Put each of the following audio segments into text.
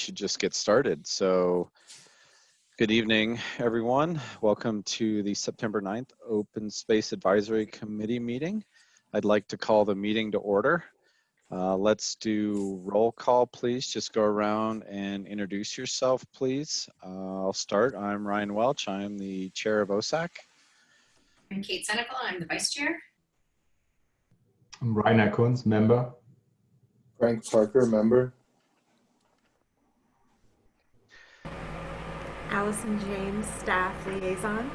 should just get started. So good evening, everyone. Welcome to the September 9th Open Space Advisory Committee meeting. I'd like to call the meeting to order. Let's do roll call, please. Just go around and introduce yourself, please. I'll start. I'm Ryan Welch. I'm the chair of OSAC. I'm Kate Senecal. I'm the vice chair. I'm Rainer Kunz, member. Frank Parker, member. Allison James, staff liaison.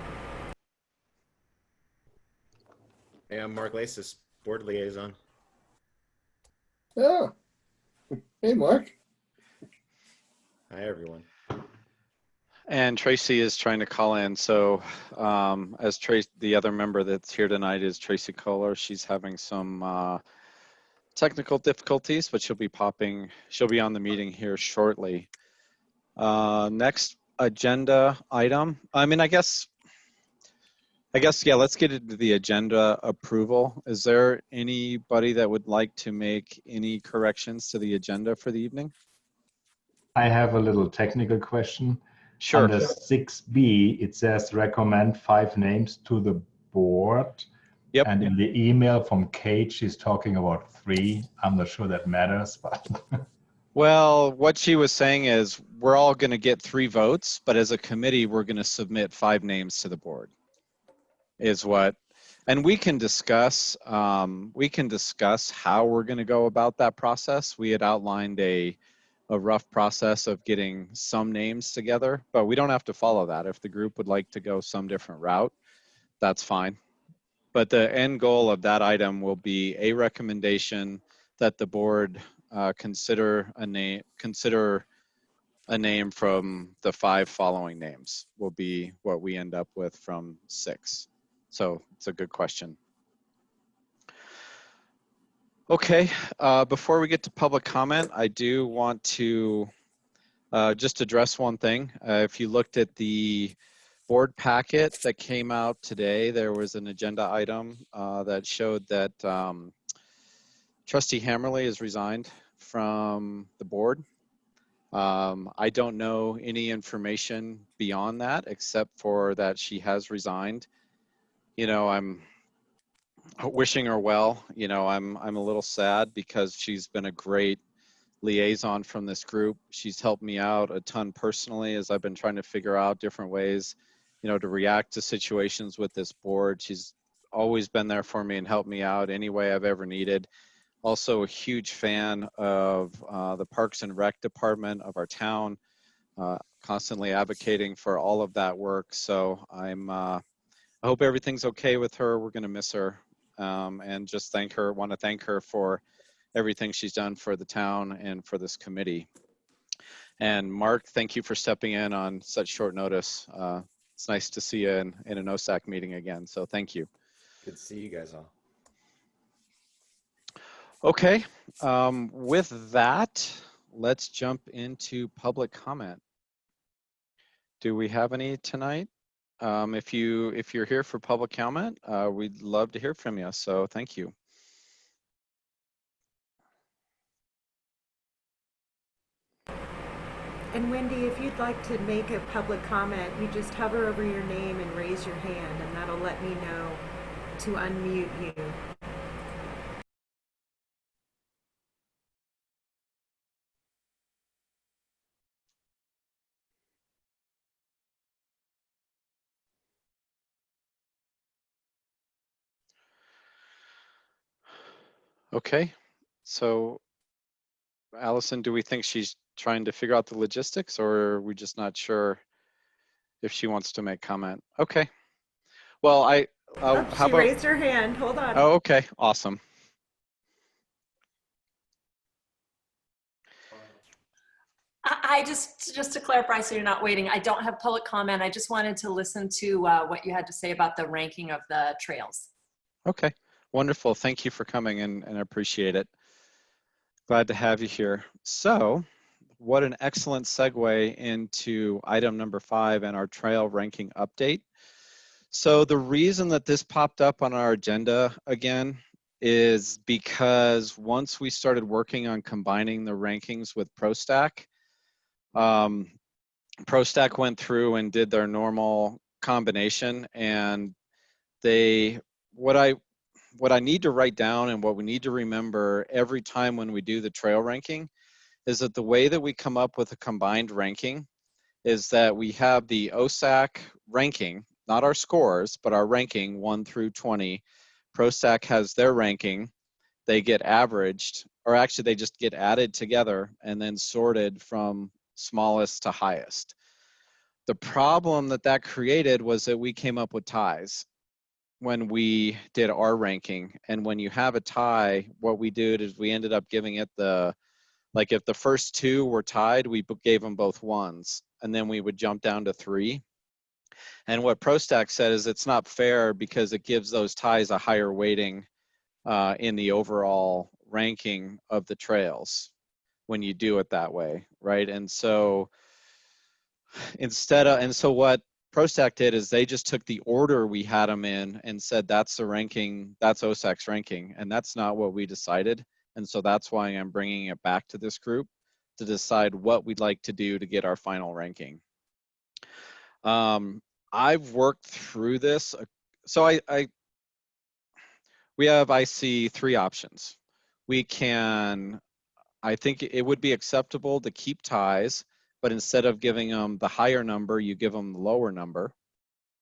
Hey, I'm Mark Lasis, board liaison. Oh, hey, Mark. Hi, everyone. And Tracy is trying to call in. So as Tracy, the other member that's here tonight is Tracy Kohler. She's having some technical difficulties, but she'll be on the meeting here shortly. Next agenda item. I guess, yeah, let's get into the agenda approval. Is there anybody that would like to make any corrections to the agenda for the evening? I have a little technical question. Sure. Under 6B, it says recommend 5 names to the board. Yep. And in the email from Kate, she's talking about 3. I'm not sure that matters, but. Well, what she was saying is we're all going to get 3 votes, but as a committee, we're going to submit 5 names to the board. Is what, and we can discuss how we're going to go about that process. We had outlined a rough process of getting some names together, but we don't have to follow that. If the group would like to go some different route, that's fine. But the end goal of that item will be a recommendation that the board consider a name from the 5 following names will be what we end up with from 6. So it's a good question. Okay, before we get to public comment, I do want to just address one thing. If you looked at the board packet that came out today, there was an agenda item that showed that Trustee Hammerly has resigned from the board. I don't know any information beyond that except for that she has resigned. You know, I'm wishing her well. You know, I'm a little sad because she's been a great liaison from this group. She's helped me out a ton personally as I've been trying to figure out different ways, you know, to react to situations with this board. She's always been there for me and helped me out any way I've ever needed. Also a huge fan of the Parks and Rec department of our town, constantly advocating for all of that work. So I hope everything's okay with her. We're going to miss her and just want to thank her for everything she's done for the town and for this committee. And Mark, thank you for stepping in on such short notice. It's nice to see you in an OSAC meeting again. So thank you. Good to see you guys all. Okay, with that, let's jump into public comment. Do we have any tonight? If you're here for public comment, we'd love to hear from you. So thank you. And Wendy, if you'd like to make a public comment, you just hover over your name and raise your hand, and that'll let me know to unmute you. Okay, so Allison, do we think she's trying to figure out the logistics, or are we just not sure if she wants to make comment? Okay, well, She raised her hand, hold on. Oh, okay, awesome. I just to clarify, so you're not waiting, I don't have public comment. I just wanted to listen to what you had to say about the ranking of the trails. Okay, wonderful. Thank you for coming and I appreciate it. Glad to have you here. So what an excellent segue into item number 5 and our trail ranking update. So the reason that this popped up on our agenda again is because once we started working on combining the rankings with ProStack, ProStack went through and did their normal combination, and what I need to write down and what we need to remember every time when we do the trail ranking is that the way that we come up with a combined ranking is that we have the OSAC ranking, not our scores, but our ranking 1 through 20. ProStack has their ranking. They get averaged, or actually they just get added together and then sorted from smallest to highest. The problem that created was that we came up with ties when we did our ranking. And when you have a tie, what we did is we ended up giving it like if the first two were tied, we gave them both ones, and then we would jump down to 3. And what ProStack said is it's not fair because it gives those ties a higher weighting in the overall ranking of the trails when you do it that way, right? And so what ProStack did is they just took the order we had them in and said that's the ranking, that's OSAC's ranking, and that's not what we decided. And so that's why I'm bringing it back to this group to decide what we'd like to do to get our final ranking. I've worked through this. So I see 3 options. I think it would be acceptable to keep ties, but instead of giving them the higher number, you give them the lower number.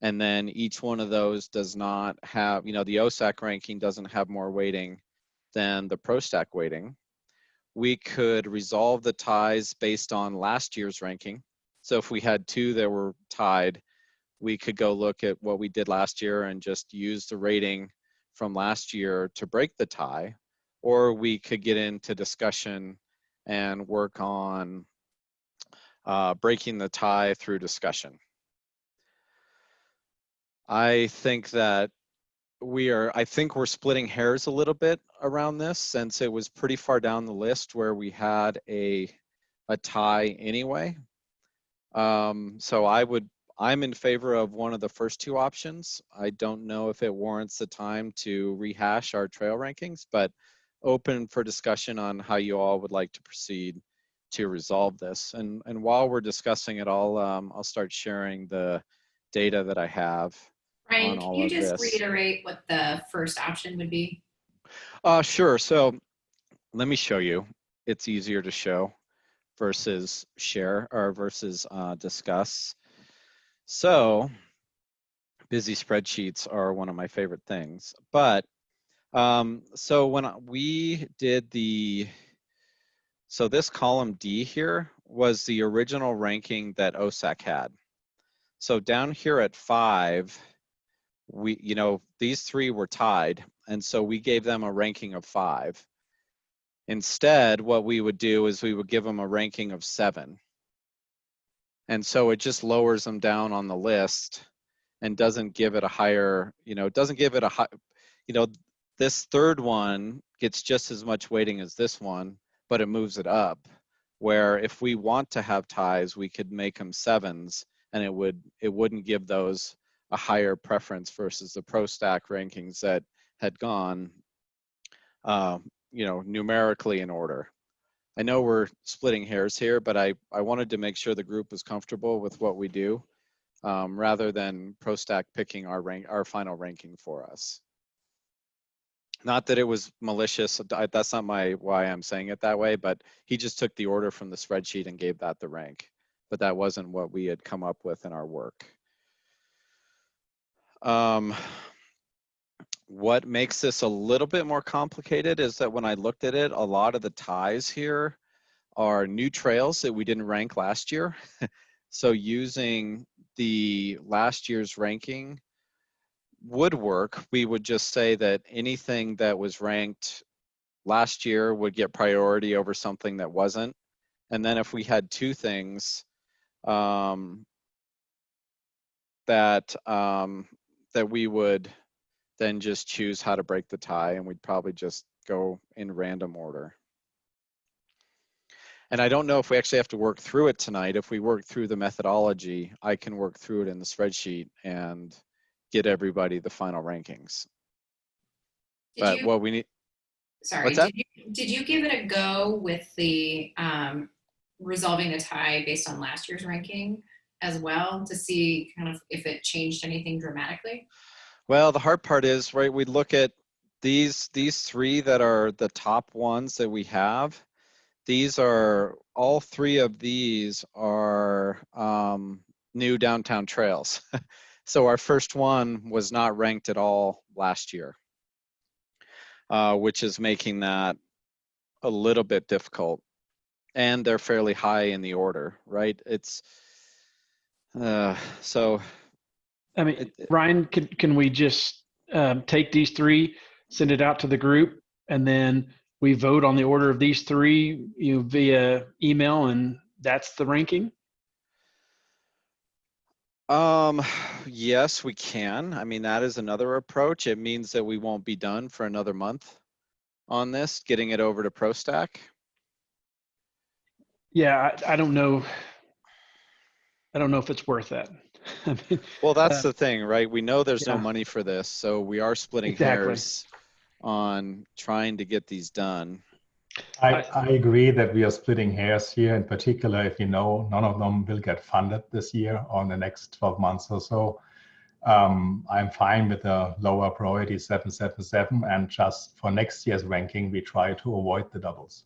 And then each one of those does not have, the OSAC ranking doesn't have more weighting than the ProStack weighting. We could resolve the ties based on last year's ranking. So if we had 2 that were tied, we could go look at what we did last year and just use the rating from last year to break the tie, or we could get into discussion and work on breaking the tie through discussion. I think that we're splitting hairs a little bit around this, since it was pretty far down the list where we had a tie anyway. So I'm in favor of one of the first 2 options. I don't know if it warrants the time to rehash our trail rankings, but open for discussion on how you all would like to proceed to resolve this. And while we're discussing it, I'll start sharing the data that I have. Brian, can you just reiterate what the first option would be? Sure. So let me show you. It's easier to show versus share or versus discuss. So busy spreadsheets are one of my favorite things. But so when we did so this column D here was the original ranking that OSAC had. So down here at 5, these 3 were tied, and so we gave them a ranking of 5. Instead, what we would do is we would give them a ranking of 7. And so it just lowers them down on the list and doesn't give it a higher, this third one gets just as much weighting as this one, but it moves it up. Where if we want to have ties, we could make them 7s, and it wouldn't give those a higher preference versus the ProStack rankings that had gone, numerically in order. I know we're splitting hairs here, but I wanted to make sure the group was comfortable with what we do, rather than ProStack picking our final ranking for us. Not that it was malicious. That's not why I'm saying it that way, but he just took the order from the spreadsheet and gave that the rank. But that wasn't what we had come up with in our work. What makes this a little bit more complicated is that when I looked at it, a lot of the ties here are new trails that we didn't rank last year. So using the last year's ranking would work. We would just say that anything that was ranked last year would get priority over something that wasn't. And then if we had 2 things that we would then just choose how to break the tie, and we'd probably just go in random order. And I don't know if we actually have to work through it tonight. If we work through the methodology, I can work through it in the spreadsheet and get everybody the final rankings. What we need. Sorry, What's that? did you give it a go with the resolving the tie based on last year's ranking as well to see kind of if it changed anything dramatically? Well, the hard part is, right, we look at these three that are the top ones that we have. These are, all three of these are new downtown trails. So our first one was not ranked at all last year, which is making that a little bit difficult. And they're fairly high in the order, right? It's, so. I mean, Ryan, can we just take these three, send it out to the group, and then we vote on the order of these three, via email, and that's the ranking? Yes, we can. I mean, that is another approach. It means that we won't be done for another month on this, getting it over to ProStack. Yeah, I don't know. I don't know if it's worth that. I mean, Well, that's the thing, right? We know there's no yeah. money for this, so we are splitting Exactly. hairs on trying to get these done. I agree that we are splitting hairs here, in particular if none of them will get funded this year or in the next 12 months or so. I'm fine with the lower priority 777, and just for next year's ranking, we try to avoid the doubles.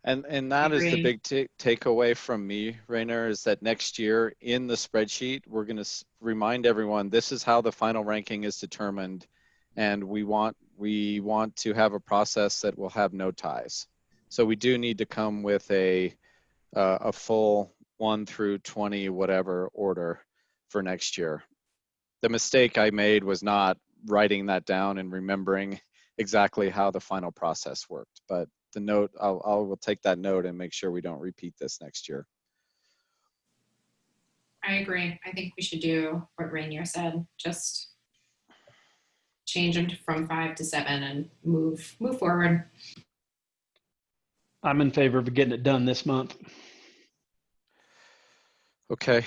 And that is the Agreed. big takeaway from me, Rainer, is that next year in the spreadsheet, we're going to remind everyone this is how the final ranking is determined, and we want to have a process that will have no ties. So we do need to come with a full 1 through 20 whatever order for next year. The mistake I made was not writing that down and remembering exactly how the final process worked, but the note, we'll take that note and make sure we don't repeat this next year. I agree. I think we should do what Rainier said, just change them from 5 to 7 and move forward. I'm in favor of getting it done this month. Okay,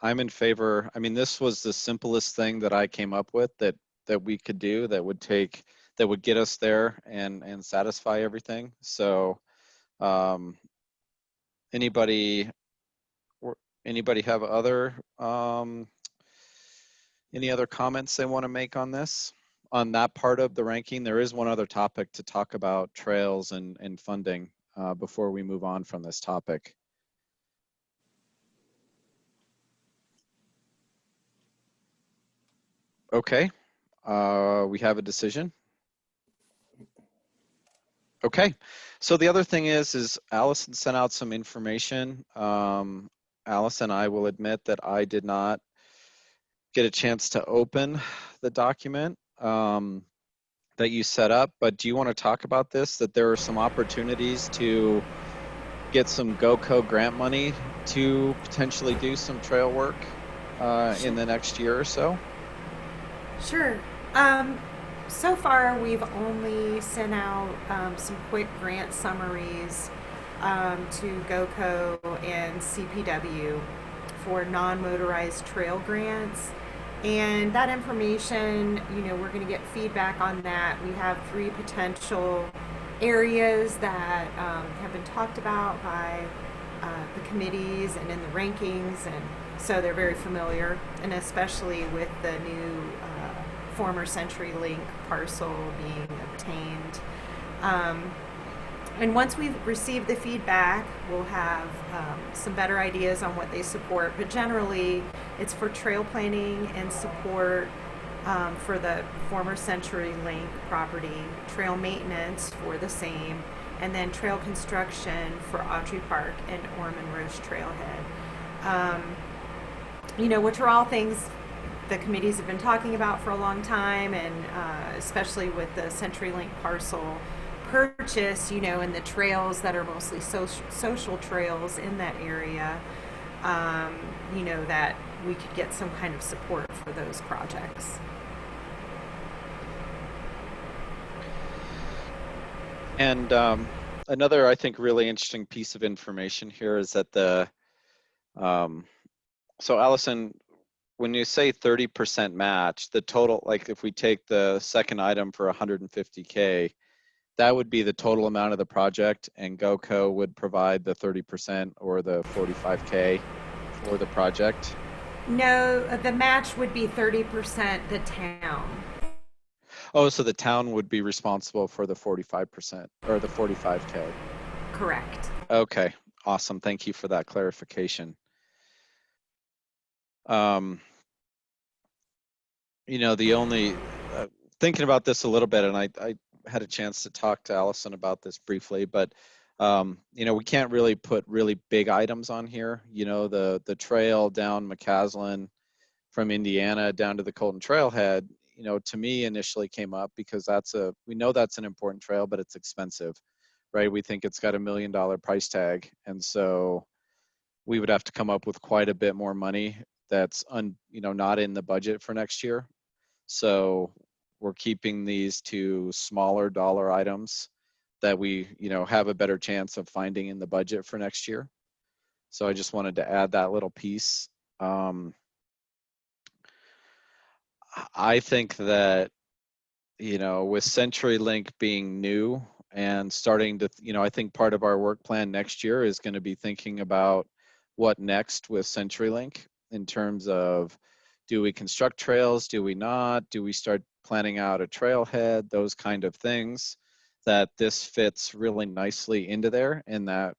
I'm in favor. I mean, this was the simplest thing that I came up with that we could do that would get us there and satisfy everything. So anybody have any other comments they want to make on this, on that part of the ranking? There is one other topic to talk about, trails and funding, before we move on from this topic. Okay, we have a decision. Okay, so the other thing is Allison sent out some information. Allison, I will admit that I did not get a chance to open the document that you set up, but do you want to talk about this, that there are some opportunities to get some GoCo grant money to potentially do some trail work in the next year or so? Sure. So far, we've only sent out some quick grant summaries to GoCo and CPW for non-motorized trail grants. And that information, we're going to get feedback on that. We have 3 potential areas that have been talked about by the committees and in the rankings, and so they're very familiar, and especially with the new former CenturyLink parcel being obtained. And once we've received the feedback, we'll have some better ideas on what they support. But generally, it's for trail planning and support for the former CenturyLink property, trail maintenance for the same, and then trail construction for Autry Park and Ormond Roche Trailhead. Which are all things the committees have been talking about for a long time, and especially with the CenturyLink parcel purchase, and the trails that are mostly social trails in that area, that we could get some kind of support for those projects. And another, I think, really interesting piece of information here is that so Allison, when you say 30% match, the total, like if we take the second item for 150K, that would be the total amount of the project, and GoCo would provide the 30% or the 45K for the project. No, the match would be 30% the town. Oh, so the town would be responsible for the 45% or the 45K. Correct. Okay, awesome. Thank you for that clarification. You know, the only thinking about this a little bit, and I had a chance to talk to Allison about this briefly, but you know, we can't really put really big items on here. You know, the trail down McCaslin from Indiana down to the Colton Trailhead, you know, to me initially came up because we know that's an important trail, but it's expensive, right? We think it's got $1 million price tag. And so we would have to come up with quite a bit more money that's you know, not in the budget for next year. So we're keeping these two smaller dollar items that we, you know, have a better chance of finding in the budget for next year. So I just wanted to add that little piece. I think that, you know, with CenturyLink being new and starting to, you know, I think part of our work plan next year is going to be thinking about what next with CenturyLink in terms of, do we construct trails? Do we not? Do we start planning out a trailhead? Those kind of things, that this fits really nicely into there, and that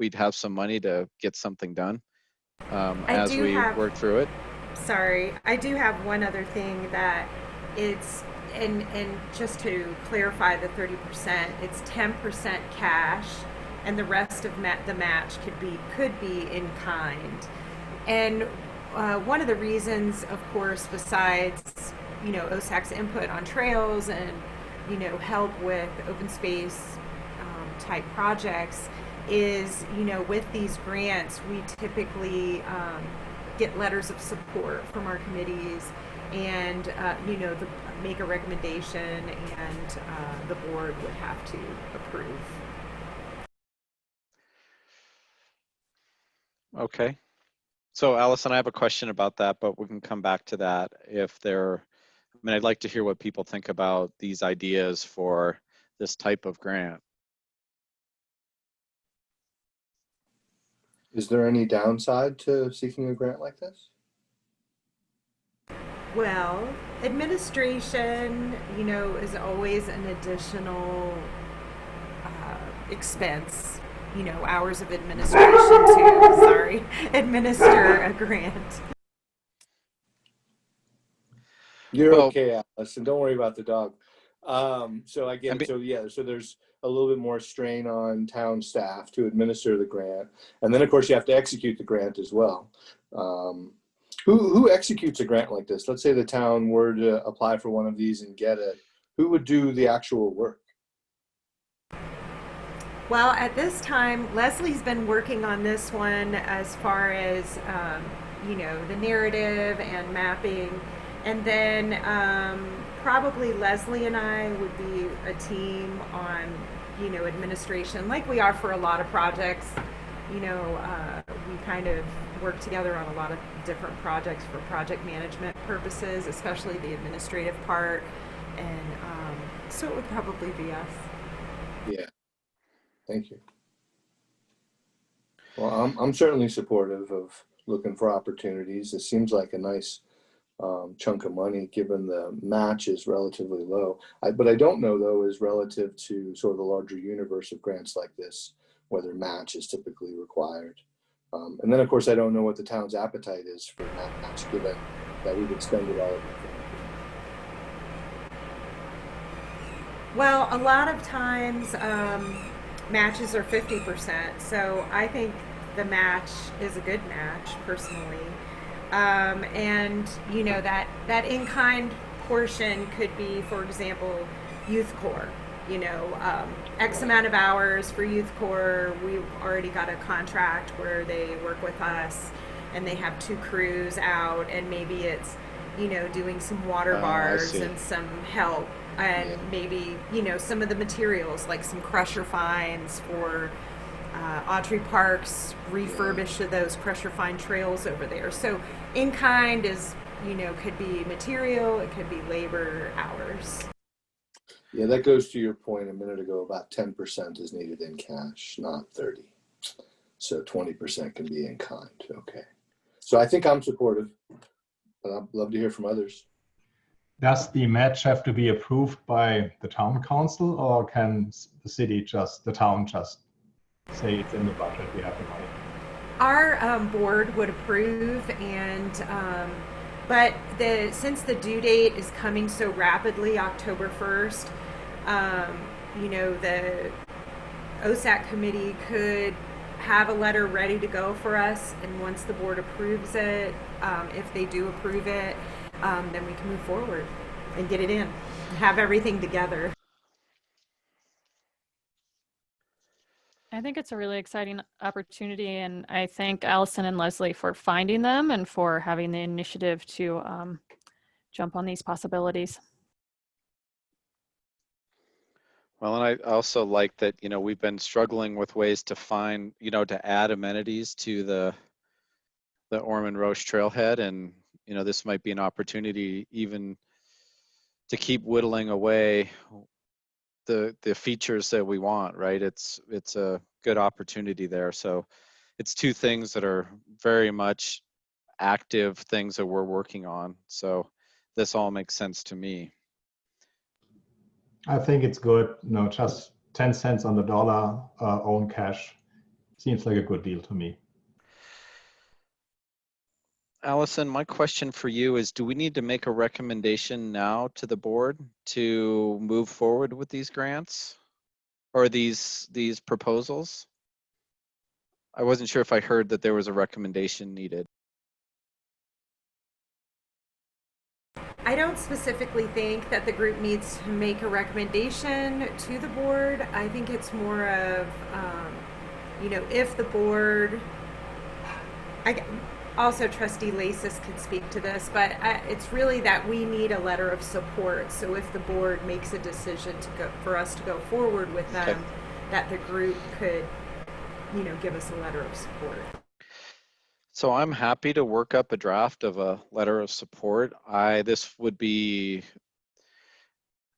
we'd have some money to get something done as we work through it. Sorry, I do have one other thing that it's, and just to clarify the 30%, it's 10% cash, and the rest of the match could be in kind. And one of the reasons, of course, besides, you know, OSAC's input on trails and, you know, help with open space type projects, is, you know, with these grants, we typically get letters of support from our committees, and you know, make a recommendation, and the board would have to approve. Okay. So Allison, I have a question about that, but we can come back to that if I mean, I'd like to hear what people think about these ideas for this type of grant. Is there any downside to seeking a grant like this? Well, administration, you know, is always an additional expense. You know, hours of administration to, administer a grant. You're okay, Allison. Don't worry about the dog. So I get it. So yeah, so there's a little bit more strain on town staff to administer the grant, and then of course you have to execute the grant as well. Who executes a grant like this? Let's say the town were to apply for one of these and get it. Who would do the actual work? Well, at this time, Leslie's been working on this one as far as, you know, the narrative and mapping. And then probably Leslie and I would be a team on, you know, administration, like we are for a lot of projects. You know, we kind of work together on a lot of different projects for project management purposes, especially the administrative part. And so it would probably be us. Yeah. Thank you. Well, I'm certainly supportive of looking for opportunities. It seems like a nice chunk of money, given the match is relatively low. But I don't know, though, is relative to sort of the larger universe of grants like this, whether match is typically required. And then, of course, I don't know what the town's appetite is for match, given that we've expended all of it. Well, a lot of times matches are 50%, so I think the match is a good match, personally. And, you know, that in-kind portion could be, for example, Youth Corps. You know, X amount of hours for Youth Corps. We've already got a contract where they work with us, and they have 2 crews out, and maybe it's, you know, doing some water bars and some help, and maybe, you know, some of the materials, like some crusher fines for Autry Park's refurbish of those crusher fine trails over there. So in kind is, you know, could be material, it could be labor hours. Yeah, that goes to your point a minute ago about 10% is needed in cash, not 30. So 20% can be in kind. Okay. So I think I'm supportive, but I'd love to hear from others. Does the match have to be approved by the town council, or can the town just say it's in the budget, we have the money? Our board would approve, and but since the due date is coming so rapidly, October 1st, the OSAC committee could have a letter ready to go for us, and once the board approves it, if they do approve it, then we can move forward and get it in and have everything together. I think it's a really exciting opportunity, and I thank Allison and Leslie for finding them and for having the initiative to jump on these possibilities. Well, and I also like that, we've been struggling with ways to find, to add amenities to the Ormond Roche trailhead. And, this might be an opportunity even to keep whittling away the features that we want, right? It's a good opportunity there. So it's two things that are very much active things that we're working on. So this all makes sense to me. I think it's good. Just 10 cents on the dollar, own cash seems like a good deal to me. Allison, my question for you is, do we need to make a recommendation now to the board to move forward with these grants or these proposals? I wasn't sure if I heard that there was a recommendation needed. I don't specifically think that the group needs to make a recommendation to the board. I think it's more of, if the board, also Trustee Lasis could speak to this, but it's really that we need a letter of support. So if the board makes a decision for us to go forward with them, okay, that the group could, give us a letter of support. So I'm happy to work up a draft of a letter of support. This would be,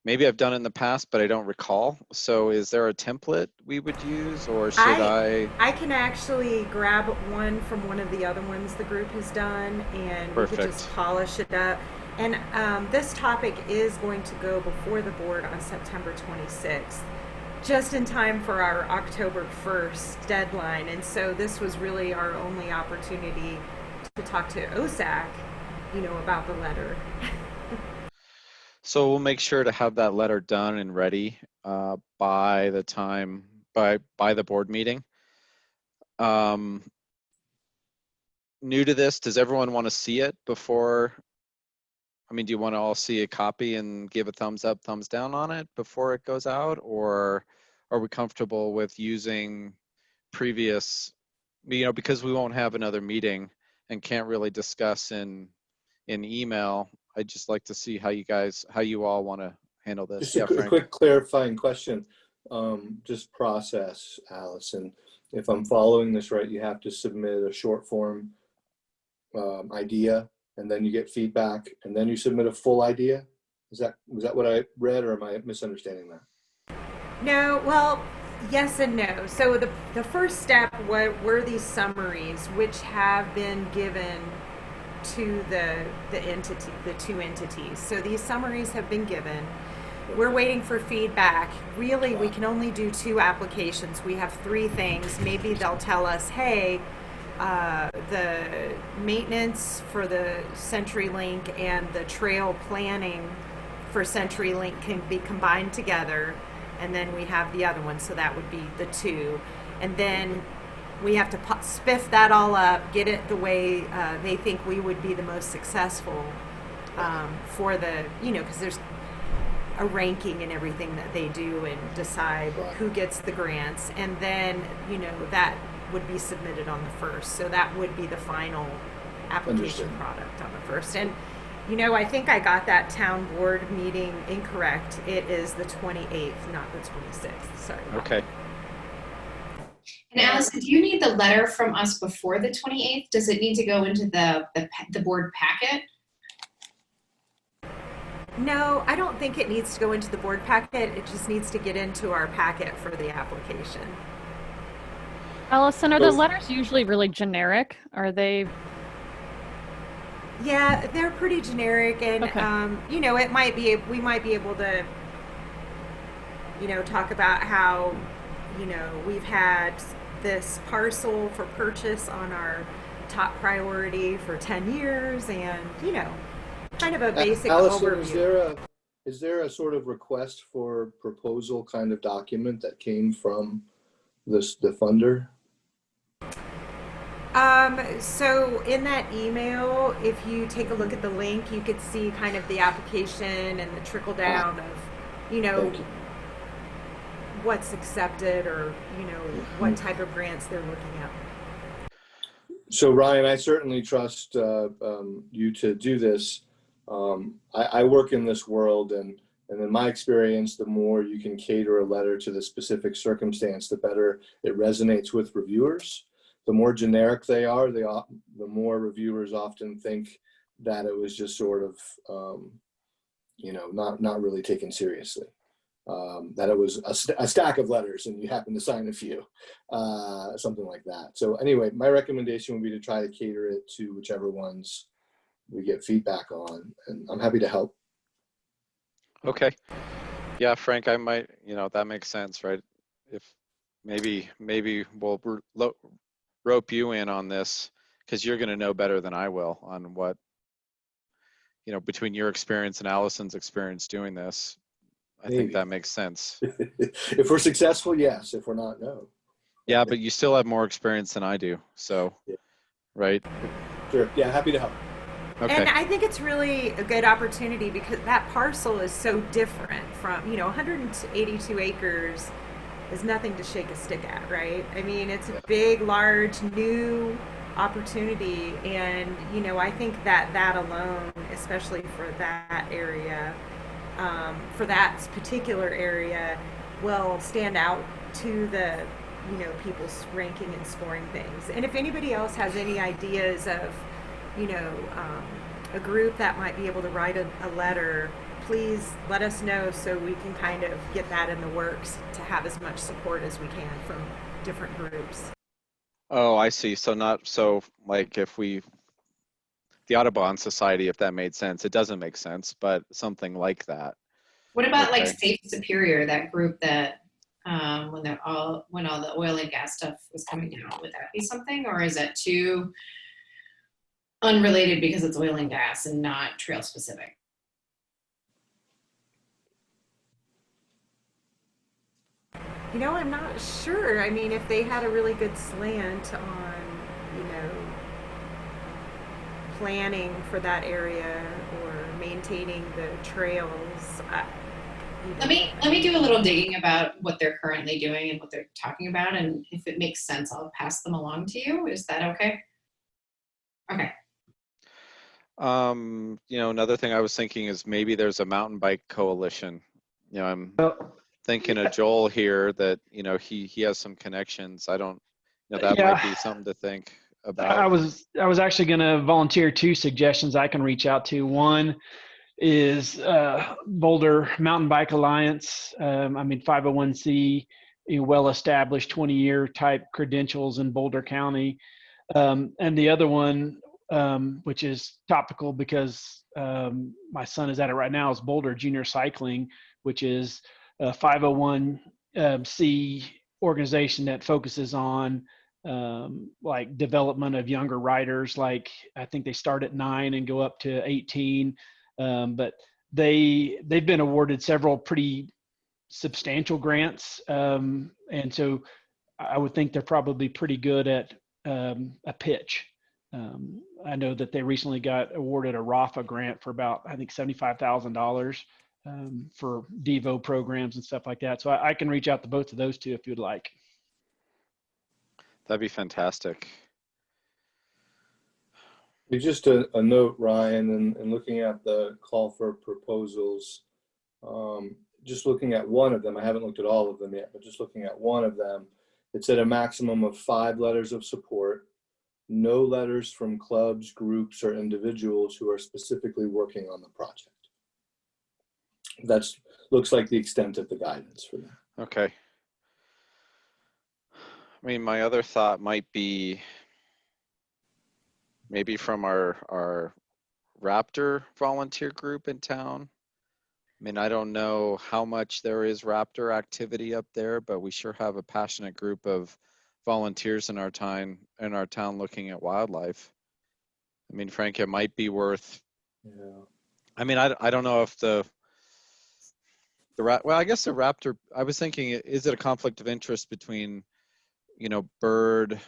maybe I've done it in the past, but I don't recall. So is there a template we would use, or should I can actually grab one from one of the other ones the group has done, and Perfect. We could just polish it up. And this topic is going to go before the board on September 26th. Just in time for our October 1st deadline. And so this was really our only opportunity to talk to OSAC, about the letter. So we'll make sure to have that letter done and ready by the board meeting. New to this, does everyone want to see it before? Do you want to all see a copy and give a thumbs up, thumbs down on it before it goes out? Or are we comfortable with using previous, because we won't have another meeting and can't really discuss in email? I'd just like to see how you all want to handle this. Just a quick clarifying question. Just process, Allison. If I'm following this right, you have to submit a short form idea, and then you get feedback, and then you submit a full idea. Was that what I read, or am I misunderstanding that? No, well, yes and no. So the first step were these summaries, which have been given to the two entities. So these summaries have been given. We're waiting for feedback. Really, we can only do 2 applications. We have 3 things. Maybe they'll tell us, hey, the maintenance for the CenturyLink and the trail planning for CenturyLink can be combined together, and then we have the other one, so that would be the 2. And then we have to spiff that all up, get it the way they think we would be the most successful for the, because there's a ranking and everything that they do and decide who gets the grants. And then, that would be submitted on the 1st. So that would be the final application product on the 1st. And, I think I got that town board meeting incorrect. It is the 28th, not the 26th. Sorry. Okay. And Allison, do you need the letter from us before the 28th? Does it need to go into the board packet? No, I don't think it needs to go into the board packet. It just needs to get into our packet for the application. Allison, are the So- letters usually really generic? Are they? Yeah, they're pretty generic, and Okay. you know, we might be able to, you know, talk about how, you know, we've had this parcel for purchase on our top priority for 10 years, and you know, kind of a basic Allison, overview. is there a sort of request for proposal kind of document that came from the funder? So in that email, if you take a look at the link, you could see kind of the application and the trickle down of, you know, Thank you. what's accepted, or, you know, what type of grants they're looking at. So Ryan, I certainly trust you to do this. I work in this world, and in my experience, the more you can cater a letter to the specific circumstance, the better it resonates with reviewers. The more generic they are, the more reviewers often think that it was just sort of, you know, not really taken seriously. That it was a stack of letters and you happen to sign a few, something like that. So anyway, my recommendation would be to try to cater it to whichever ones we get feedback on, and I'm happy to help. Okay. Yeah, Frank, I might, you know, that makes sense, right? If maybe we'll rope you in on this, because you're going to know better than I will on what, you know, between your experience and Allison's experience doing this. I think Maybe. that makes sense. If we're successful, yes. If we're not, no. Yeah, but you still have more experience than I do. So, Yeah. right? Sure. Yeah, happy to help. Okay. And I think it's really a good opportunity because that parcel is so different from, you know, 182 acres is nothing to shake a stick at, right? I mean, it's a big, large, new opportunity. And, you know, I think that alone, especially for that area, for that particular area, will stand out to the, you know, people's ranking and scoring things. And if anybody else has any ideas of, you know, a group that might be able to write a letter, please let us know so we can kind of get that in the works to have as much support as we can from different groups. Oh, I see. So not so like if we, the Audubon Society, if that made sense, it doesn't make sense, but something like that. What about like Okay. Safe Superior, that group that when all the oil and gas stuff was coming down, would that be something, or is it too unrelated because it's oil and gas and not trail specific? You know, I'm not sure. I mean, if they had a really good slant on, you know, planning for that area or maintaining the trails. Let me do a little digging about what they're currently doing and what they're talking about, and if it makes sense, I'll pass them along to you. Is that okay? Okay. You know, another thing I was thinking is maybe there's a mountain bike coalition. You know, I'm thinking of Joel here that, you know, he has some connections. I don't, you know, that might be something to think about. I was actually going to volunteer 2 suggestions I can reach out to. One is Boulder Mountain Bike Alliance. I mean, 501c, you know, well-established 20-year type credentials in Boulder County. And the other one, which is topical because my son is at it right now, is Boulder Junior Cycling, which is a 501c organization that focuses on like development of younger riders. Like I think they start at 9 and go up to 18, but they've been awarded several pretty substantial grants, and so I would think they're probably pretty good at a pitch. I know that they recently got awarded a RAFA grant for about, I think, $75,000 for Devo programs and stuff like that. So I can reach out to both of those 2 if you'd like. That'd be fantastic. Just a note, Ryan, and looking at the call for proposals, just looking at one of them, I haven't looked at all of them yet, but just looking at one of them, it said a maximum of 5 letters of support, no letters from clubs, groups, or individuals who are specifically working on the project. That's looks like the extent of the guidance for that. Okay. I mean, my other thought might be maybe from our Raptor volunteer group in town. I mean, I don't know how much there is Raptor activity up there, but we sure have a passionate group of volunteers in our town looking at wildlife. I mean, Frank, it might be worth. Yeah. I mean, I don't know if well, I guess the Raptor. I was thinking, is it a conflict of interest between, bird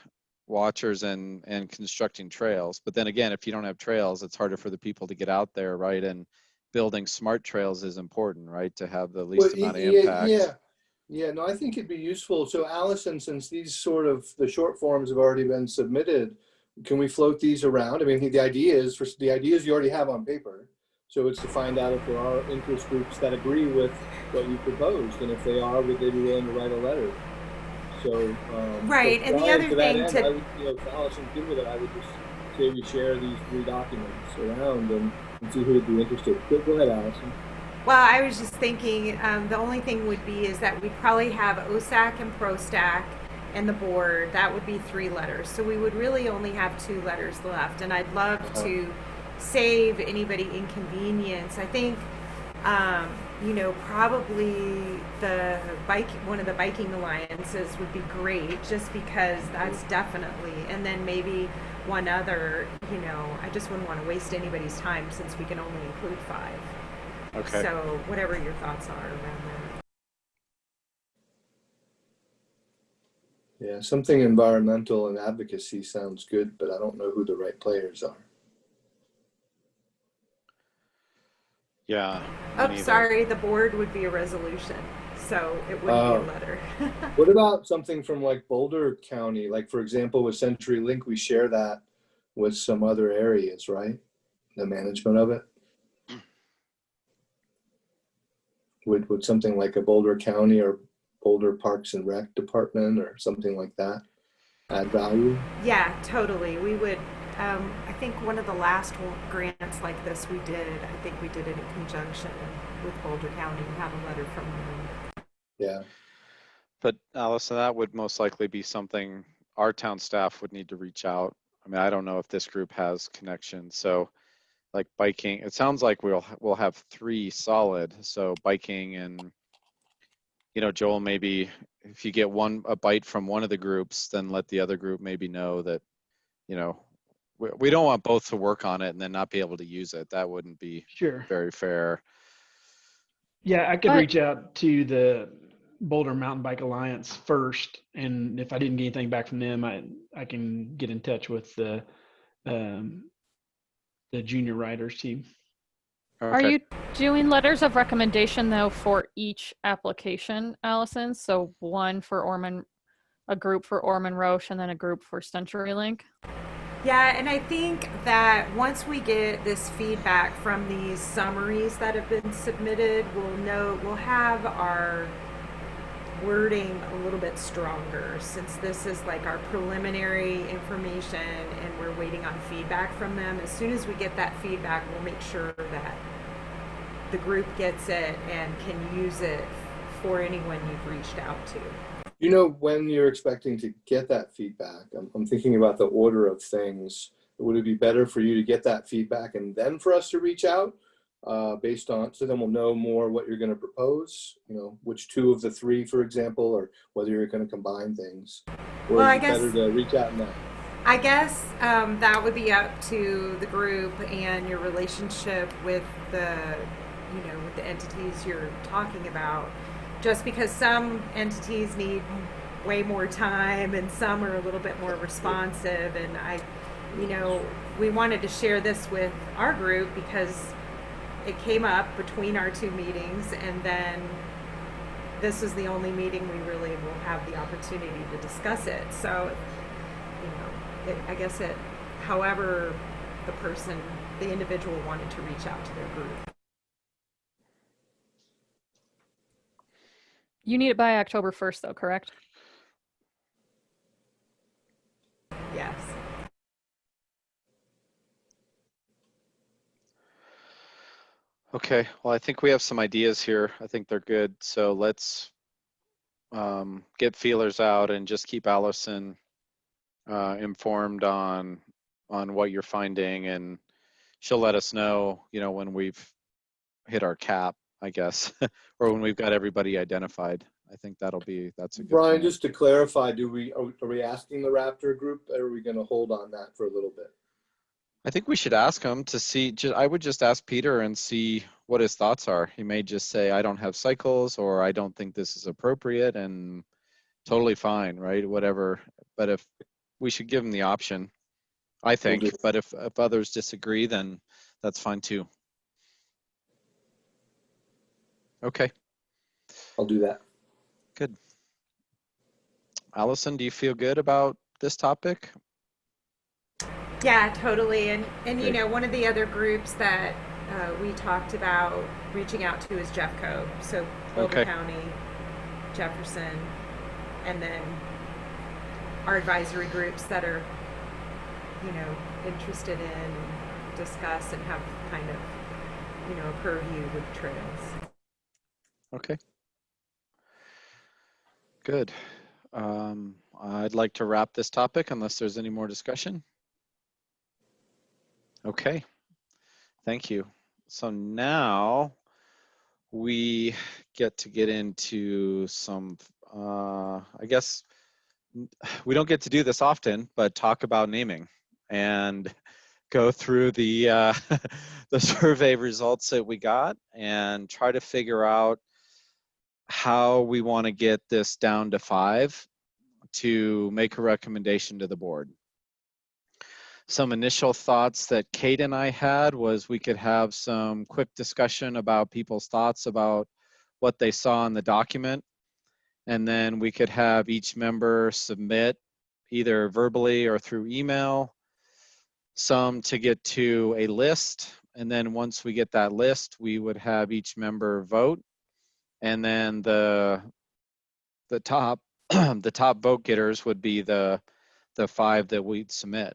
watchers and constructing trails? But then again, if you don't have trails, it's harder for the people to get out there, right? And building smart trails is important, right? To have the least amount of impact. Yeah, no, I think it'd be useful. So Allison, since these sort of the short forms have already been submitted, can we float these around? I mean, the ideas you already have on paper. So it's to find out if there are interest groups that agree with what you proposed, and if they are, would they be willing to write a letter? So right, so and the Brian, other to that thing end, to I would, if Allison's good with it, I would just say we share these 3 documents around and see who would be interested. Go ahead, Allison. well, I was just thinking the only thing would be is that we'd probably have OSAC and ProStack and the board. That would be 3 letters. So we would really only have 2 letters left. And I'd love to save anybody inconvenience. I think, probably one of the biking alliances would be great just because that's definitely, and then maybe one other, I just wouldn't want to waste anybody's time since we can only include 5. Okay. So whatever your thoughts are around that. Yeah, something environmental and advocacy sounds good, but I don't know who the right players are. Yeah. Oh, sorry, the board would be a resolution, so it wouldn't be a letter. What about something from like Boulder County? Like, for example, with CenturyLink, we share that with some other areas, right? The management of it. Would something like a Boulder County or Boulder Parks and Rec Department or something like that add value? Yeah, totally. We would, I think one of the last grants like this we did it in conjunction with Boulder County and had a letter from them. Yeah. But Allison, that would most likely be something our town staff would need to reach out. I mean, I don't know if this group has connections. So like biking, it sounds like we'll have 3 solid. So biking and, Joel, maybe if you get a bite from one of the groups, then let the other group maybe know that, we don't want both to work on it and then not be able to use it. That wouldn't be very fair. Yeah, I could reach out to the Boulder Mountain Bike Alliance first, and if I didn't get anything back from them, I can get in touch with the junior riders team. Okay. Are you doing letters of recommendation though for each application, Allison? So one for Orman, a group for Orman Roche, and then a group for CenturyLink? Yeah, and I think that once we get this feedback from these summaries that have been submitted, we'll have our wording a little bit stronger, since this is like our preliminary information and we're waiting on feedback from them. As soon as we get that feedback, we'll make sure that the group gets it and can use it for anyone you've reached out to. When you're expecting to get that feedback, I'm thinking about the order of things. Would it be better for you to get that feedback and then for us to reach out based on, so then we'll know more what you're going to propose, which 2 of the 3, for example, or whether you're going to combine things? Or Well, is it better to reach out now? I guess that would be up to the group and your relationship with with the entities you're talking about. Just because some entities need way more time and some are a little bit more responsive, and we wanted to share this with our group because it came up between our 2 meetings, and then this is the only meeting we really will have the opportunity to discuss it. So, I guess however the individual wanted to reach out to their group. You need it by October 1st though, correct? Yes. Okay, well, I think we have some ideas here. I think they're good. So let's get feelers out and just keep Allison informed on what you're finding, and she'll let us know, when we've hit our cap, I guess, or when we've got everybody identified. I think that's a good Brian, plan. just to clarify, are we asking the Raptor group, or are we going to hold on that for a little bit? I think we should ask him to see. I would just ask Peter and see what his thoughts are. He may just say, I don't have cycles, or I don't think this is appropriate, and totally fine, right? Whatever. But if we should give him the option, I think. We'll do. But if others disagree, then that's fine too. Okay. I'll do that. Good. Allison, do you feel good about this topic? Yeah, totally. And Good. one of the other groups that we talked about reaching out to is Jeffco. So Boulder Okay. County, Jefferson, and then our advisory groups that are, interested in and discuss and have kind of, a purview with trails. Okay. Good. I'd like to wrap this topic unless there's any more discussion. Okay. Thank you. So now we get into some, I guess we don't get to do this often, but talk about naming and go through the the survey results that we got and try to figure out how we want to get this down to 5 to make a recommendation to the board. Some initial thoughts that Kate and I had was we could have some quick discussion about people's thoughts about what they saw in the document, and then we could have each member submit either verbally or through email some to get to a list, and then once we get that list, we would have each member vote, and then the top the top vote getters would be the 5 that we'd submit.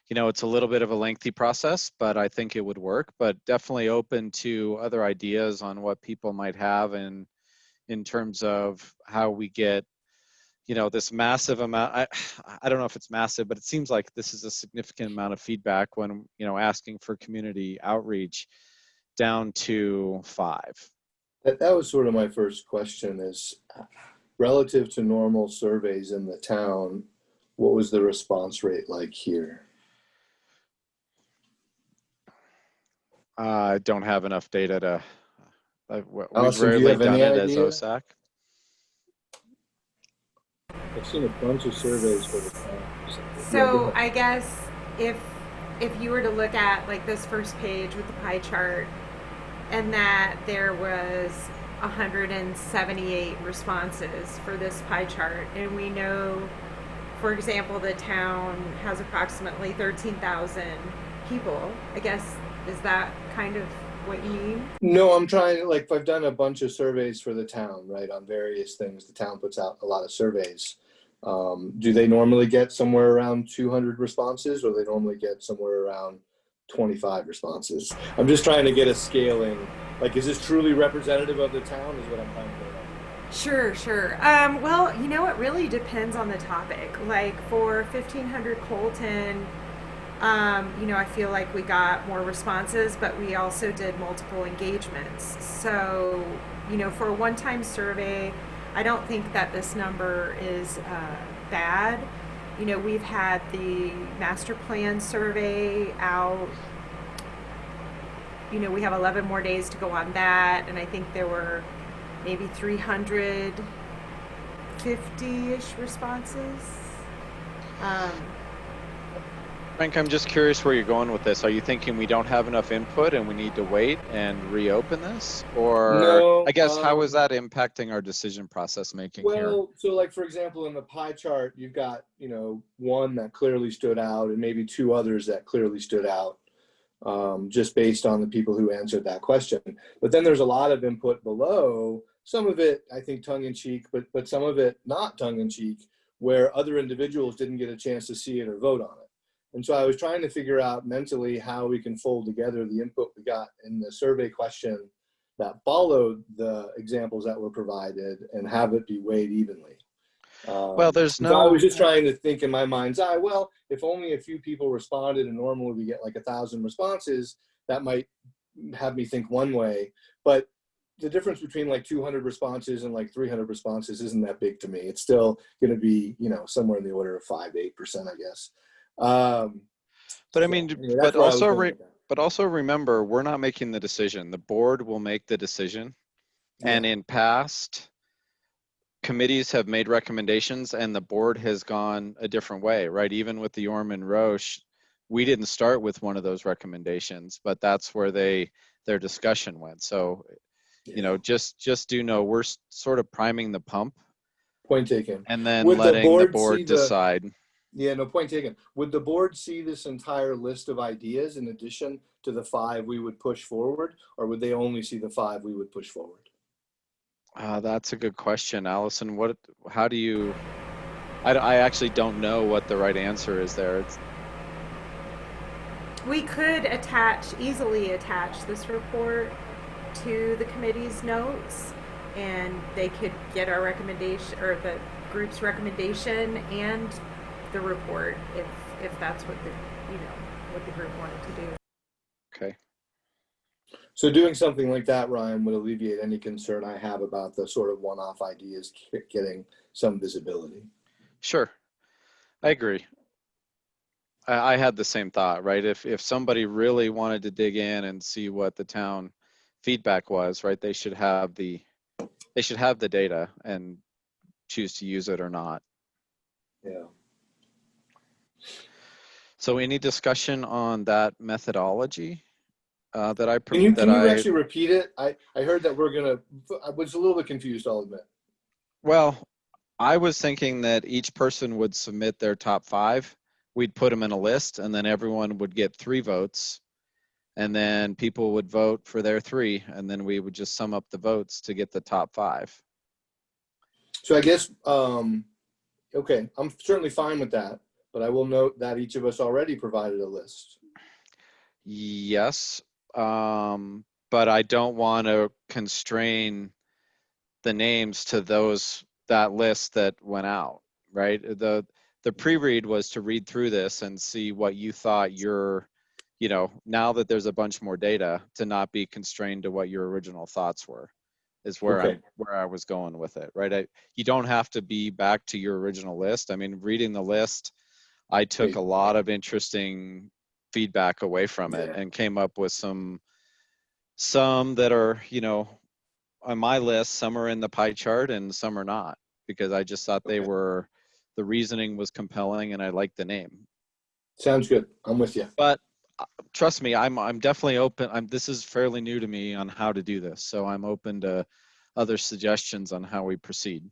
It's a little bit of a lengthy process, but I think it would work, but definitely open to other ideas on what people might have in terms of how we get, this massive amount. I don't know if it's massive, but it seems like this is a significant amount of feedback when, asking for community outreach down to 5. That was sort of my first question is, relative to normal surveys in the town, what was the response rate like here? I don't have enough data to, we've Allison, do you rarely have any done it as idea? OSAC. I've seen a bunch of surveys for the town. So I guess if you were to look at like this first page with the pie chart, and that there was 178 responses for this pie chart, and we know, for example, the town has approximately 13,000 people. I guess, is that kind of what you mean? No, I'm trying, like, I've done a bunch of surveys for the town, right, on various things. The town puts out a lot of surveys. Do they normally get somewhere around 200 responses, or they normally get somewhere around 25 responses? I'm just trying to get a scaling. Like, is this truly representative of the town is what I'm trying to get at. Sure. Well, it really depends on the topic. Like for 1500 Colton, I feel like we got more responses, but we also did multiple engagements. So, for a one-time survey, I don't think that this number is bad. We've had the master plan survey out. We have 11 more days to go on that, and I think there were maybe 350-ish responses. Frank, I'm just curious where you're going with this. Are you thinking we don't have enough input and we need to wait and reopen this? Or No, I guess how is that impacting our decision process making here? Well, so like, for example, in the pie chart, you've got, one that clearly stood out and maybe 2 others that clearly stood out, just based on the people who answered that question. But then there's a lot of input below, some of it, I think, tongue-in-cheek, but some of it not tongue-in-cheek, where other individuals didn't get a chance to see it or vote on it. And so I was trying to figure out mentally how we can fold together the input we got in the survey question that followed the examples that were provided and have it be weighed evenly. Well, there's So I was no, just trying to think in my mind's eye, well, if only a few people responded and normally we get like 1,000 responses, that might have me think one way. But the difference between like 200 responses and like 300 responses isn't that big to me. It's still going to be, you know, somewhere in the order of 5-8%, I guess. but I mean, Anyway, that's where I was going with that. but also remember, we're not making the decision. The board will make the decision. And Yeah. in past, committees have made recommendations and the board has gone a different way, right? Even with the Orman Roche, we didn't start with one of those recommendations, but that's where their discussion went. So, you know, just do know we're sort of priming the pump Point taken. and then Would the letting the board board see decide. Yeah, no, point taken. Would the board see this entire list of ideas in addition to the 5 we would push forward, or would they only see the 5 we would push forward? That's a good question, Allison. How do you, I actually don't know what the right answer is there. We could easily attach this report to the committee's notes, and they could get our recommendation or the group's recommendation and the report if that's what the group wanted to do. Okay. So doing something like that, Ryan, would alleviate any concern I have about the sort of one-off ideas getting some visibility. Sure. I agree. I had the same thought, right? If somebody really wanted to dig in and see what the town feedback was, right, they should have the data and choose to use it or not. Yeah. So any discussion on that methodology that I Can you actually repeat it? I heard that I was a little bit confused, I'll admit. Well, I was thinking that each person would submit their top 5. We'd put them in a list and then everyone would get 3 votes. And then people would vote for their 3. And then we would just sum up the votes to get the top 5. So I guess, okay, I'm certainly fine with that, but I will note that each of us already provided a list. Yes, but I don't want to constrain the names to that list that went out, right? The pre-read was to read through this and see what you thought now that there's a bunch more data, to not be constrained to what your original thoughts were, is where Okay. where I was going with it, right? You don't have to be back to your original list. I mean, reading the list, I took a lot of interesting feedback away from it and came up with some that are, on my list, some are in the pie chart and some are not, because I just thought the reasoning was compelling and I liked the name. Sounds good. I'm with you. But trust me, I'm definitely open. This is fairly new to me on how to do this, so I'm open to other suggestions on how we proceed.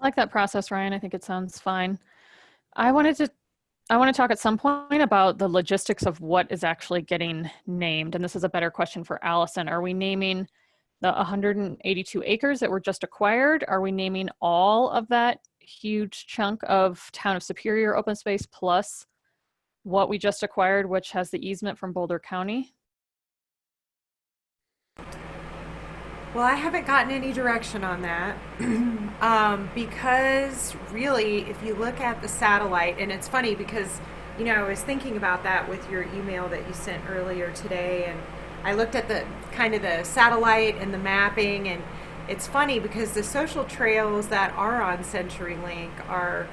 I like that process, Ryan. I think it sounds fine. I want to talk at some point about the logistics of what is actually getting named. And this is a better question for Allison. Are we naming the 182 acres that were just acquired? Are we naming all of that huge chunk of Town of Superior open space plus what we just acquired, which has the easement from Boulder County? Well, I haven't gotten any direction on that because really, if you look at the satellite, and it's funny because, I was thinking about that with your email that you sent earlier today, and I looked at the kind of the satellite and the mapping, and it's funny because the social trails that are on CenturyLink are,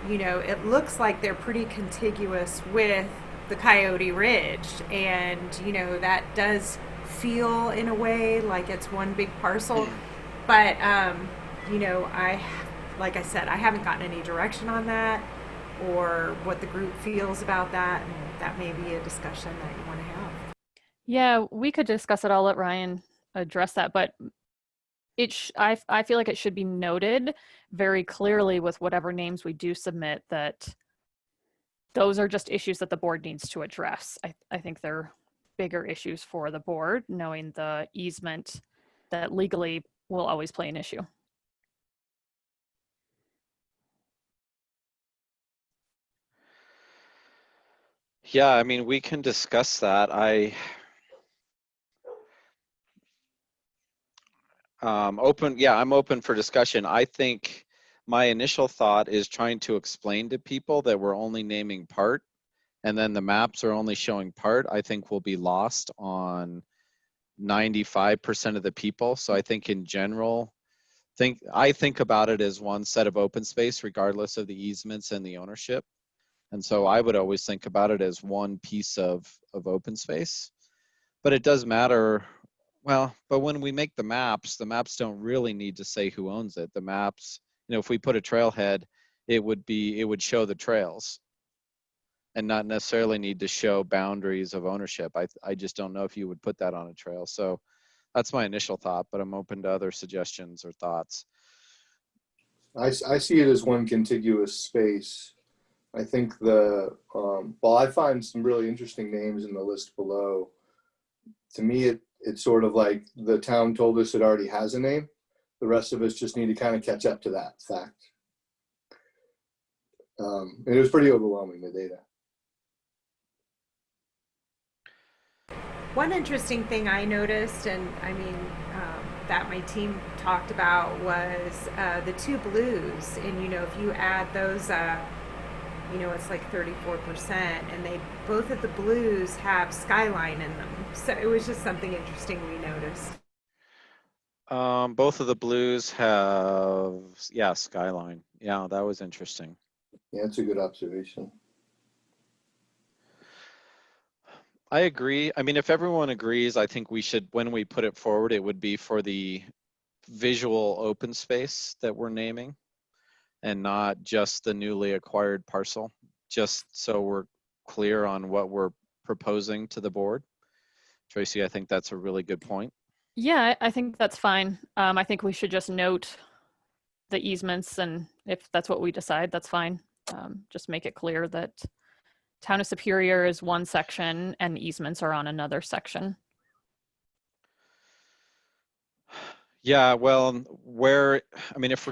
it looks like they're pretty contiguous with the Coyote Ridge, and, that does feel in a way like it's one big parcel, but like I said, I haven't gotten any direction on that or what the group feels about that, and that may be a discussion that you want to have. Yeah, we could discuss it. I'll let Ryan address that, but I feel like it should be noted very clearly with whatever names we do submit that those are just issues that the board needs to address. I think they're bigger issues for the board, knowing the easement that legally will always play an issue. Yeah, I mean, we can discuss that. I'm open for discussion. I think my initial thought is trying to explain to people that we're only naming part, and then the maps are only showing part. I think will be lost on 95% of the people. So I think in general, I think about it as one set of open space, regardless of the easements and the ownership. And so I would always think about it as one piece of open space. But it does matter. Well, but when we make the maps don't really need to say who owns it. The maps, if we put a trailhead, it would show the trails and not necessarily need to show boundaries of ownership. I just don't know if you would put that on a trail. So that's my initial thought, but I'm open to other suggestions or thoughts. I see it as one contiguous space. I think I find some really interesting names in the list below. To me, it's sort of like the town told us it already has a name. The rest of us just need to kind of catch up to that fact. And it was pretty overwhelming, the data. One interesting thing I noticed, and I mean, that my team talked about was the two blues. And, if you add those, it's like 34%, and both of the blues have skyline in them. So it was just something interesting we noticed. Both of the blues have, skyline. Yeah, that was interesting. Yeah, it's a good observation. I agree. I mean, if everyone agrees, I think we should, when we put it forward, it would be for the visual open space that we're naming and not just the newly acquired parcel, just so we're clear on what we're proposing to the board. Tracy, I think that's a really good point. Yeah, I think that's fine. I think we should just note the easements, and if that's what we decide, that's fine. Just make it clear that Town of Superior is one section and easements are on another section. Yeah, well, if we're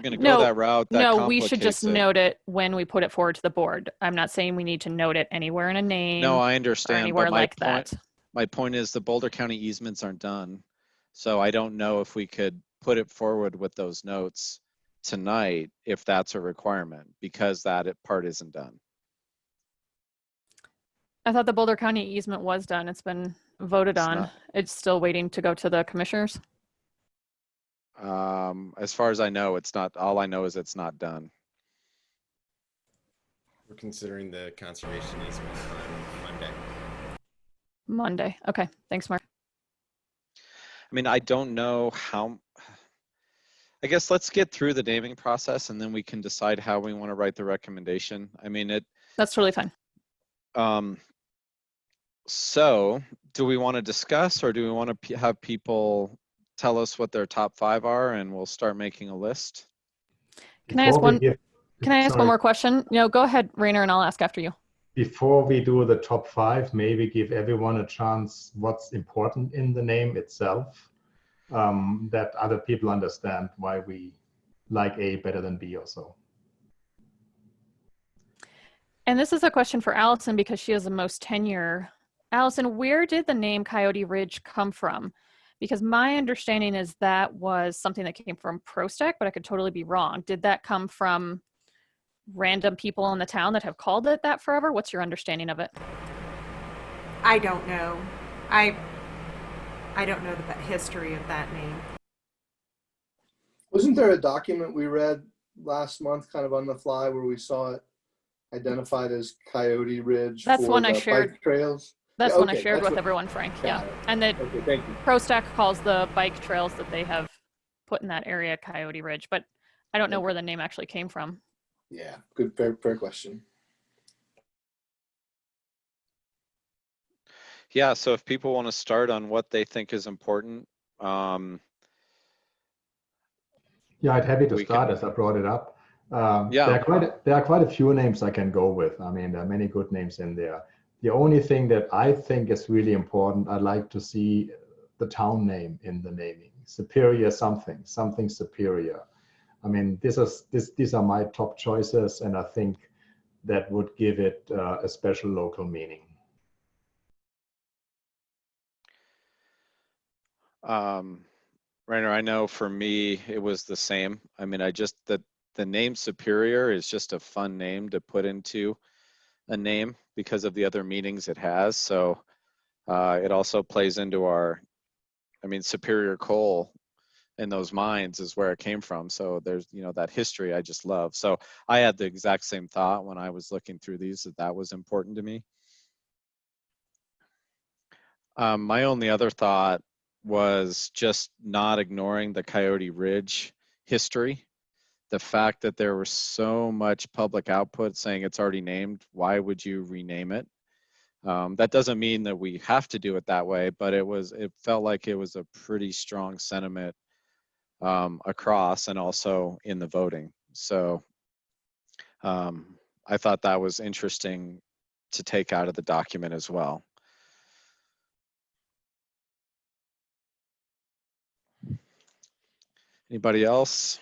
going to go that route, that we should just note it when we put it forward to the board. I'm not saying we need to note it anywhere in a name. No, I understand. Or anywhere but like that. My point is the Boulder County easements aren't done. So I don't know if we could put it forward with those notes tonight, if that's a requirement, because that part isn't done. I thought the Boulder County easement was done. It's been voted on. It's still waiting to go to the commissioners. As far as I know, it's not. All I know is it's not done. We're considering the conservation easement on Monday. Monday. Okay. Thanks, Mark. I mean, I don't know how. I guess let's get through the naming process and then we can decide how we want to write the recommendation. I mean, that's totally fine. So do we want to discuss, or do we want to have people tell us what their top 5 are and we'll start making a list? Can I ask one more question? Go ahead, Rainer, and I'll ask after you. Before we do the top 5, maybe give everyone a chance what's important in the name itself, that other people understand why we like A better than B or so. And this is a question for Allison because she has the most tenure. Allison, where did the name Coyote Ridge come from? Because my understanding is that was something that came from ProStack, but I could totally be wrong. Did that come from random people in the town that have called it that forever? What's your understanding of it? I don't know. I don't know the history of that name. Wasn't there a document we read last month, kind of on the fly, where we saw it identified as Coyote Ridge? That's for one I the shared. Bike trails. That's one I shared with everyone, Frank. Yeah, and that thank you. ProStack calls the bike trails that they have put in that area Coyote Ridge, but I don't know where the name actually came from. Yeah, good, fair question. Yeah, so if people want to start on what they think is important. Yeah, I'd happy to start as I brought it up. Yeah. There are quite a few names I can go with. I mean, there are many good names in there. The only thing that I think is really important, I'd like to see the town name in the naming. Superior something superior. I mean, these are my top choices, and I think that would give it a special local meaning. Rainer, I know for me, it was the same. I mean, the name Superior is just a fun name to put into a name because of the other meanings it has. So it also plays into Superior Coal in those mines is where it came from. So there's, that history I just love. So I had the exact same thought when I was looking through these, that was important to me. My only other thought was just not ignoring the Coyote Ridge history. The fact that there was so much public output saying it's already named, why would you rename it? That doesn't mean that we have to do it that way, but it felt like it was a pretty strong sentiment across and also in the voting. So I thought that was interesting to take out of the document as well. Anybody else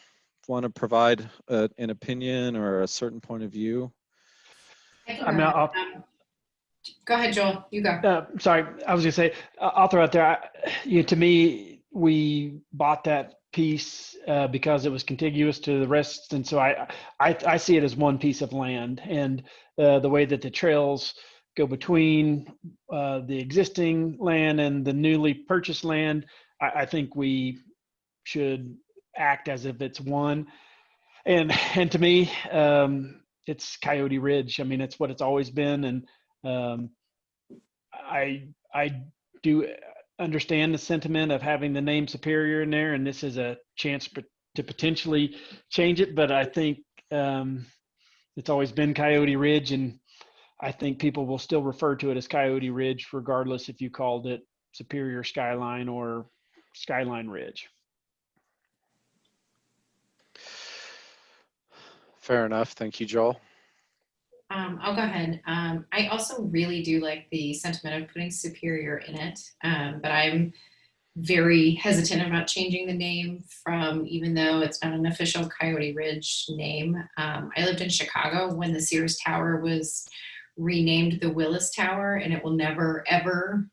want to provide an opinion or a certain point of view? I mean, Go ahead, Joel. You go. Sorry, I was gonna say, I'll throw out there. To me, we bought that piece because it was contiguous to the rest, and so I see it as one piece of land. And the way that the trails go between the existing land and the newly purchased land, I think we should act as if it's one. And to me, it's Coyote Ridge. I mean, it's what it's always been, and I do understand the sentiment of having the name Superior in there, and this is a chance to potentially change it. But I think it's always been Coyote Ridge, and I think people will still refer to it as Coyote Ridge, regardless if you called it Superior Skyline or Skyline Ridge. Fair enough. Thank you, Joel. I'll go ahead. I also really do like the sentiment of putting Superior in it, but I'm very hesitant about changing the name from, even though it's not an official Coyote Ridge name. I lived in Chicago when the Sears Tower was renamed the Willis Tower, and it will never, ever,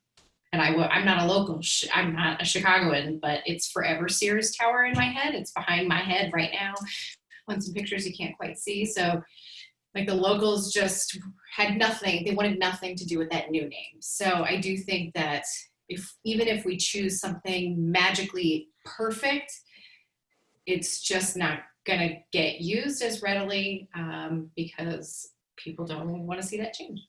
and I'm not a local, I'm not a Chicagoan, but it's forever Sears Tower in my head. It's behind my head right now on some pictures you can't quite see. So like the locals just had nothing, they wanted nothing to do with that new name. So I do think that even if we choose something magically perfect, it's just not gonna get used as readily because people don't want to see that change.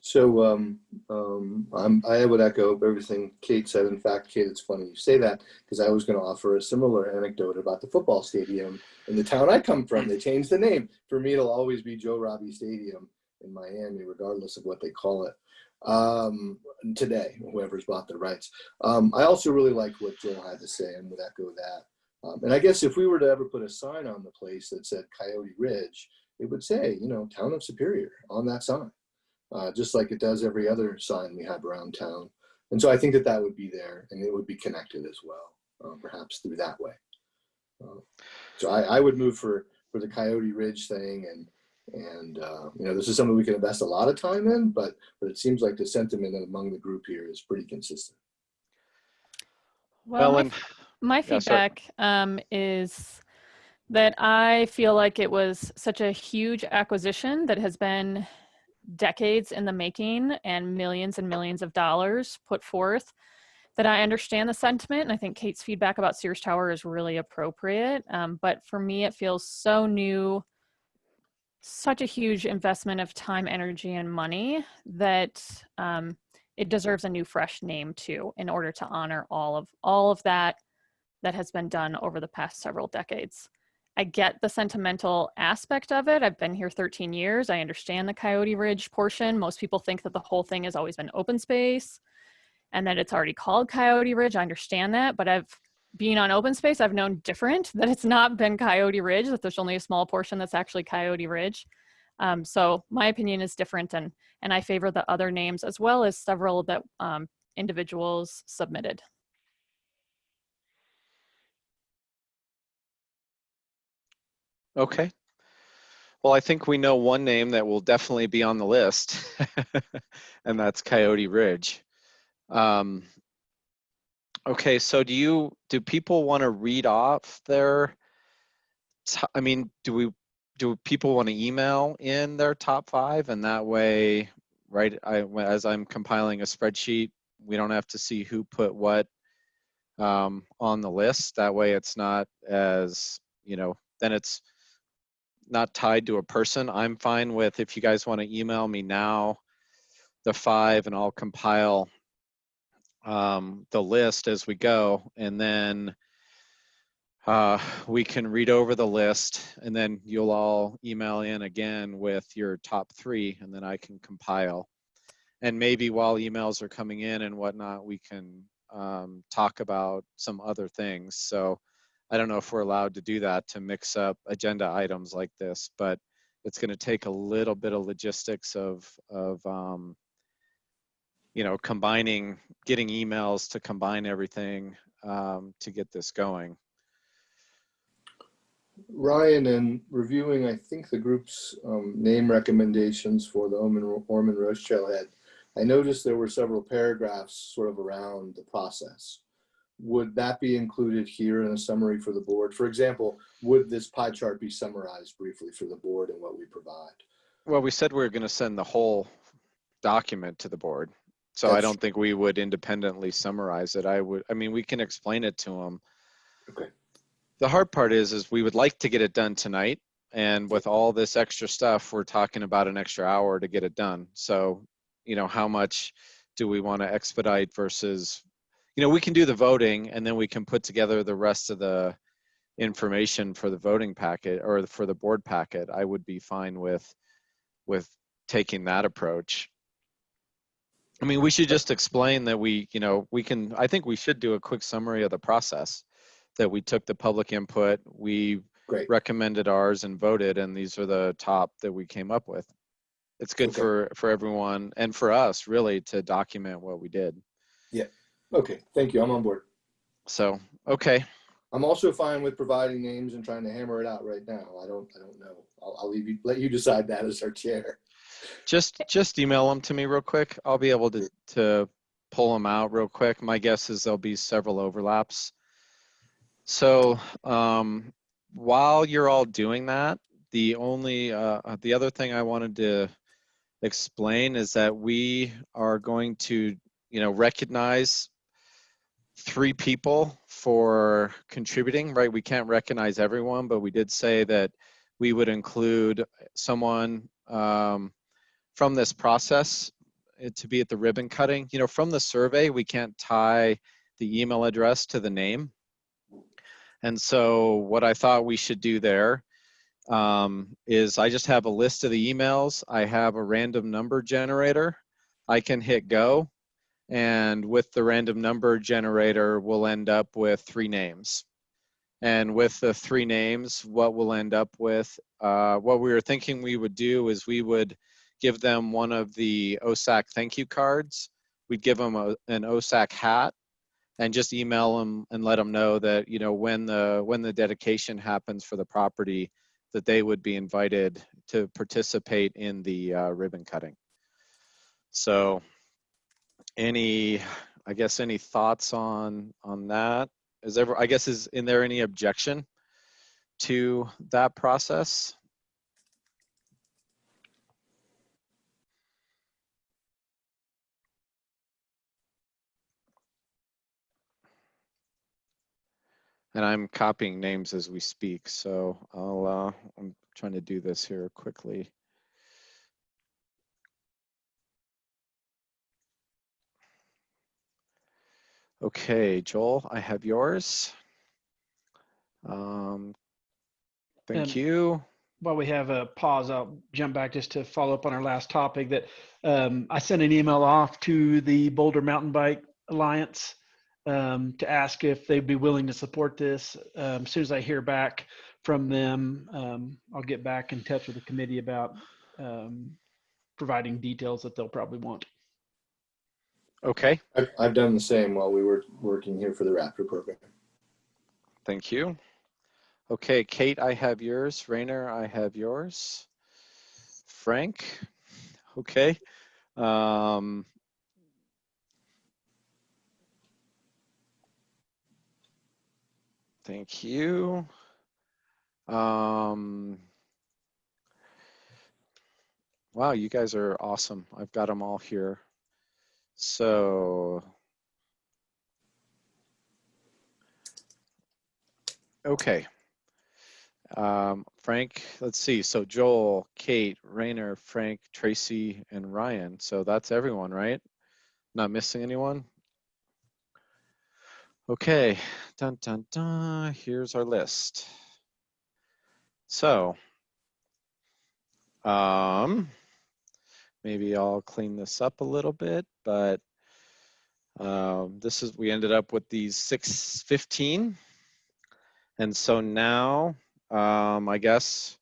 So I would echo everything Kate said. In fact, Kate, it's funny you say that, because I was going to offer a similar anecdote about the football stadium in the town I come from. They changed the name. For me, it'll always be Joe Robbie Stadium in Miami, regardless of what they call it today, whoever's bought the rights. I also really liked what Joel had to say, and would echo that. And I guess if we were to ever put a sign on the place that said Coyote Ridge, it would say, Town of Superior on that sign. Just like it does every other sign we have around town. And so I think that would be there, and it would be connected as well, perhaps through that way. So I would move for the Coyote Ridge thing, and this is something we can invest a lot of time in, but it seems like the sentiment among the group here is pretty consistent. Well, my feedback is that I feel like it was such a huge acquisition that has been decades in the making and millions of dollars put forth, that I understand the sentiment. And I think Kate's feedback about Sears Tower is really appropriate. But for me, it feels so new, such a huge investment of time, energy, and money that it deserves a new, fresh name too, in order to honor all of that has been done over the past several decades. I get the sentimental aspect of it. I've been here 13 years. I understand the Coyote Ridge portion. Most people think that the whole thing has always been open space and that it's already called Coyote Ridge. I understand that, but being on open space, I've known different, that it's not been Coyote Ridge, that there's only a small portion that's actually Coyote Ridge. So my opinion is different, and I favor the other names as well as several that individuals submitted. Okay. Well, I think we know one name that will definitely be on the list, and that's Coyote Ridge. Okay, so do people want to read off their, I mean, do people want to email in their top 5, and that way, right, as I'm compiling a spreadsheet, we don't have to see who put what on the list. That way it's not as, then it's not tied to a person. I'm fine with, if you guys want to email me now the 5, and I'll compile the list as we go, and then we can read over the list, and then you'll all email in again with your top 3, and then I can compile. And maybe while emails are coming in and whatnot, we can talk about some other things. So I don't know if we're allowed to do that, to mix up agenda items like this, but it's going to take a little bit of logistics of combining, getting emails to combine everything to get this going. Ryan, in reviewing, I think the group's name recommendations for the Orman Roast Trailhead, I noticed there were several paragraphs sort of around the process. Would that be included here in a summary for the board? For example, would this pie chart be summarized briefly for the board and what we provide? Well, we said we were going to send the whole document to the board. So I don't think we would independently summarize it. I mean, we can explain it to them. Okay. The hard part is we would like to get it done tonight. And with all this extra stuff, we're talking about an extra hour to get it done. So, how much do we want to expedite versus, we can do the voting, and then we can put together the rest of the information for the voting packet or for the board packet. I would be fine with taking that approach. I mean, we should just explain that I think we should do a quick summary of the process, that we took the public input, we recommended ours and voted, and these are the top that we came up with. It's good for everyone and for us, really, to document what we did. Yeah. Okay. Thank you. I'm on board. So, okay. I'm also fine with providing names and trying to hammer it out right now. I don't know. I'll let you decide that as our chair. Just email them to me real quick. I'll be able to pull them out real quick. My guess is there'll be several overlaps. So while you're all doing that, the other thing I wanted to explain is that we are going to, recognize 3 people for contributing, right? We can't recognize everyone, but we did say that we would include someone from this process to be at the ribbon cutting. From the survey, we can't tie the email address to the name. And so what I thought we should do there is I just have a list of the emails. I have a random number generator. I can hit go. And with the random number generator, we'll end up with 3 names. And with the 3 names, what we'll end up with, what we were thinking we would do is we would give them one of the OSAC thank you cards. We'd give them an OSAC hat, and just email them and let them know that, when the dedication happens for the property, that they would be invited to participate in the ribbon cutting. So any thoughts on that? Is there any objection to that process? And I'm copying names as we speak, so I'm trying to do this here quickly. Okay, Joel, I have yours. Thank you. While we have a pause, I'll jump back just to follow up on our last topic that I sent an email off to the Boulder Mountain Bike Alliance to ask if they'd be willing to support this. As soon as I hear back from them, I'll get back in touch with the committee about providing details that they'll probably want. Okay. I've done the same while we were working here for the Raptor program. Thank you. Okay, Kate, I have yours. Rainer, I have yours. Frank, okay. Thank you. Wow, you guys are awesome. I've got them all here. So, okay. Frank, let's see. So Joel, Kate, Rainer, Frank, Tracy, and Ryan. So that's everyone, right? Not missing anyone? Okay, dun, dun, dun. Here's our list. So, maybe I'll clean this up a little bit, but we ended up with these 615. And so now, I guess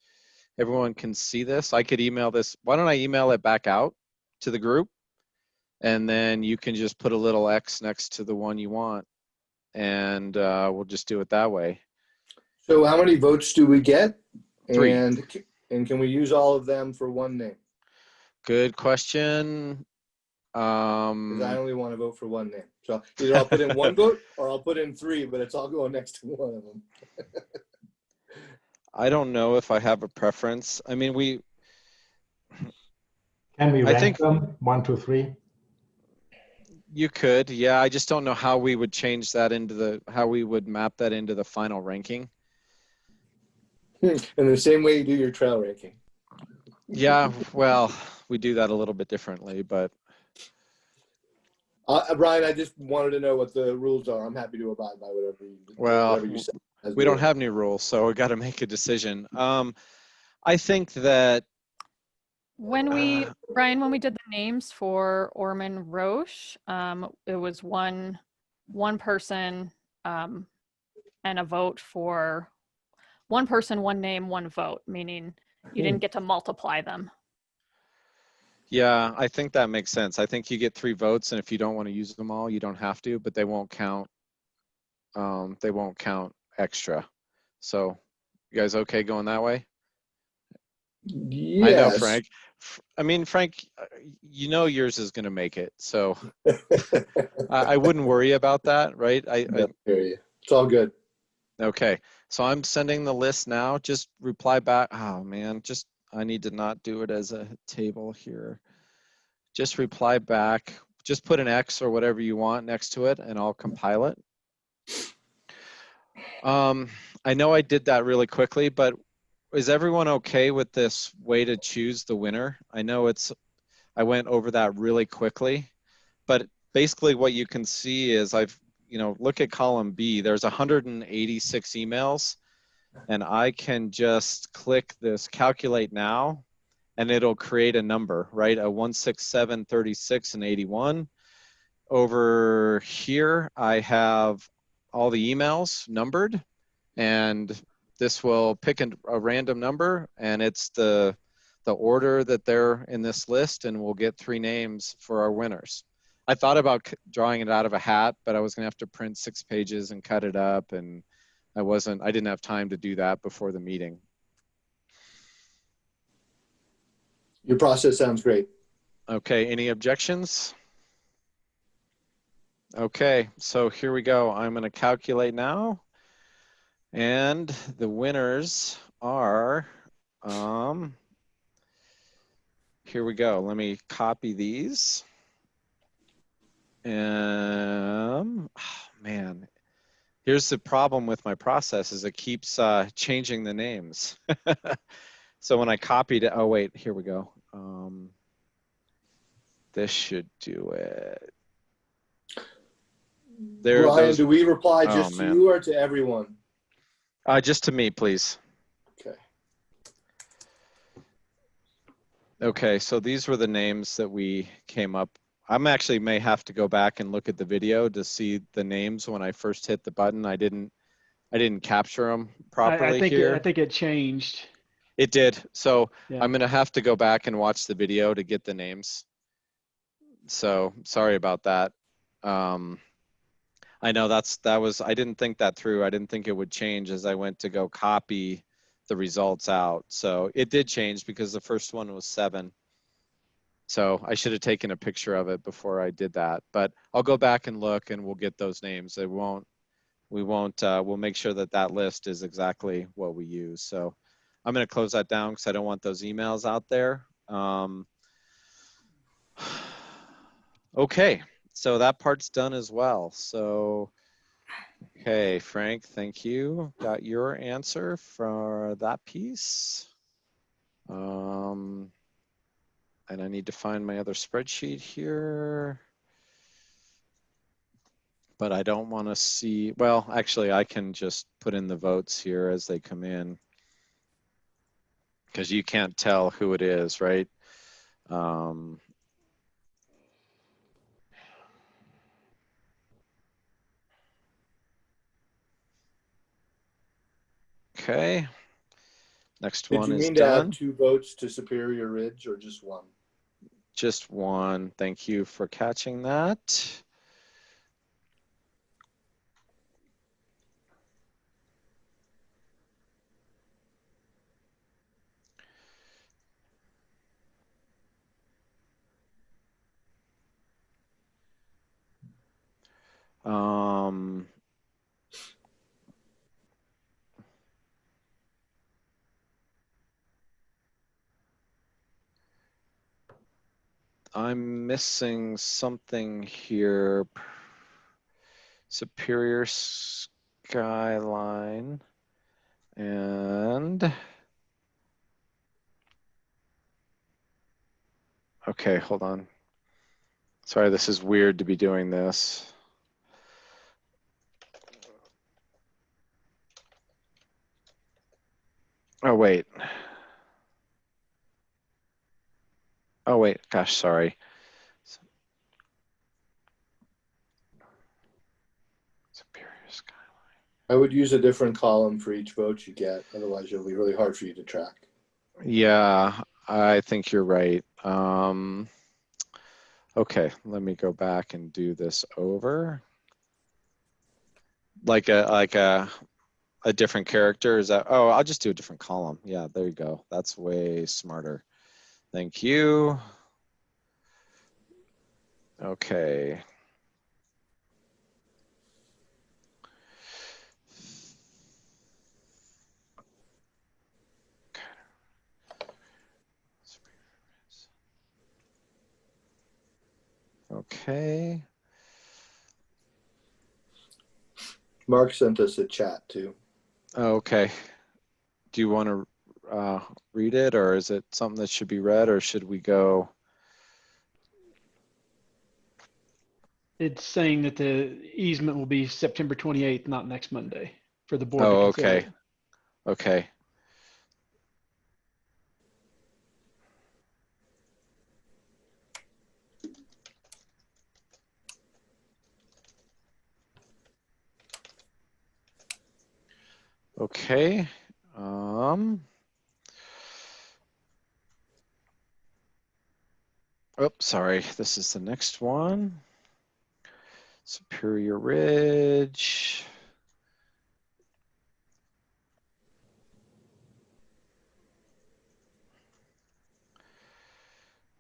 everyone can see this. I could email this. Why don't I email it back out to the group? And then you can just put a little X next to the one you want. And we'll just do it that way. So how many votes do we get? 3. And can we use all of them for one name? Good question. 'Cause I only want to vote for one name. So either I'll put in one vote or I'll put in 3, but it's all going next to one of them. I don't know if I have a preference. I mean, Can we rank think them 1, 2, 3? you could, yeah. I just don't know how we would change that how we would map that into the final ranking. In the same way you do your trail ranking. Yeah, well, we do that a little bit differently, but. Brian, I just wanted to know what the rules are. I'm happy to abide by whatever you say. We don't have any rules, so we got to make a decision. I think that When Brian, when we did the names for Orman Roche, it was one person and a vote for one person, one name, one vote, meaning you didn't get to multiply them. Yeah, I think that makes sense. I think you get 3 votes, and if you don't want to use them all, you don't have to, but they won't count. They won't count extra. So, you guys okay going that way? Yes. I know, Frank. I mean, Frank, you know yours is going to make it, so I wouldn't worry about that, right? I hear you. It's all good. Okay, so I'm sending the list now. Just reply back. Oh man, I need to not do it as a table here. Just reply back. Just put an X or whatever you want next to it, and I'll compile it. I know I did that really quickly, but is everyone okay with this way to choose the winner? I know I went over that really quickly, but basically what you can see is look at column B, there's 186 emails, and I can just click this calculate now, and it'll create a number, right? A 167, 36, and 81. Over here, I have all the emails numbered, and this will pick a random number, and it's the order that they're in this list, and we'll get 3 names for our winners. I thought about drawing it out of a hat, but I was gonna have to print 6 pages and cut it up, and I didn't have time to do that before the meeting. Your process sounds great. Okay, any objections? Okay, so here we go. I'm gonna calculate now. And the winners are, here we go. Let me copy these. Oh man, here's the problem with my process is it keeps changing the names. So when I copied it, oh wait, here we go. This should do it. Brian, do we reply just to you or to everyone? Just to me, please. Okay. Okay, so these were the names that we came up. I'm actually may have to go back and look at the video to see the names when I first hit the button. I didn't capture them properly here. I think it changed. It did. So yeah. I'm gonna have to go back and watch the video to get the names. So sorry about that. I know I didn't think that through. I didn't think it would change as I went to go copy the results out. So it did change because the first one was 7. So I should have taken a picture of it before I did that, but I'll go back and look and we'll get those names. we won't, we'll make sure that that list is exactly what we use. So I'm going to close that down because I don't want those emails out there. Okay, so that part's done as well. So, okay, Frank, thank you. Got your answer for that piece. And I need to find my other spreadsheet here. But I don't want to see, well, actually, I can just put in the votes here as they come in, because you can't tell who it is, right? Okay, next Did one you is mean to add done. 2 votes to Superior Ridge or just 1? Just one. Thank you for catching that. I'm missing something here. Superior Skyline and okay, hold on. Sorry, this is weird to be doing this. Oh, wait. Oh, wait. Gosh, sorry. Superior Skyline. I would use a different column for each vote you get. Otherwise, it'll be really hard for you to track. Yeah, I think you're right. Okay, let me go back and do this over. Like a different character, is that? Oh, I'll just do a different column. Yeah, there you go. That's way smarter. Thank you. Okay. Okay. Mark sent us a chat too. Okay. Do you want to read it, or is it something that should be read, or should we go? It's saying that the easement will be September 28th, not next Monday, for the board to Oh, consider. okay. Okay. Okay. Oh, sorry. This is the next one. Superior Ridge.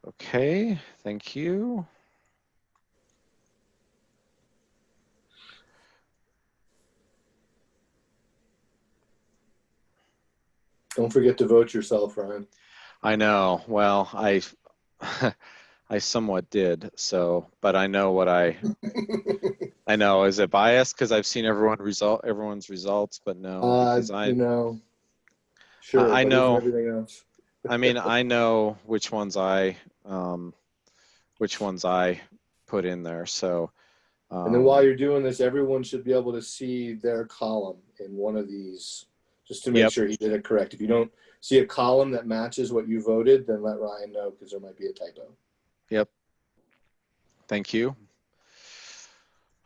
Okay, thank you. Don't forget to vote yourself, Ryan. I know. Well, I somewhat did. So, but I know what I know. Is it biased because I've seen everyone's results, but no, because you know, sure. I but know. isn't everything else. I mean, I know which ones I put in there. So, And then while you're doing this, everyone should be able to see their column in one of these, just to make Yep. sure he did it correct. If you don't see a column that matches what you voted, then let Ryan know because there might be a typo. Yep. Thank you.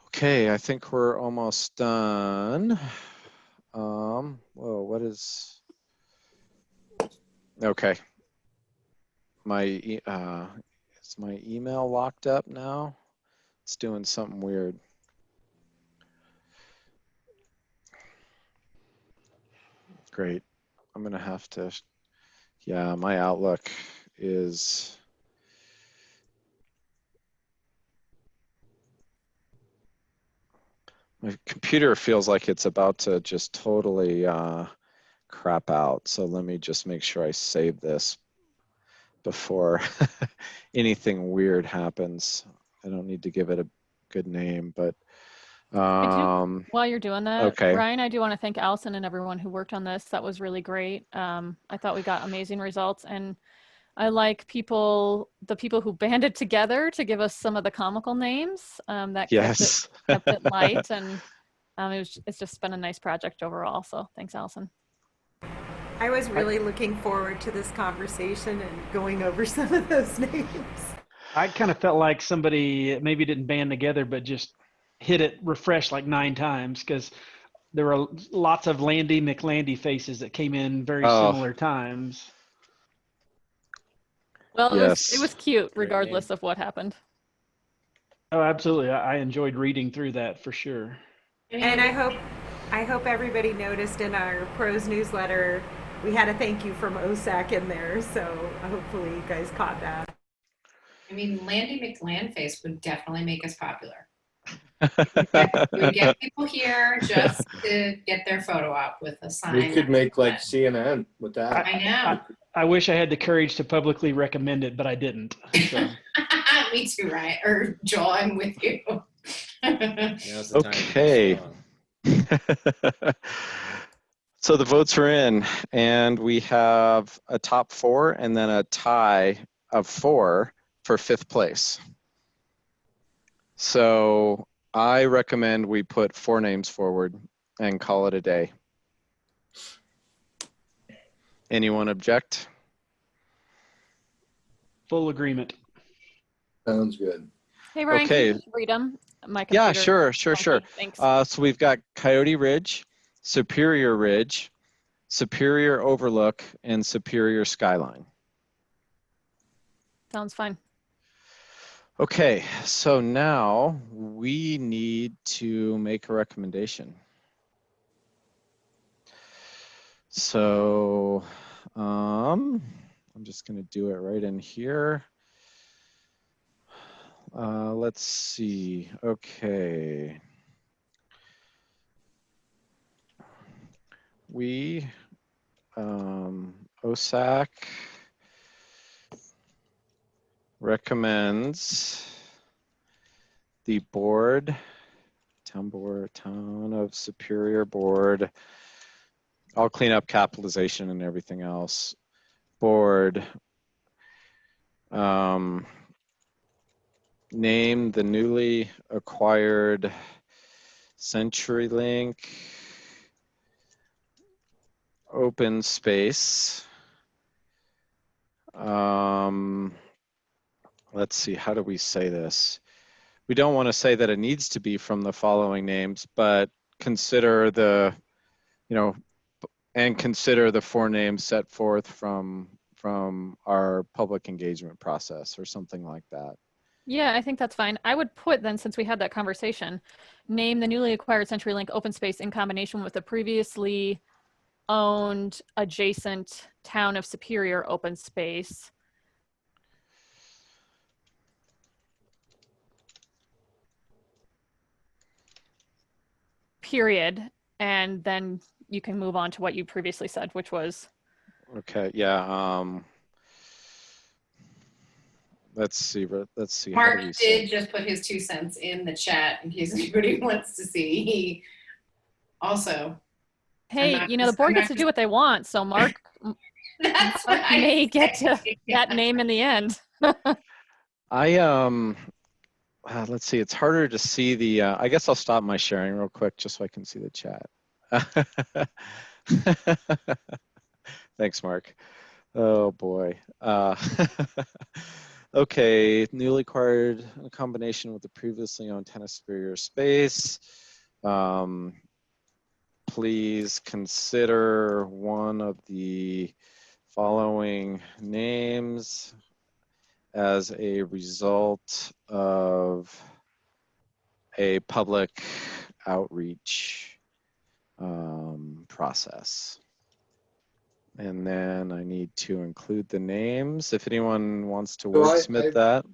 Okay, I think we're almost done. Whoa, what is? Okay. Is my email locked up now? It's doing something weird. Great. I'm gonna have to, yeah, my Outlook is, My computer feels like it's about to just totally crap out. So let me just make sure I save this before anything weird happens. I don't need to give it a good name, but While you're doing that, okay. Ryan, I do want to thank Allison and everyone who worked on this. That was really great. I thought we got amazing results, and I like the people who banded together to give us some of the comical names. That Yes. kept it light, and it's just been a nice project overall. So thanks, Allison. I was really looking forward to this conversation and going over some of those names. I kind of felt like somebody maybe didn't band together, but just hit it refresh like 9 times, because there were lots of Landy McLandy faces that came in very similar times. Well, yes. it was cute regardless of what happened. Oh, absolutely. I enjoyed reading through that for sure. And I hope everybody noticed in our pros newsletter we had a thank you from OSAC in there, so hopefully you guys caught that. I mean, Landy McLandface would definitely make us popular. We would get people here just to get their photo op with a sign. We could make like CNN with that. I know. I wish I had the courage to publicly recommend it, but I didn't. So. Me too, Ryan. Or Joel, I'm with you. Now's the time to be strong. So the votes are in, and we have a top 4 and then a tie of 4 for 5th place. So I recommend we put 4 names forward and call it a day. Anyone object? Full agreement. Sounds good. Hey, Ryan, Okay. can you just read them? My computer. Yeah, sure. Okay, thanks. So we've got Coyote Ridge, Superior Ridge, Superior Overlook, and Superior Skyline. Sounds fine. Okay, so now we need to make a recommendation. So I'm just going to do it right in here. Let's see. Okay. We, OSAC recommends the board, Town of Superior Board. I'll clean up capitalization and everything else. Board, name the newly acquired CenturyLink open space. Let's see, how do we say this? We don't want to say that it needs to be from the following names, but consider the, and consider the 4 names set forth from our public engagement process or something like that. Yeah, I think that's fine. I would put then, since we had that conversation, name the newly acquired CenturyLink open space in combination with the previously owned adjacent Town of Superior open space. Period. And then you can move on to what you previously said, which was. Okay, yeah. Let's see. Mark did just put his 2 cents in the chat in case anybody wants to see. He also. Hey, the board gets to do what they want. So Mark may get to that name in the end. Let's see. It's harder to see the. I guess I'll stop my sharing real quick just so I can see the chat. Thanks, Mark. Oh boy. Okay, newly acquired in combination with the previously owned Town of Superior space. Please consider one of the following names as a result of a public outreach process. And then I need to include the names. If anyone wants to wordsmith that.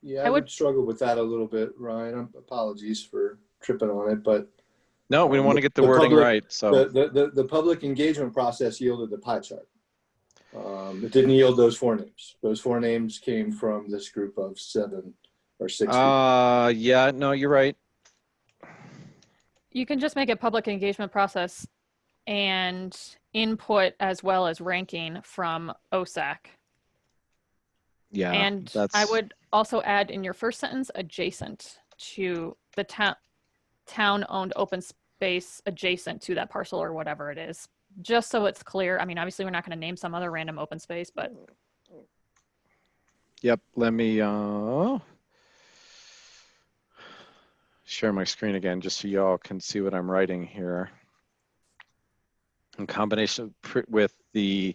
Yeah, I would struggle with that a little bit, Ryan. Apologies for tripping on it, but No, we want to get the The wording public- right. So The public engagement process yielded the pie chart. It didn't yield those 4 names. Those 4 names came from this group of 7 or 6 people. yeah, no, you're right. You can just make it public engagement process and input as well as ranking from OSAC. Yeah, And that's, I would also add in your first sentence, adjacent to the town-owned open space adjacent to that parcel or whatever it is, just so it's clear. I mean, obviously we're not going to name some other random open space, but yep. Let me share my screen again just so y'all can see what I'm writing here. In combination with the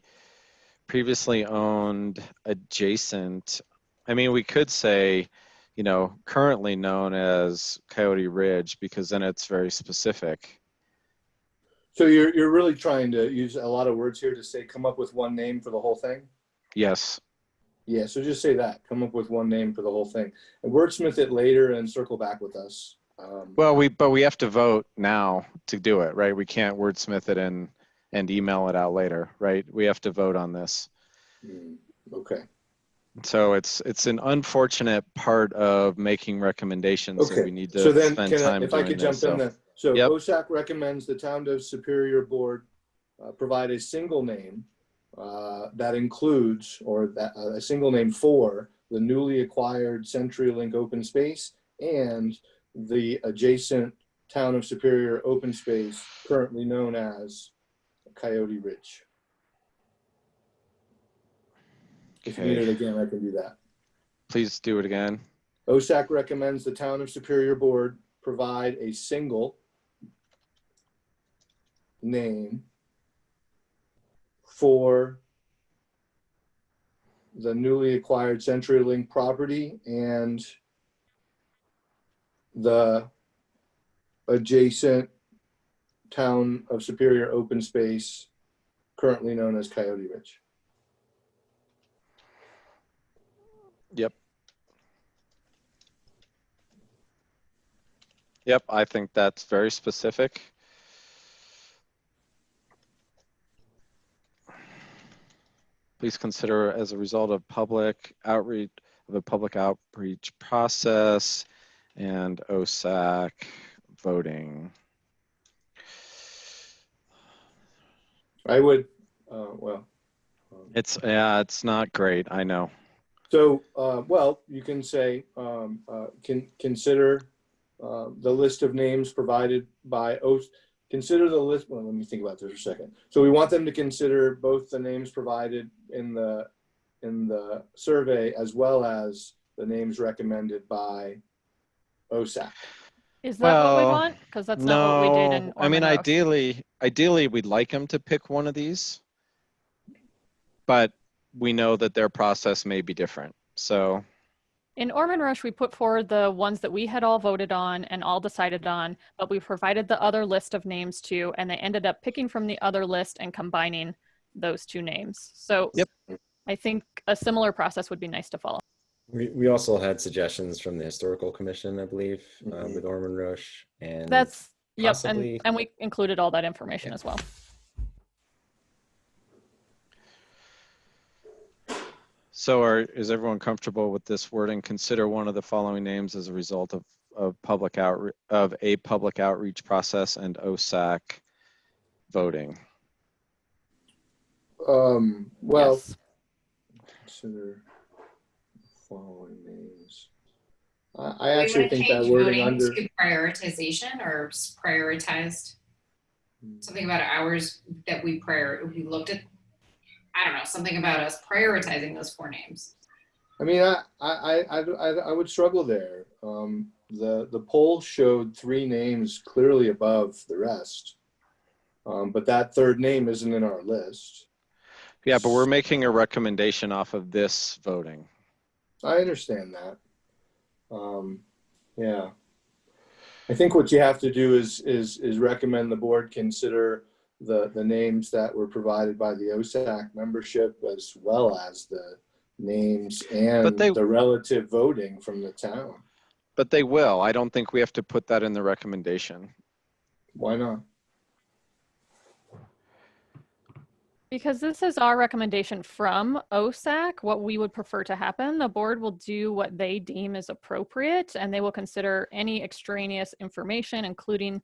previously owned adjacent, I mean, we could say, you know, currently known as Coyote Ridge, because then it's very specific. So you're really trying to use a lot of words here to say come up with one name for the whole thing? Yes. Yeah, so just say that. Come up with one name for the whole thing. And wordsmith it later and circle back with us. Well, but we have to vote now to do it, right? We can't wordsmith it and email it out later, right? We have to vote on this. Okay. So it's an unfortunate part of making recommendations that we need to So then, spend time if I doing could jump this. in there. So Yep. OSAC recommends the Town of Superior Board provide a single name that includes, or a single name for the newly acquired CenturyLink open space and the adjacent Town of Superior open space currently known as Coyote Ridge. If you need it again, I can do that. Please do it again. OSAC recommends the Town of Superior Board provide a single name for the newly acquired CenturyLink property and the adjacent Town of Superior open space currently known as Coyote Ridge. Yep. Yep, I think that's very specific. Please consider as a result of a public outreach process and OSAC voting. I would, it's not great, I know. So, well, you can say, consider the list of names provided by consider the list. Well, let me think about this for a second. So we want them to consider both the names provided in the survey as well as the names recommended by OSAC. is that what we want? Because that's not what we did in I mean, Orman Roche. ideally, we'd like them to pick one of these, but we know that their process may be different. So In Orman Roche, we put forward the ones that we had all voted on and all decided on, but we provided the other list of names too, and they ended up picking from the other list and combining those 2 names. So yep. I think a similar process would be nice to follow. We also had suggestions from the Historical Commission, I believe, with Orman Roche. And That's, possibly, yep, and we included all that information as well. So is everyone comfortable with this wording? Consider one of the following names as a result of a public outreach process and OSAC voting. Well, Yes. consider following names. I actually think that wording under to prioritization or prioritized. Something about hours that we looked at. I don't know, something about us prioritizing those 4 names. I mean, I would struggle there. The poll showed 3 names clearly above the rest, but that 3rd name isn't in our list. Yeah, but we're making a recommendation off of this voting. I understand that. Yeah, I think what you have to do is recommend the board consider the names that were provided by the OSAC membership as well as the names and the relative voting from the town. But they will. I don't think we have to put that in the recommendation. Why not? Because this is our recommendation from OSAC, what we would prefer to happen. The board will do what they deem is appropriate, and they will consider any extraneous information, including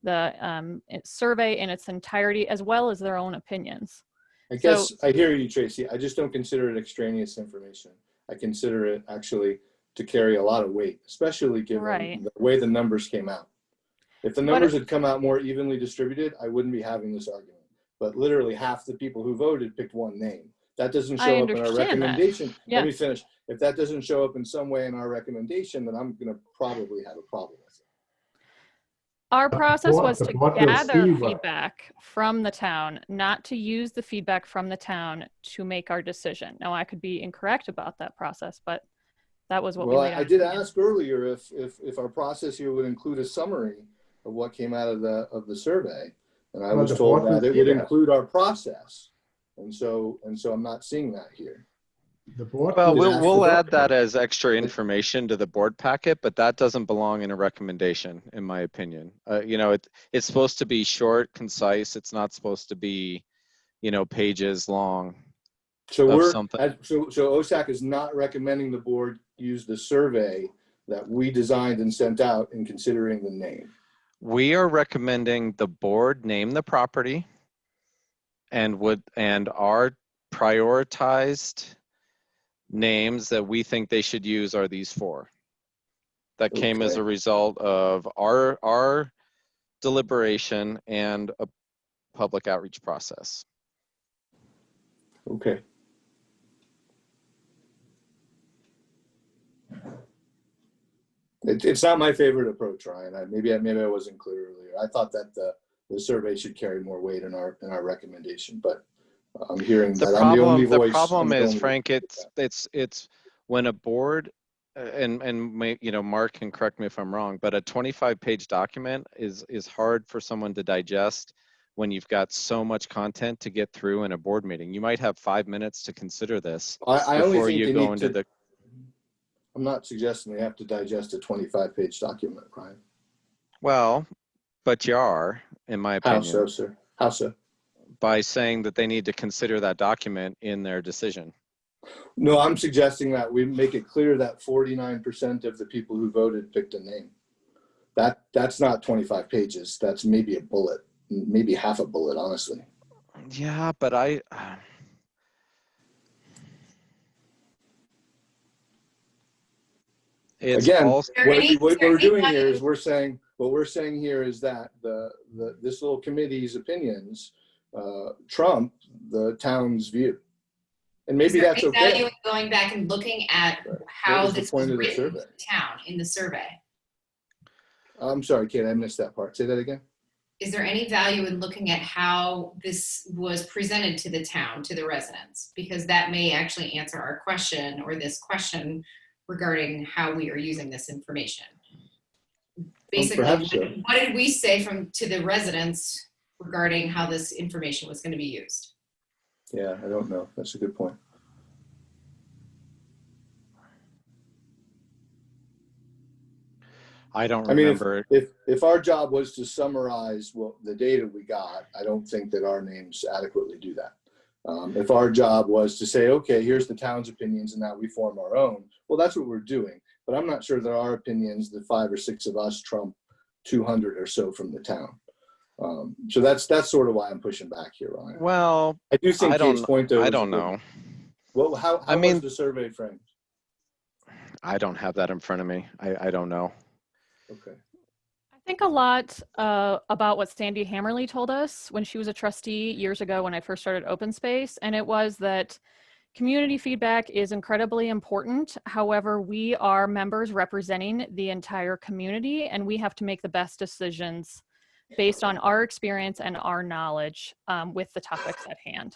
the survey in its entirety, as well as their own opinions. I guess I hear you, Tracy. I just don't consider it extraneous information. I consider it actually to carry a lot of weight, especially given the way the numbers came out. If the numbers had come out more evenly distributed, I wouldn't be having this argument. But literally half the people who voted picked one name. That doesn't show up in our recommendation. Yeah. Let me finish. If that doesn't show up in some way in our recommendation, then I'm going to probably have a problem with it. Our process was to gather feedback from the town, not to use the feedback from the town to make our decision. Now, I could be incorrect about that process, but that was what we laid out. I did ask earlier if our process here would include a summary of what came out of the survey. And I was told that it would include our process. And so I'm not seeing that here. Well, we'll add that as extra information to the board packet, but that doesn't belong in a recommendation, in my opinion. You know, it's supposed to be short, concise. It's not supposed to be, you know, pages long. So OSAC is not recommending the board use the survey that we designed and sent out in considering the name. We are recommending the board name the property and our prioritized names that we think they should use are these four. That came as a result of our deliberation and a public outreach process. Okay. It's not my favorite approach, Ryan. Maybe I wasn't clear earlier. I thought that the survey should carry more weight in our recommendation, but I'm hearing that I'm the only voice. The problem is, Frank, it's when a board and you know, Mark can correct me if I'm wrong, but a 25-page document is hard for someone to digest when you've got so much content to get through in a board meeting. You might have 5 minutes to consider this before you go into the. I'm not suggesting they have to digest a 25-page document, Ryan. Well, but you are, in my opinion. How so, sir? How so? By saying that they need to consider that document in their decision. No, I'm suggesting that we make it clear that 49% of the people who voted picked a name. That's not 25 pages. That's maybe a bullet, maybe half a bullet, honestly. Yeah, but again, what we're doing here is we're saying here is that this little committee's opinions trump the town's view, and maybe that's okay. Value in going back and looking at how this was written to the town in the survey. I'm sorry, Kate, I missed that part. Say that again. Is there any value in looking at how this was presented to the town, to the residents? Because that may actually answer our question, or this question regarding how we are using this information. Basically, what did we say to the residents regarding how this information was going to be used? Yeah, I don't know. That's a good point. I don't remember. If our job was to summarize the data we got, I don't think that our names adequately do that. If our job was to say, okay, here's the town's opinions and now we form our own, well, that's what we're doing. But I'm not sure that our opinions, the 5 or 6 of us, trump 200 or so from the town. So that's sort of why I'm pushing back here, Ryan. Well, I do think Kate's point, though, I don't know. Well, how was the survey framed? I don't have that in front of me. I don't know. Okay. I think a lot about what Sandy Hammerly told us when she was a trustee years ago when I first started Open Space, and it was that community feedback is incredibly important. However, we are members representing the entire community, and we have to make the best decisions based on our experience and our knowledge with the topics at hand.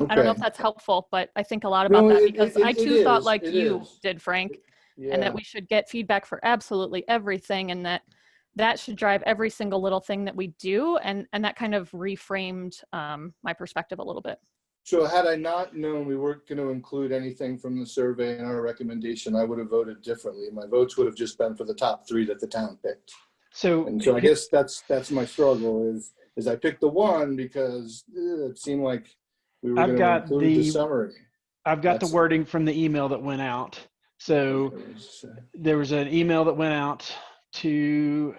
Okay. I don't know if that's helpful, but I think a lot about that because I too thought like you did, Frank, and that we should get feedback for absolutely everything, and that should drive every single little thing that we do. And that kind of reframed my perspective a little bit. So had I not known we weren't going to include anything from the survey in our recommendation, I would have voted differently. My votes would have just been for the top 3 that the town picked. So, And so I guess that's my struggle is I picked the one because it seemed like we were going to include the summary. I've got the wording from the email that went out. So there was an email that went out to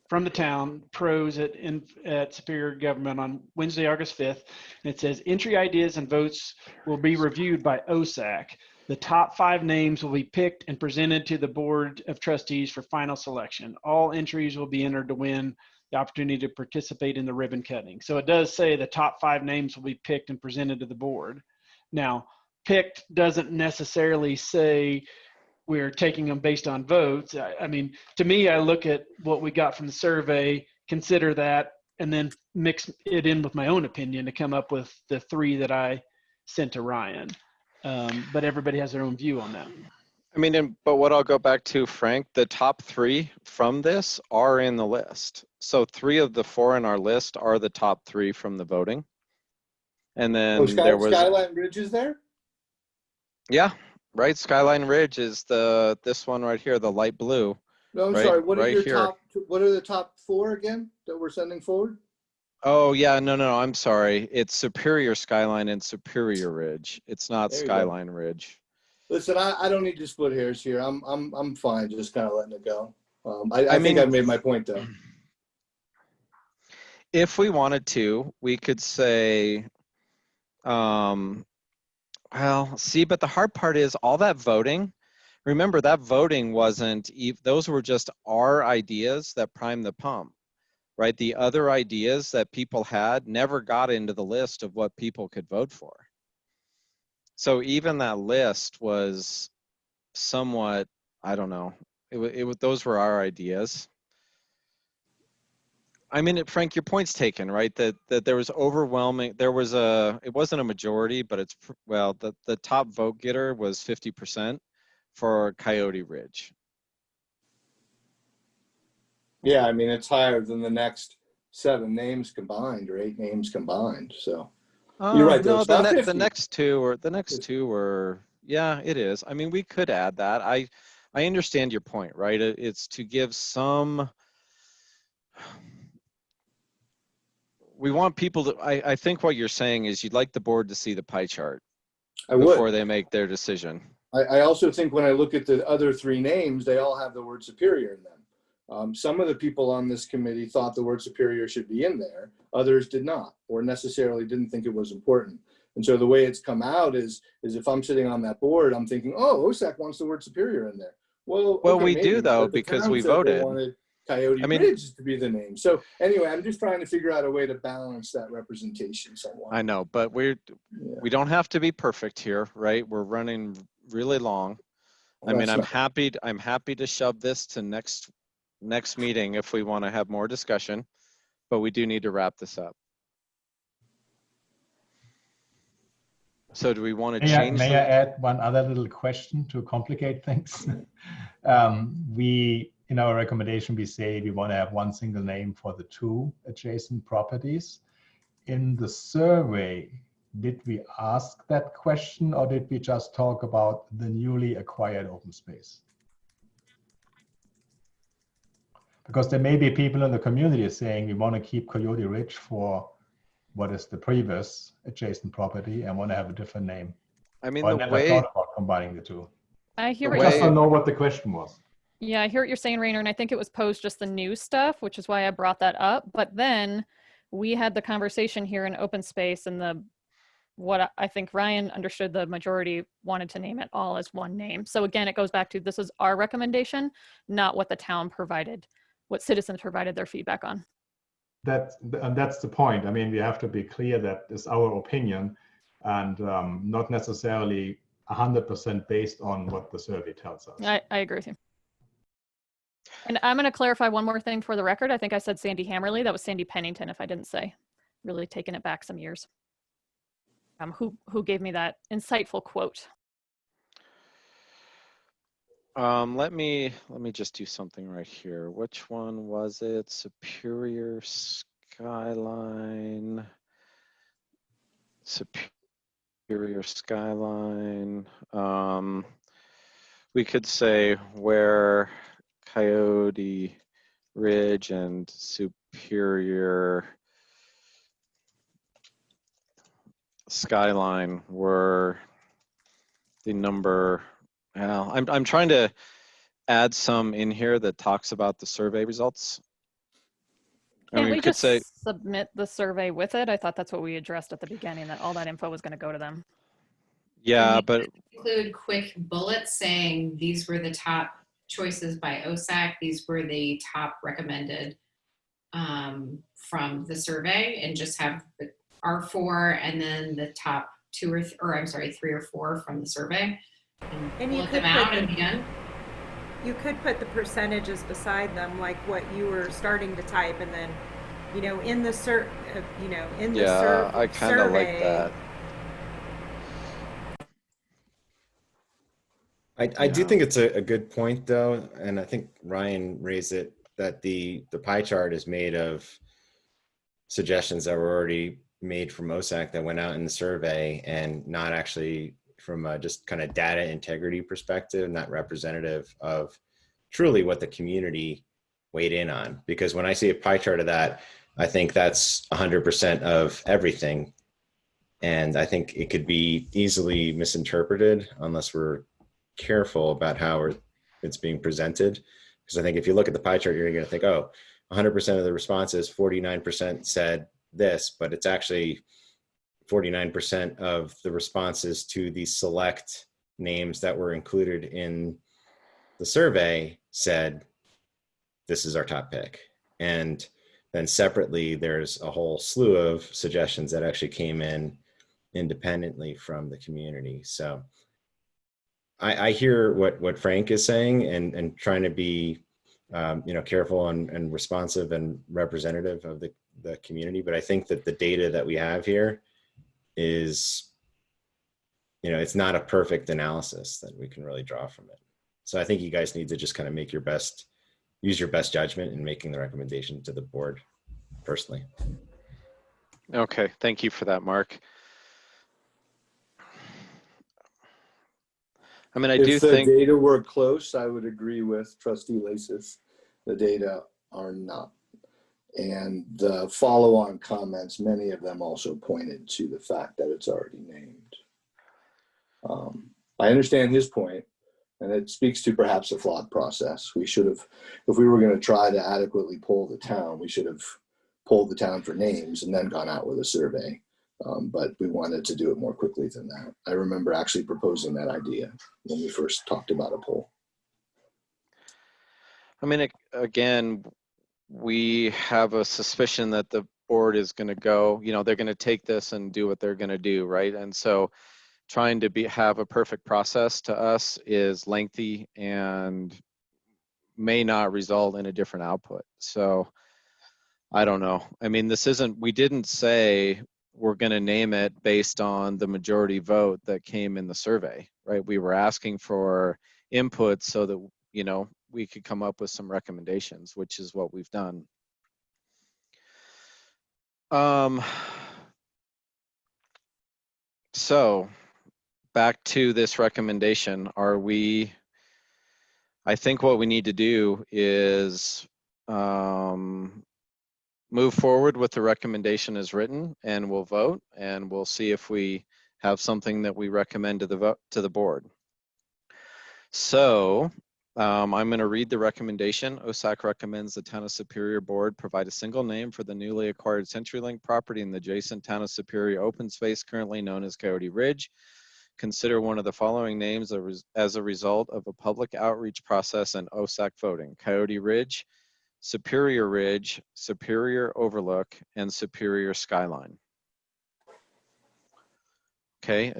from the town pros at Superior Government on Wednesday, August 5th. And it says entry ideas and votes will be reviewed by OSAC. The top 5 names will be picked and presented to the Board of Trustees for final selection. All entries will be entered to win the opportunity to participate in the ribbon cutting. So it does say the top 5 names will be picked and presented to the board. Now, picked doesn't necessarily say we're taking them based on votes. I mean, to me, I look at what we got from the survey, consider that, and then mix it in with my own opinion to come up with the 3 that I sent to Ryan. But everybody has their own view on that. I mean, but what I'll go back to, Frank, the top 3 from this are in the list. So 3 of the 4 in our list are the top 3 from the voting. And then there was Skyline Ridge is there? Yeah, right. Skyline Ridge is this one right here, the light blue. No, I'm right, sorry. What are right your here. what are the top 4 again that we're sending forward? Oh yeah, no, I'm sorry. It's Superior Skyline and Superior Ridge. It's not Skyline Ridge. Listen, I don't need to split hairs here. I'm fine just kind of letting it go. I think I've made my point though. If we wanted to, we could say, well, see, but the hard part is all that voting. Remember that voting wasn't, those were just our ideas that primed the pump, right? The other ideas that people had never got into the list of what people could vote for. So even that list was somewhat, I don't know, those were our ideas. I mean, Frank, your point's taken, right? That there was overwhelming, it wasn't a majority, but the top vote getter was 50% for Coyote Ridge. Yeah, I mean, it's higher than the next 7 names combined or 8 names combined. So you're right. No, the next two were, yeah, it is. I mean, we could add that. I understand your point, right? It's to give some, we want people to, I think what you're saying is you'd like the board to see the pie chart before they make their decision. I also think when I look at the other 3 names, they all have the word superior in them. Some of the people on this committee thought the word superior should be in there. Others did not, or necessarily didn't think it was important. And so the way it's come out is if I'm sitting on that board, I'm thinking, oh, OSAC wants the word superior in there. Well, okay, we maybe, do though, because we voted. They wanted Coyote Ridge to be the name. So anyway, I'm just trying to figure out a way to balance that representation somewhat. I know, but we don't have to be perfect here, right? We're running really long. I mean, I'm happy to shove this to next meeting if we want to have more discussion, but we do need to wrap this up. So do we want to change? May I add one other little question to complicate things? We, in our recommendation, we say we want to have one single name for the 2 adjacent properties. In the survey, did we ask that question or did we just talk about the newly acquired open space? Because there may be people in the community saying we want to keep Coyote Ridge for what is the previous adjacent property and want to have a different name. I mean, I never thought about combining the 2. I hear I just don't know what the question was. Yeah, I hear what you're saying, Rainer, and I think it was posed just the new stuff, which is why I brought that up. But then we had the conversation here in open space, and what I think Ryan understood, the majority wanted to name it all as one name. So again, it goes back to this is our recommendation, not what the town provided, what citizens provided their feedback on. That's the point. I mean, we have to be clear that it's our opinion and not necessarily 100% based on what the survey tells us. I agree with you. And I'm going to clarify one more thing for the record. I think I said Sandy Hammerly. That was Sandy Pennington, if I didn't say. Really taking it back some years. Who gave me that insightful quote. Let me just do something right here. Which one was it? Superior Skyline. Superior Skyline. We could say where Coyote Ridge and Superior Skyline were the number. Well, I'm trying to add some in here that talks about the survey results. Can't we could just say, submit the survey with it? I thought that's what we addressed at the beginning, that all that info was going to go to them. yeah, And but include quick bullets saying these were the top choices by OSAC. These were the top recommended from the survey, and just have the R4 and then the top two or I'm sorry, 3 or 4 from the survey, and you bullet could them out put and be done. You could put the percentages beside them, like what you were starting to type, and then, in the in the yeah, I kind of like survey. that. I do think it's a good point though, and I think Ryan raised it, that the pie chart is made of suggestions that were already made from OSAC that went out in the survey, and not actually from a just kind of data integrity perspective, not representative of truly what the community weighed in on. Because when I see a pie chart of that, I think that's 100% of everything. And I think it could be easily misinterpreted unless we're careful about how it's being presented. Because I think if you look at the pie chart, you're going to think, oh, 100% of the responses, 49% said this, but it's actually 49% of the responses to the select names that were included in the survey said, this is our top pick. And then separately, there's a whole slew of suggestions that actually came in independently from the community. So I hear what Frank is saying, and trying to be careful and responsive and representative of the community. But I think that the data that we have here is, it's not a perfect analysis that we can really draw from it. So I think you guys need to just kind of use your best judgment in making the recommendation to the board personally. Okay, thank you for that, Mark. I mean, If the data were close, I would agree with Trustee Lasis. The data are not. And the follow-on comments, many of them also pointed to the fact that it's already named. I understand his point, and it speaks to perhaps a flawed process. We should have, if we were going to try to adequately poll the town, we should have polled the town for names and then gone out with a survey. But we wanted to do it more quickly than that. I remember actually proposing that idea when we first talked about a poll. I mean, again, we have a suspicion that the board is going to go, they're going to take this and do what they're going to do, right? And so trying to have a perfect process to us is lengthy and may not result in a different output. So I don't know. I mean, we didn't say we're going to name it based on the majority vote that came in the survey, right? We were asking for input so that, we could come up with some recommendations, which is what we've done. So back to this recommendation, I think what we need to do is move forward with the recommendation as written, and we'll vote, and we'll see if we have something that we recommend to the board. So I'm going to read the recommendation. OSAC recommends the Town of Superior Board provide a single name for the newly acquired CenturyLink property in the adjacent Town of Superior open space currently known as Coyote Ridge. Consider one of the following names as a result of a public outreach process and OSAC voting: Coyote Ridge, Superior Overlook, and Superior Skyline. Okay,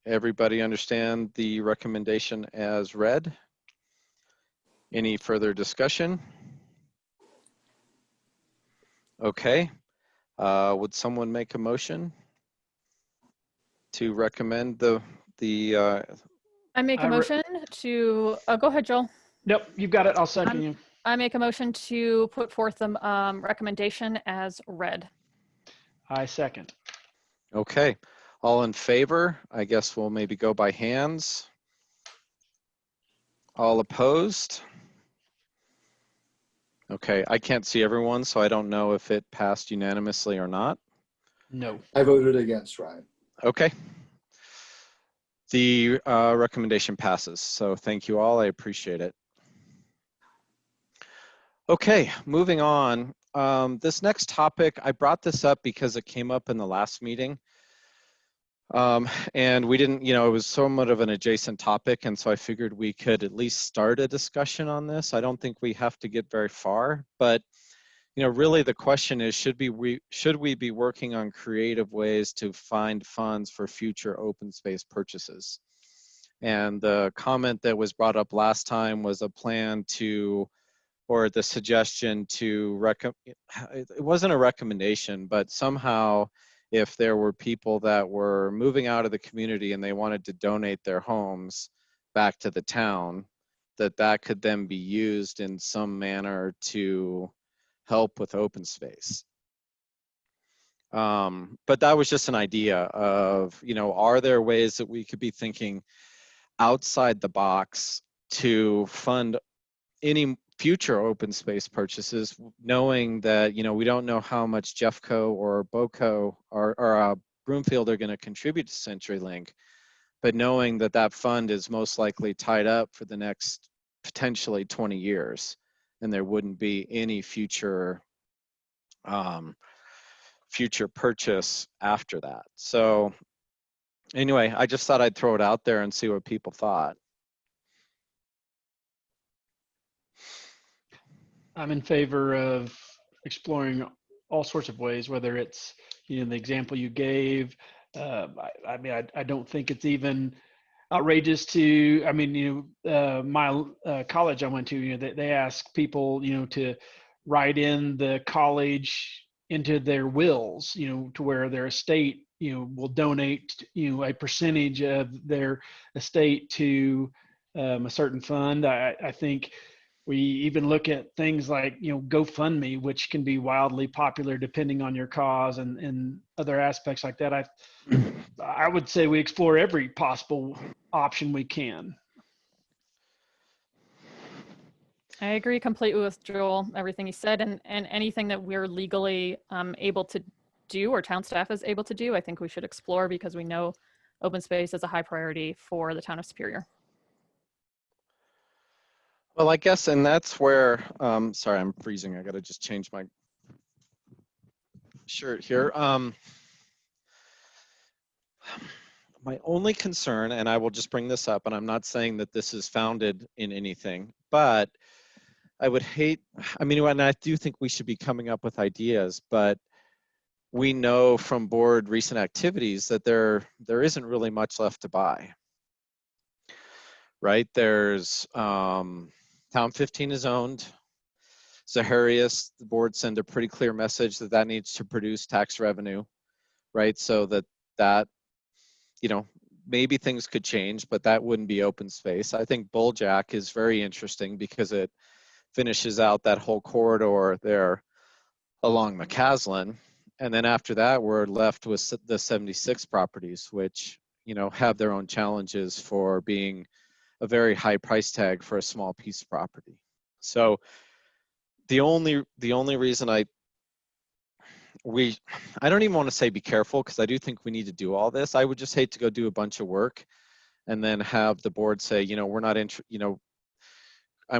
everybody understand the recommendation as read? Any further discussion? Okay, would someone make a motion to recommend I make a motion to, go ahead, Joel. Nope, you've got it. I'll second you. I make a motion to put forth the recommendation as read. I second. Okay, all in favor? I guess we'll maybe go by hands. All opposed? Okay, I can't see everyone, so I don't know if it passed unanimously or not. No. I voted against, Ryan. Okay. The recommendation passes, so thank you all. I appreciate it. Okay, moving on. This next topic, I brought this up because it came up in the last meeting. And we didn't, it was somewhat of an adjacent topic, and so I figured we could at least start a discussion on this. I don't think we have to get very far, but really the question is, should we be working on creative ways to find funds for future open space purchases? And the comment that was brought up last time was a plan to, or the suggestion to it wasn't a recommendation, but somehow if there were people that were moving out of the community and they wanted to donate their homes back to the town, that could then be used in some manner to help with open space. But that was just an idea of, are there ways that we could be thinking outside the box to fund any future open space purchases, knowing that, we don't know how much Jeffco or BOCO or Broomfield are going to contribute to CenturyLink, but knowing that that fund is most likely tied up for the next potentially 20 years, and there wouldn't be any future purchase after that. So anyway, I just thought I'd throw it out there and see what people thought. I'm in favor of exploring all sorts of ways, whether it's, the example you gave. I don't think it's even outrageous to, my college I went to, they ask people, to write in the college into their wills, to where their estate, will donate, a percentage of their estate to a certain fund. I think we even look at things like, GoFundMe, which can be wildly popular depending on your cause and other aspects like that. I would say we explore every possible option we can. I agree completely with Joel, everything he said, and anything that we're legally able to do or town staff is able to do, I think we should explore, because we know open space is a high priority for the town of Superior. Well, I guess, and that's where, sorry, I'm freezing. I got to just change my shirt here. My only concern, and I will just bring this up, and I'm not saying that this is founded in anything, but I would hate, and I do think we should be coming up with ideas, but we know from board recent activities that there isn't really much left to buy, right? There's, Town 15 is owned. Zaharias, the board sent a pretty clear message that needs to produce tax revenue, right? So that maybe things could change, but that wouldn't be open space. I think Bulljack is very interesting because it finishes out that whole corridor there along McCaslin. And then after that, we're left with the 76 properties, which, have their own challenges for being a very high price tag for a small piece of property. So the only reason I don't even want to say be careful, because I do think we need to do all this. I would just hate to go do a bunch of work and then have the board say, we're not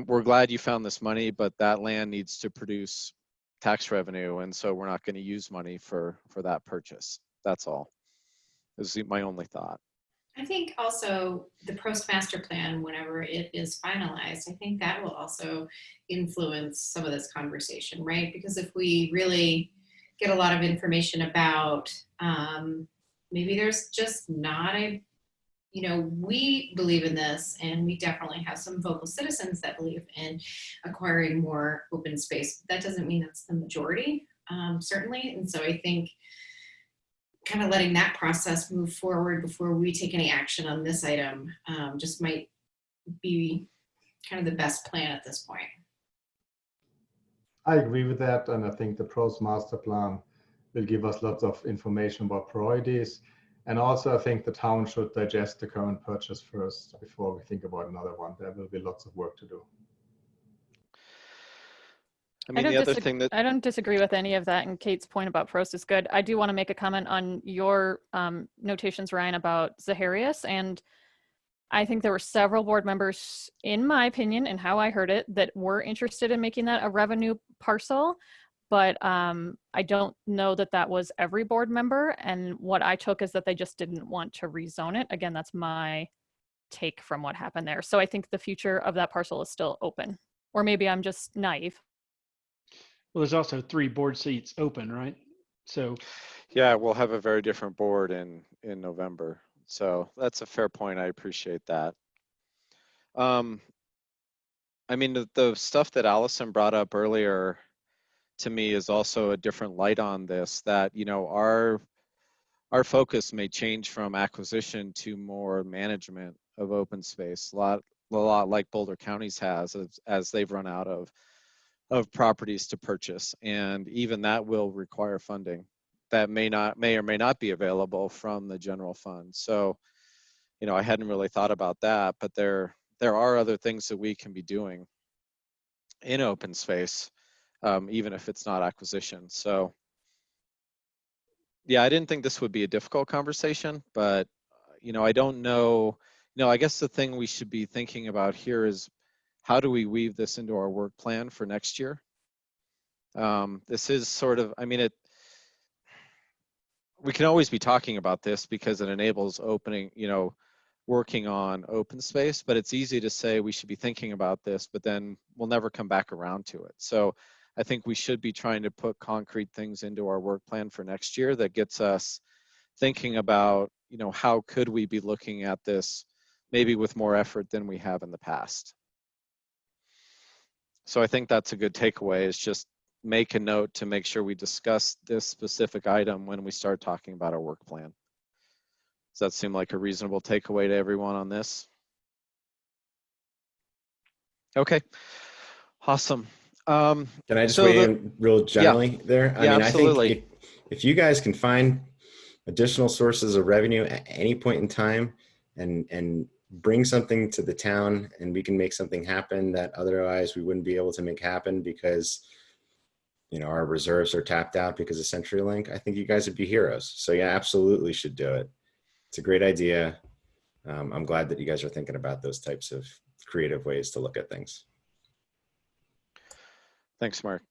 we're glad you found this money, but that land needs to produce tax revenue, and so we're not going to use money for that purchase. That's all. This is my only thought. I think also the Prost Master Plan, whenever it is finalized, I think that will also influence some of this conversation, right? Because if we really get a lot of information about, maybe there's just not a, we believe in this, and we definitely have some vocal citizens that believe in acquiring more open space. That doesn't mean that's the majority, certainly. And so I think kind of letting that process move forward before we take any action on this item just might be kind of the best plan at this point. I agree with that, and I think the Pros Master Plan will give us lots of information about priorities. And also, I think the town should digest the current purchase first before we think about another one. There will be lots of work to do. I mean, the other thing that I don't disagree with any of that, and Kate's point about Prost is good. I do want to make a comment on your notations, Ryan, about Zaharias, and I think there were several board members, in my opinion, and how I heard it, that were interested in making that a revenue parcel, but I don't know that that was every board member, and what I took is that they just didn't want to rezone it. Again, that's my take from what happened there. So I think the future of that parcel is still open, or maybe I'm just naive. Well, there's also 3 board seats open, right? So yeah, we'll have a very different board in November. So that's a fair point. I appreciate that. I mean, the stuff that Allison brought up earlier to me is also a different light on this, that, you know, our focus may change from acquisition to more management of open space, a lot like Boulder County's has, as they've run out of properties to purchase, and even that will require funding that may or may not be available from the general fund. So, you know, I hadn't really thought about that, but there are other things that we can be doing in open space, even if it's not acquisition. So yeah, I didn't think this would be a difficult conversation, but you know, I don't know. You know, I guess the thing we should be thinking about here is, how do we weave this into our work plan for next year? This is sort of, I mean, we can always be talking about this because it enables opening, you know, working on open space, but it's easy to say we should be thinking about this, but then we'll never come back around to it. So I think we should be trying to put concrete things into our work plan for next year that gets us thinking about, you know, how could we be looking at this maybe with more effort than we have in the past. So I think that's a good takeaway, is just make a note to make sure we discuss this specific item when we start talking about our work plan. Does that seem like a reasonable takeaway to everyone on this? Okay, awesome. Can I just weigh in real generally there? I mean, absolutely. I think if you guys can find additional sources of revenue at any point in time and bring something to the town, and we can make something happen that otherwise we wouldn't be able to make happen because, you know, our reserves are tapped out because of CenturyLink, I think you guys would be heroes. So yeah, absolutely should do it. It's a great idea. I'm glad that you guys are thinking about those types of creative ways to look at things. Thanks, Mark.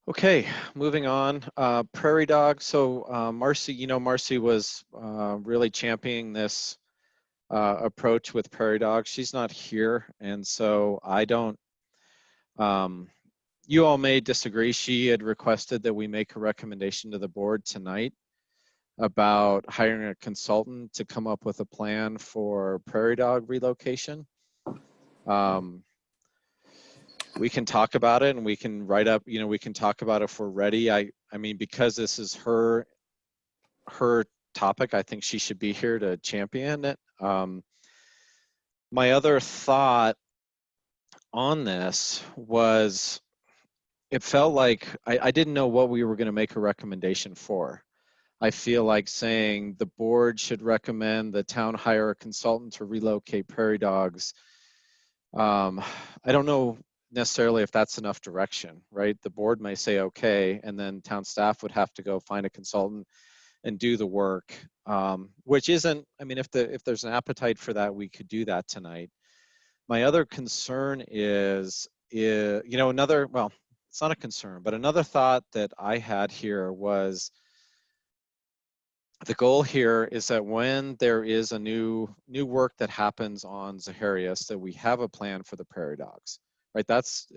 Okay, moving on. Prairie dog. So Marcy, you know, Marcy was really championing this approach with prairie dog. She's not here, and so I don't, you all may disagree. She had requested that we make a recommendation to the board tonight about hiring a consultant to come up with a plan for prairie dog relocation. We can talk about it, and we can write up, you know, we can talk about it if we're ready. I mean, because this is her topic, I think she should be here to champion it. My other thought on this was, it felt like I didn't know what we were going to make a recommendation for. I feel like saying the board should recommend the town hire a consultant to relocate prairie dogs. I don't know necessarily if that's enough direction, right? The board may say okay, and then town staff would have to go find a consultant and do the work, which isn't, I mean, if there's an appetite for that, we could do that tonight. My other concern is, you know, well, it's not a concern, but another thought that I had here was, the goal here is that when there is a new work that happens on Zaharias, that we have a plan for the prairie dogs, right? That's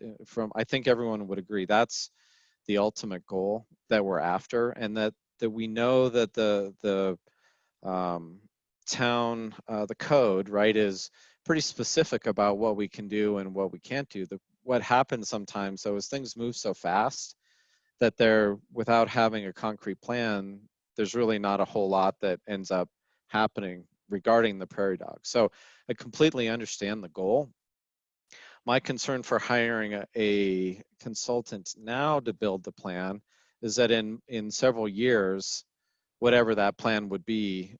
I think everyone would agree, that's the ultimate goal that we're after, and that we know that the town, the code, right, is pretty specific about what we can do and what we can't do. What happens sometimes, though, is things move so fast that without having a concrete plan, there's really not a whole lot that ends up happening regarding the prairie dog. So I completely understand the goal. My concern for hiring a consultant now to build the plan is that in several years, whatever that plan would be,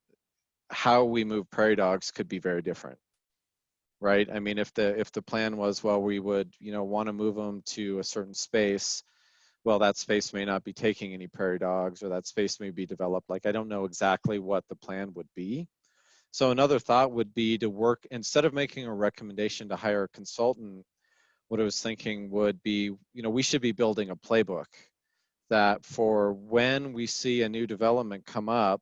how we move prairie dogs could be very different, right? I mean, if the plan was, well, we would, want to move them to a certain space, well, that space may not be taking any prairie dogs, or that space may be developed. Like, I don't know exactly what the plan would be. So another thought would be to work, instead of making a recommendation to hire a consultant, what I was thinking would be, we should be building a playbook that for when we see a new development come up,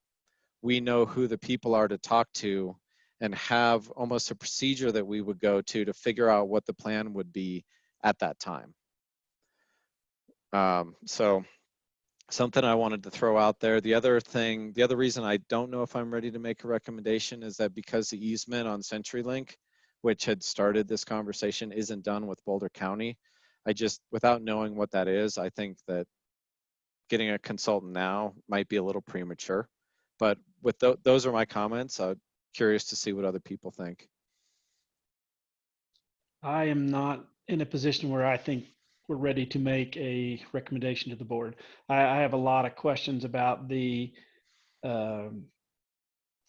we know who the people are to talk to and have almost a procedure that we would go to figure out what the plan would be at that time. So something I wanted to throw out there. The other reason I don't know if I'm ready to make a recommendation is that because the easement on CenturyLink, which had started this conversation, isn't done with Boulder County, without knowing what that is, I think that getting a consultant now might be a little premature. But with those are my comments. I'm curious to see what other people think. I am not in a position where I think we're ready to make a recommendation to the board. I have a lot of questions about the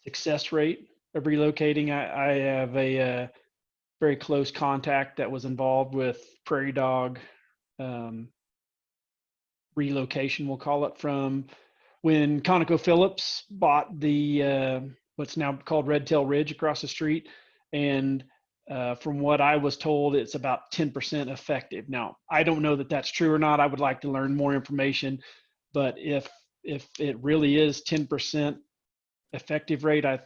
success rate of relocating. I have a very close contact that was involved with prairie dog relocation, we'll call it, from when ConocoPhillips bought the what's now called Red Tail Ridge across the street. And from what I was told, it's about 10% effective. Now, I don't know that that's true or not. I would like to learn more information. But if it really is 10% effective rate, I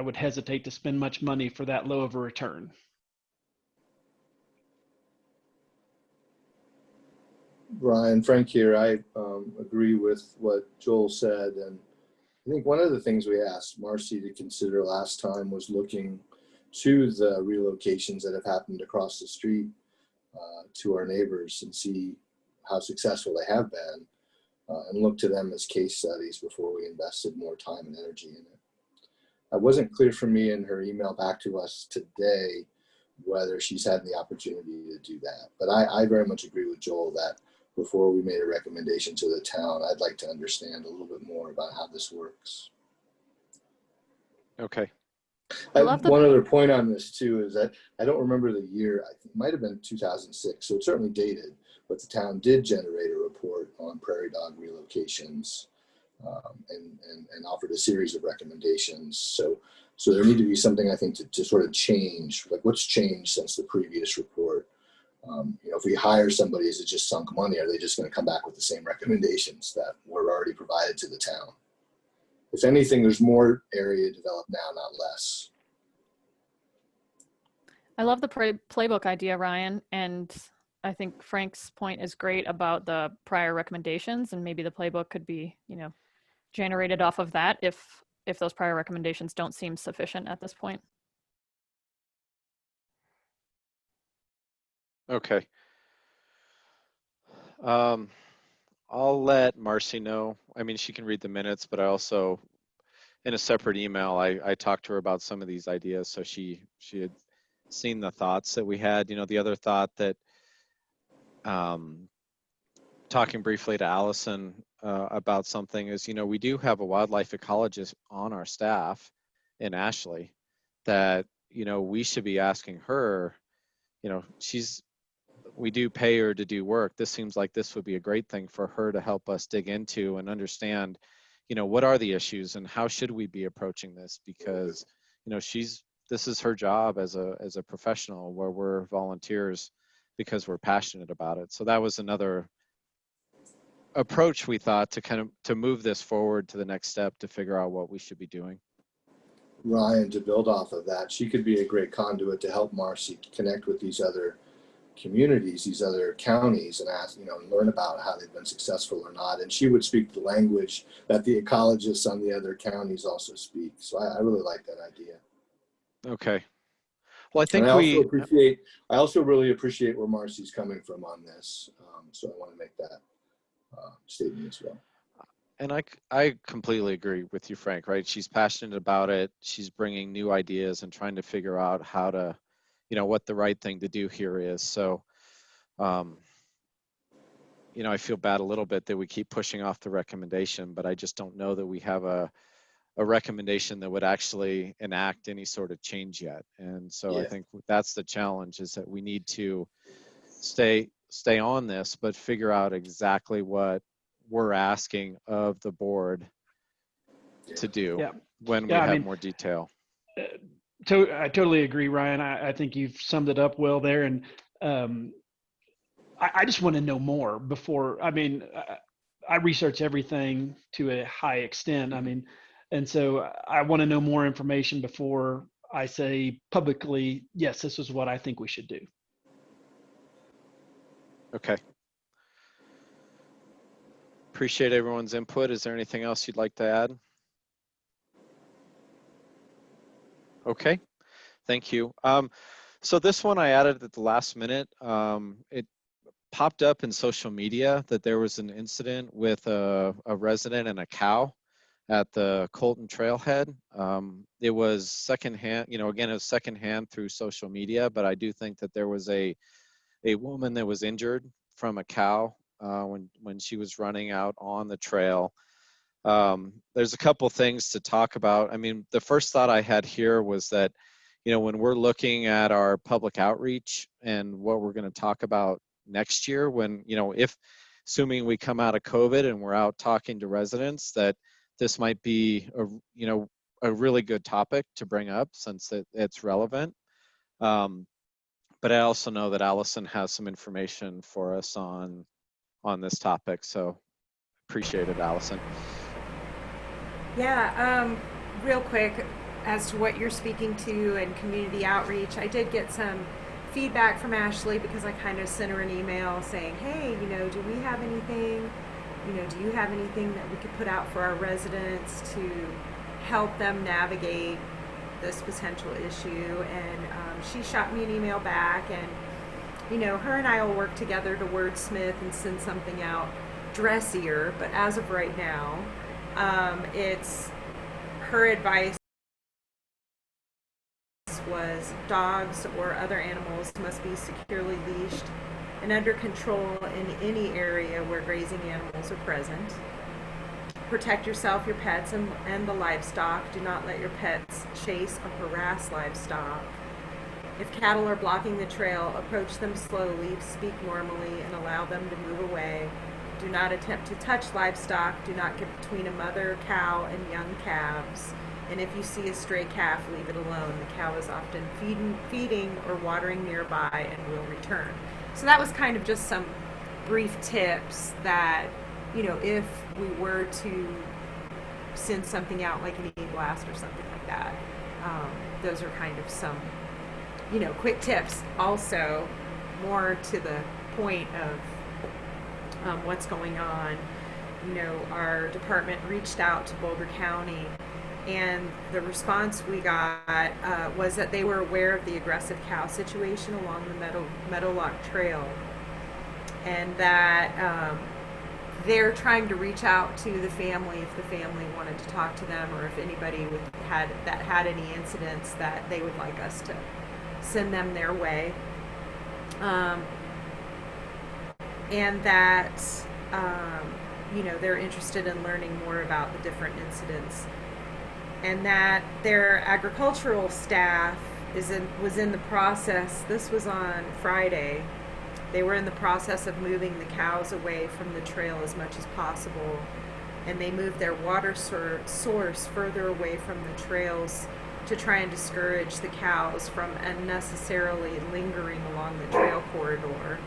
would hesitate to spend much money for that low of a return. Brian, Frank here. I agree with what Joel said. And I think one of the things we asked Marcy to consider last time was looking to the relocations that have happened across the street to our neighbors and see how successful they have been and look to them as case studies before we invested more time and energy in it. It wasn't clear for me in her email back to us today whether she's had the opportunity to do that. But I very much agree with Joel that before we made a recommendation to the town, I'd like to understand a little bit more about how this works. Okay. One other point on this too is that I don't remember the year. I think it might have been 2006, so it's certainly dated. But the town did generate a report on prairie dog relocations and offered a series of recommendations. So there need to be something, I think, to sort of change. Like, what's changed since the previous report? If we hire somebody, is it just sunk money? Are they just going to come back with the same recommendations that were already provided to the town? If anything, there's more area developed now, not less. I love the playbook idea, Ryan. And I think Frank's point is great about the prior recommendations, and maybe the playbook could be, generated off of that if those prior recommendations don't seem sufficient at this point. Okay. I'll let Marcy know. I mean, she can read the minutes, but I also, in a separate email, I talked to her about some of these ideas. So she had seen the thoughts that we had. The other thought that, talking briefly to Allison about something is, we do have a wildlife ecologist on our staff in Ashley that, we should be asking her, we do pay her to do work. This seems like this would be a great thing for her to help us dig into and understand, what are the issues and how should we be approaching this? Because, this is her job as a professional, where we're volunteers because we're passionate about it. So that was another approach we thought to move this forward to the next step to figure out what we should be doing. Ryan, to build off of that, she could be a great conduit to help Marcy connect with these other communities, these other counties, and ask, and learn about how they've been successful or not. And she would speak the language that the ecologists on the other counties also speak. So I really like that idea. Okay. Well, I think I also really appreciate where Marcy's coming from on this. So I want to make that statement as well. And I completely agree with you, Frank, right? She's passionate about it. She's bringing new ideas and trying to figure out how to, what the right thing to do here is. So you know, I feel bad a little bit that we keep pushing off the recommendation, but I just don't know that we have a recommendation that would actually enact any sort of change yet. And so I think that's the challenge, is that we need to stay on this, but figure out exactly what we're asking of the board to do when we have more detail. I totally agree, Ryan. I think you've summed it up well there. And I just want to know more before, I research everything to a high extent. And so I want to know more information before I say publicly, yes, this is what I think we should do. Okay. Appreciate everyone's input. Is there anything else you'd like to add? Okay, thank you. So this one I added at the last minute. It popped up in social media that there was an incident with a resident and a cow at the Colton Trailhead. It was secondhand, again, it was secondhand through social media, but I do think that there was a woman that was injured from a cow when she was running out on the trail. There's a couple things to talk about. The first thought I had here was that, when we're looking at our public outreach and what we're going to talk about next year, when, if assuming we come out of COVID and we're out talking to residents, that this might be a really good topic to bring up since it's relevant. But I also know that Allison has some information for us on this topic, so appreciate it, Allison. Yeah, real quick, as to what you're speaking to and community outreach, I did get some feedback from Ashley because I kind of sent her an email saying, hey, do we have anything, do you have anything that we could put out for our residents to help them navigate this potential issue? And she shot me an email back, and her and I will work together to wordsmith and send something out dressier, but as of right now, it's her advice was dogs or other animals must be securely leashed and under control in any area where grazing animals are present. Protect yourself, your pets, and the livestock. Do not let your pets chase or harass livestock. If cattle are blocking the trail, approach them slowly, speak normally, and allow them to move away. Do not attempt to touch livestock. Do not get between a mother cow and young calves. And if you see a stray calf, leave it alone. The cow is often feeding or watering nearby and will return. So that was kind of just some brief tips that, if we were to send something out like an e-blast or something like that, those are kind of some, quick tips. Also, more to the point of what's going on, our department reached out to Boulder County, and the response we got was that they were aware of the aggressive cow situation along the Meadowlark Trail, and that they're trying to reach out to the family if the family wanted to talk to them, or if anybody had any incidents that they would like us to send them their way. And that they're interested in learning more about the different incidents, and that their agricultural staff was in the process. This was on Friday. They were in the process of moving the cows away from the trail as much as possible, and they moved their water source further away from the trails to try and discourage the cows from unnecessarily lingering along the trail corridor.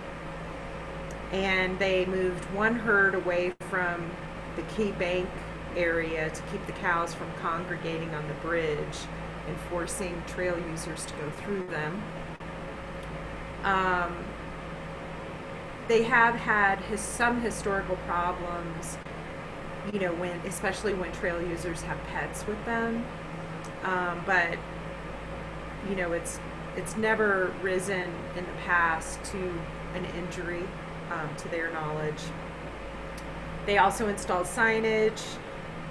And they moved one herd away from the Key Bank area to keep the cows from congregating on the bridge and forcing trail users to go through them. They have had some historical problems, especially when trail users have pets with them. But it's never risen in the past to an injury, to their knowledge. They also installed signage,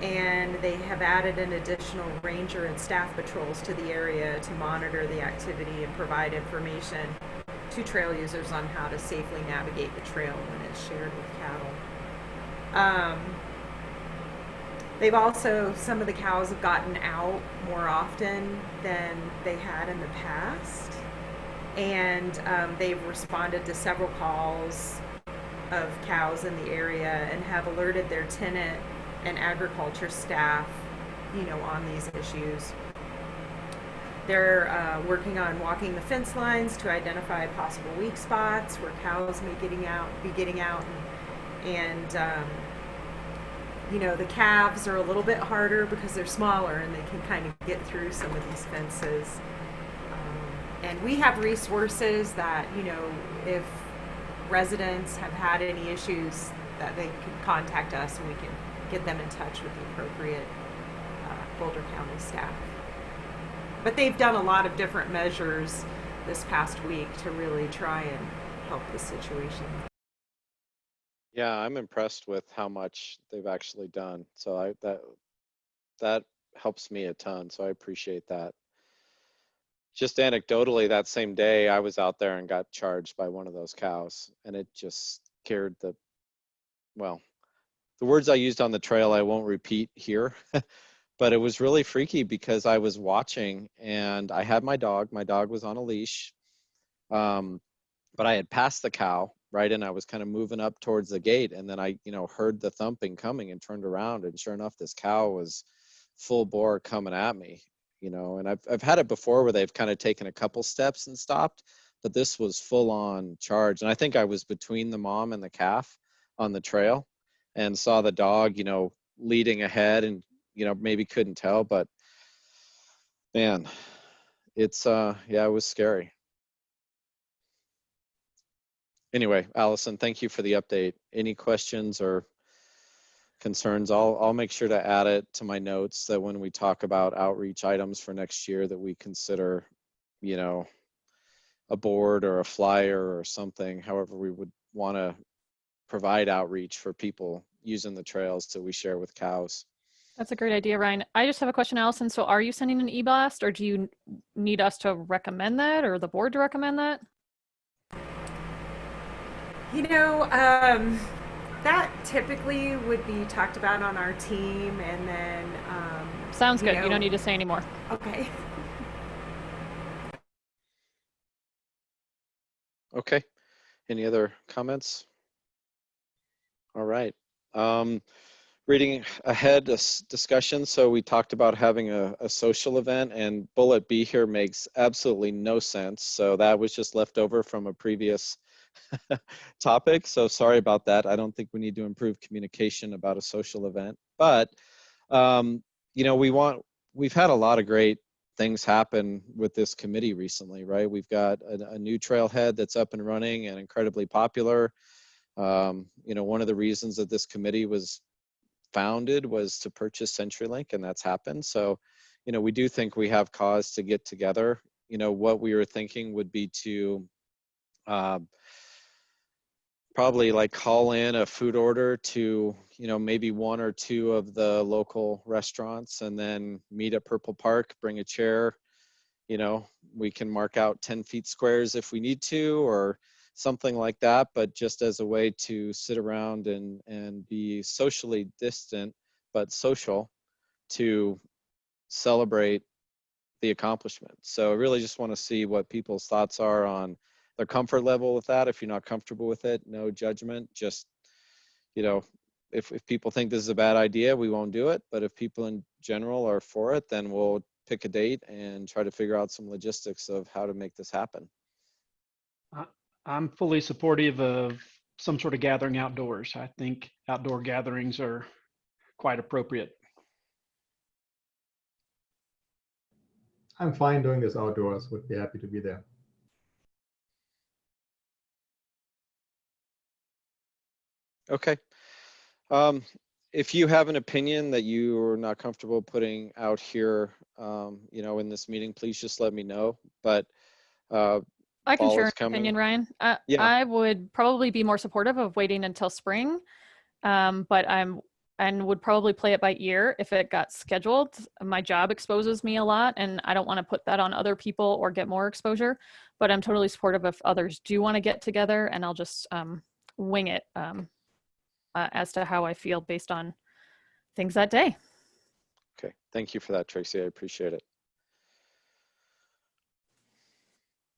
and they have added an additional ranger and staff patrols to the area to monitor the activity and provide information to trail users on how to safely navigate the trail when gets shared with cattle. They've also, some of the cows have gotten out more often than they had in the past. And they've responded to several calls of cows in the area and have alerted their tenant and agriculture staff, on these issues. They're working on walking the fence lines to identify possible weak spots where cows may be getting out. And the calves are a little bit harder because they're smaller and they can kind of get through some of these fences. And we have resources that, if residents have had any issues, that they can contact us and we can get them in touch with the appropriate Boulder County staff. But they've done a lot of different measures this past week to really try and help the situation. Yeah, I'm impressed with how much they've actually done. So that helps me a ton. So I appreciate that. Just anecdotally, that same day I was out there and got charged by one of those cows, and it just scared the words I used on the trail I won't repeat here. But it was really freaky because I was watching and I had my dog was on a leash. But I had passed the cow, right? And I was kind of moving up towards the gate, and then I, heard the thumping coming and turned around, and sure enough, this cow was full bore coming at me, and I've had it before where they've kind of taken a couple steps and stopped, but this was full on charge. And I think I was between the mom and the calf on the trail and saw the dog, leading ahead and, maybe couldn't tell, but man, it's, it was scary. Anyway, Allison, thank you for the update. Any questions or concerns? I'll make sure to add it to my notes that when we talk about outreach items for next year, that we consider, a board or a flyer or something, however we would want to provide outreach for people using the trails that we share with cows. That's a great idea, Ryan. I just have a question, Allison. So are you sending an e-blast, or do you need us to recommend that, or the board to recommend that? That typically would be talked about on our team, and then sounds good. You don't need to say anymore. Okay. Okay. Any other comments? All right. Reading ahead, discussion. So we talked about having a social event, and bullet B here makes absolutely no sense. So that was just left over from a previous topic. So sorry about that. I don't think we need to improve communication about a social event, but we've had a lot of great things happen with this committee recently, right? We've got a new trailhead that's up and running and incredibly popular. One of the reasons that this committee was founded was to purchase CenturyLink, and that's happened. So, we do think we have cause to get together. What we were thinking would be to probably like call in a food order to, maybe one or two of the local restaurants, and then meet at Purple Park, bring a chair. We can mark out 10 feet squares if we need to, or something like that, but just as a way to sit around and be socially distant, but social, to celebrate the accomplishment. So I really just want to see what people's thoughts are on their comfort level with that. If you're not comfortable with it, no judgment. Just, if people think this is a bad idea, we won't do it. But if people in general are for it, then we'll pick a date and try to figure out some logistics of how to make this happen. I'm fully supportive of some sort of gathering outdoors. I think outdoor gatherings are quite appropriate. I'm fine doing this outdoors. Would be happy to be there. Okay. If you have an opinion that you are not comfortable putting out here, in this meeting, please just let me know. But I can fall share is an opinion, coming. Ryan. Yeah. I would probably be more supportive of waiting until spring, but and would probably play it by ear if it got scheduled. My job exposes me a lot, and I don't want to put that on other people or get more exposure. But I'm totally supportive if others do want to get together, and I'll just wing it as to how I feel based on things that day. Okay, thank you for that, Tracy. I appreciate it.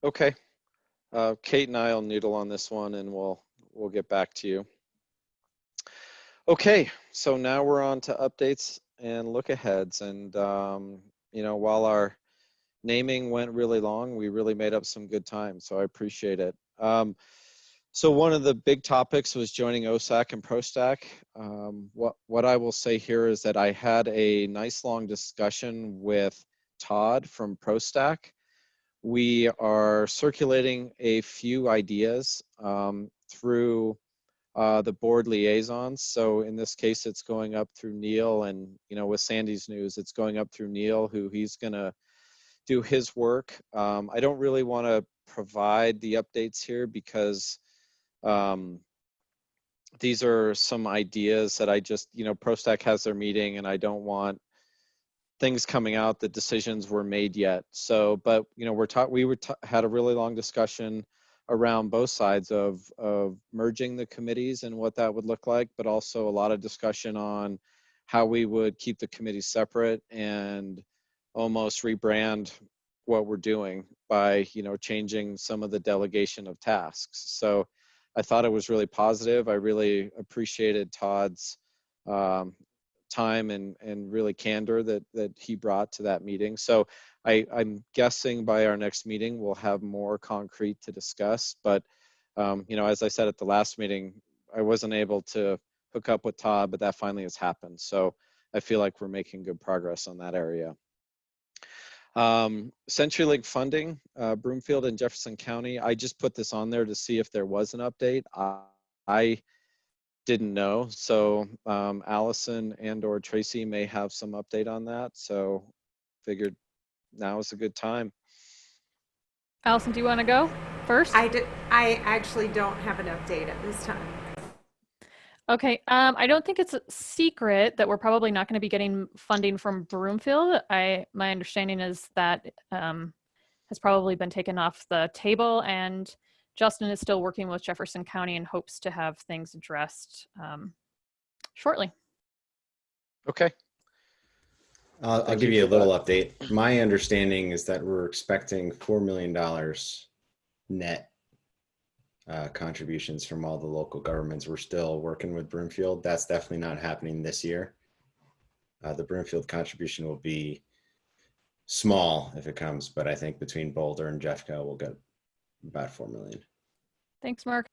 Okay, Kate and I will noodle on this one, and we'll get back to you. Okay, so now we're on to updates and look aheads, and you know, while our naming went really long, we really made up some good time, so I appreciate it. So one of the big topics was joining OSAC and ProStack. What I will say here is that I had a nice long discussion with Todd from ProStack. We are circulating a few ideas through the board liaisons. So in this case, it's going up through Neil, and you know, with Sandy's news, it's going up through Neil, who he's gonna do his work. I don't really want to provide the updates here because these are some ideas that I just, you know, ProStack has their meeting, and I don't want things coming out that decisions were made yet. So, but you know, we had a really long discussion around both sides of merging the committees and what that would look like, but also a lot of discussion on how we would keep the committees separate and almost rebrand what we're doing by, you know, changing some of the delegation of tasks. So I thought it was really positive. I really appreciated Todd's time and really candor that he brought to that meeting. So I'm guessing by our next meeting, we'll have more concrete to discuss. But, you know, as I said at the last meeting, I wasn't able to hook up with Todd, but that finally has happened. So I feel like we're making good progress on that area. CenturyLink funding, Broomfield and Jefferson County. I just put this on there to see if there was an update. I didn't know. So Allison and or Tracy may have some update on that. So figured now is a good time. Allison, do you want to go first? I actually don't have an update at this time. Okay, I don't think it's a secret that we're probably not going to be getting funding from Broomfield. My understanding is that has probably been taken off the table, and Justin is still working with Jefferson County and hopes to have things addressed shortly. Okay. I'll give you a little update. My understanding is that we're expecting $4 million net contributions from all the local governments. We're still working with Broomfield. That's definitely not happening this year. The Broomfield contribution will be small if it comes, but I think between Boulder and Jeffco, we'll get about 4 million. Thanks, Mark.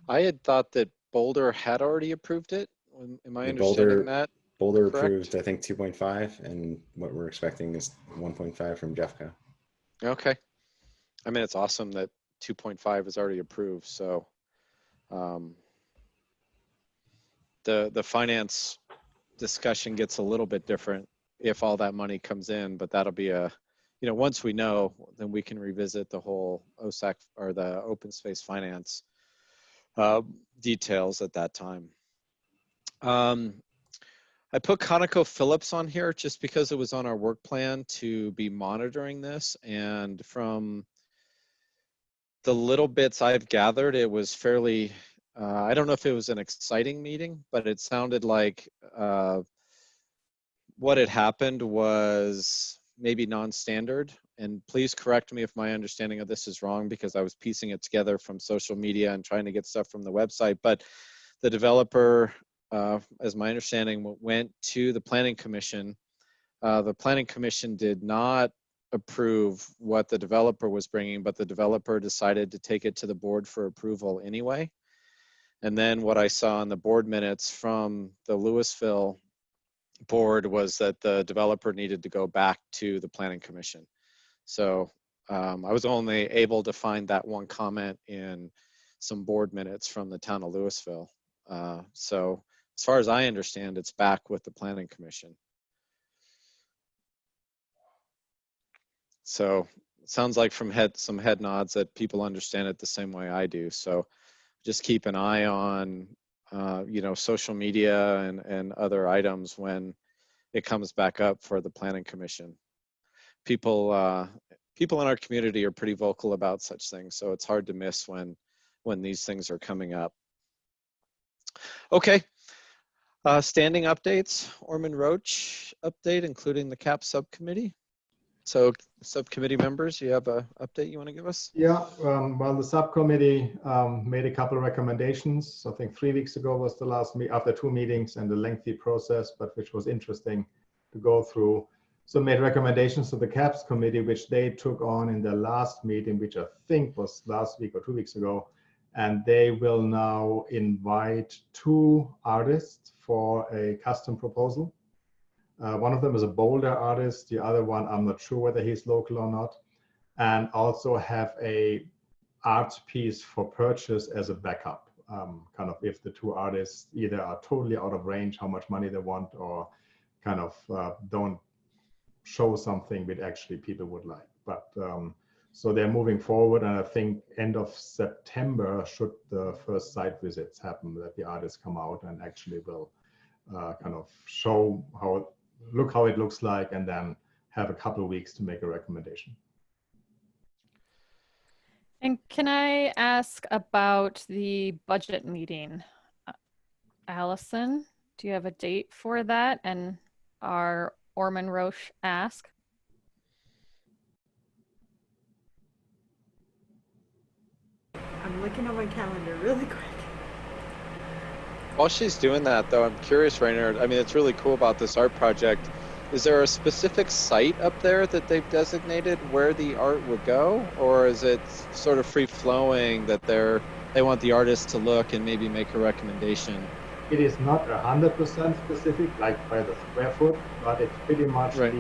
I had thought that Boulder had already approved it. Am I understanding that? Boulder correct? approved, I think, 2.5, and what we're expecting is 1.5 from Jeffco. Okay. I mean, it's awesome that 2.5 is already approved. So the finance discussion gets a little bit different if all that money comes in, but that'll be a, you know, once we know, then we can revisit the whole OSAC or the open space finance details at that time. I put ConocoPhillips on here just because it was on our work plan to be monitoring this, and from the little bits I've gathered, it was fairly, I don't know if it was an exciting meeting, but it sounded like what had happened was maybe non-standard. And please correct me if my understanding of this is wrong, because I was piecing it together from social media and trying to get stuff from the website. But the developer, as my understanding, went to the Planning Commission. The Planning Commission did not approve what the developer was bringing, but the developer decided to take it to the board for approval anyway. And then what I saw in the board minutes from the Louisville board was that the developer needed to go back to the Planning Commission. So I was only able to find that one comment in some board minutes from the town of Louisville. So as far as I understand, it's back with the Planning Commission. So it sounds like from some head nods that people understand it the same way I do. So just keep an eye on, you know, social media and other items when it comes back up for the Planning Commission. People in our community are pretty vocal about such things, so it's hard to miss when when these things are coming up. Okay. Standing updates, Orman Roach update, including the CAP subcommittee. So subcommittee members, you have an update you want to give us? Yeah, well, the subcommittee made a couple of recommendations. I think 3 weeks ago was the last meet after 2 meetings and a lengthy process, but which was interesting to go through. So made recommendations to the CAPS committee, which they took on in their last meeting, which I think was last week or 2 weeks ago. And they will now invite 2 artists for a custom proposal. One of them is a Boulder artist. The other one, I'm not sure whether he's local or not. And also have a art piece for purchase as a backup. Kind of if the 2 artists either are totally out of range, how much money they want, or kind of don't show something that actually people would like. But so they're moving forward, and I think end of September should the first site visits happen, that the artists come out and actually will kind of show how it looks like, and then have a couple of weeks to make a recommendation. And can I ask about the budget meeting? Allison, do you have a date for that? And our Orman Roche ask? I'm looking on my calendar really quick. While she's doing that, though, I'm curious, Rainer. I mean, it's really cool about this art project. Is there a specific site up there that they've designated where the art would go, or is it sort of free flowing that they want the artist to look and maybe make a recommendation? It is not 100% specific, like by the square foot, but it's pretty much Right.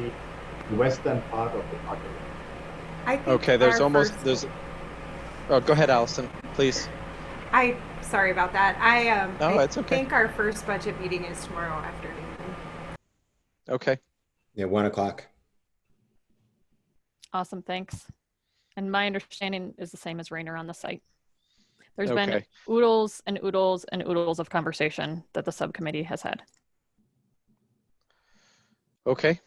the western part of the parking lot. I think Okay, there's our almost first- Oh, go ahead, Allison, please. Sorry about that. No, I it's okay. think our first budget meeting is tomorrow afternoon. Okay. Yeah, 1 o'clock. Awesome, thanks. And my understanding is the same as Rainer on the site. There's been Okay. oodles and oodles and oodles of conversation that the subcommittee has had. Okay.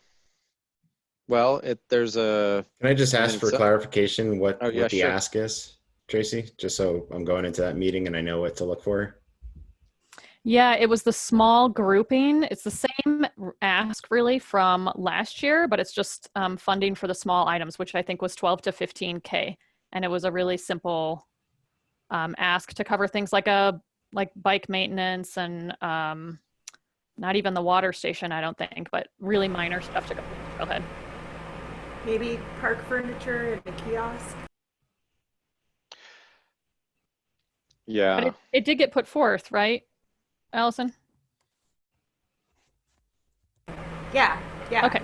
Well, there's a Can I just ask And for so- clarification what Oh, yeah, the sure. ask is, Tracy? Just so I'm going into that meeting and I know what to look for. Yeah, it was the small grouping. It's the same ask really from last year, but it's just funding for the small items, which I think was 12 to 15K. And it was a really simple ask to cover things like bike maintenance and not even the water station, I don't think, but really minor stuff to go. Go ahead. Maybe park furniture and a kiosk. yeah. But it did get put forth, right, Allison? Yeah. Okay.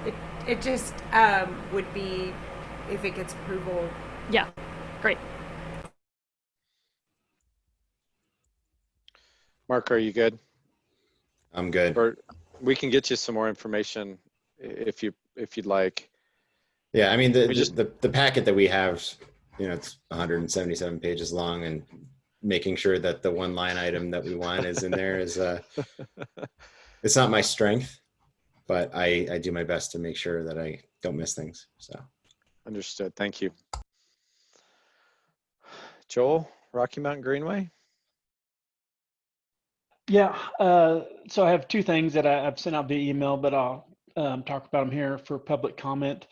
It just would be if it gets approval. Yeah, great. Mark, are you good? I'm good. Or we can get you some more information if you'd like. Yeah, I mean, We just- the packet that we have, it's 177 pages long, and making sure that the one line item that we want is in there is it's not my strength, but I do my best to make sure that I don't miss things. So Understood. Thank you. Joel, Rocky Mountain Greenway? Yeah, so I have 2 things that I've sent out via email, but I'll talk about them here for public comment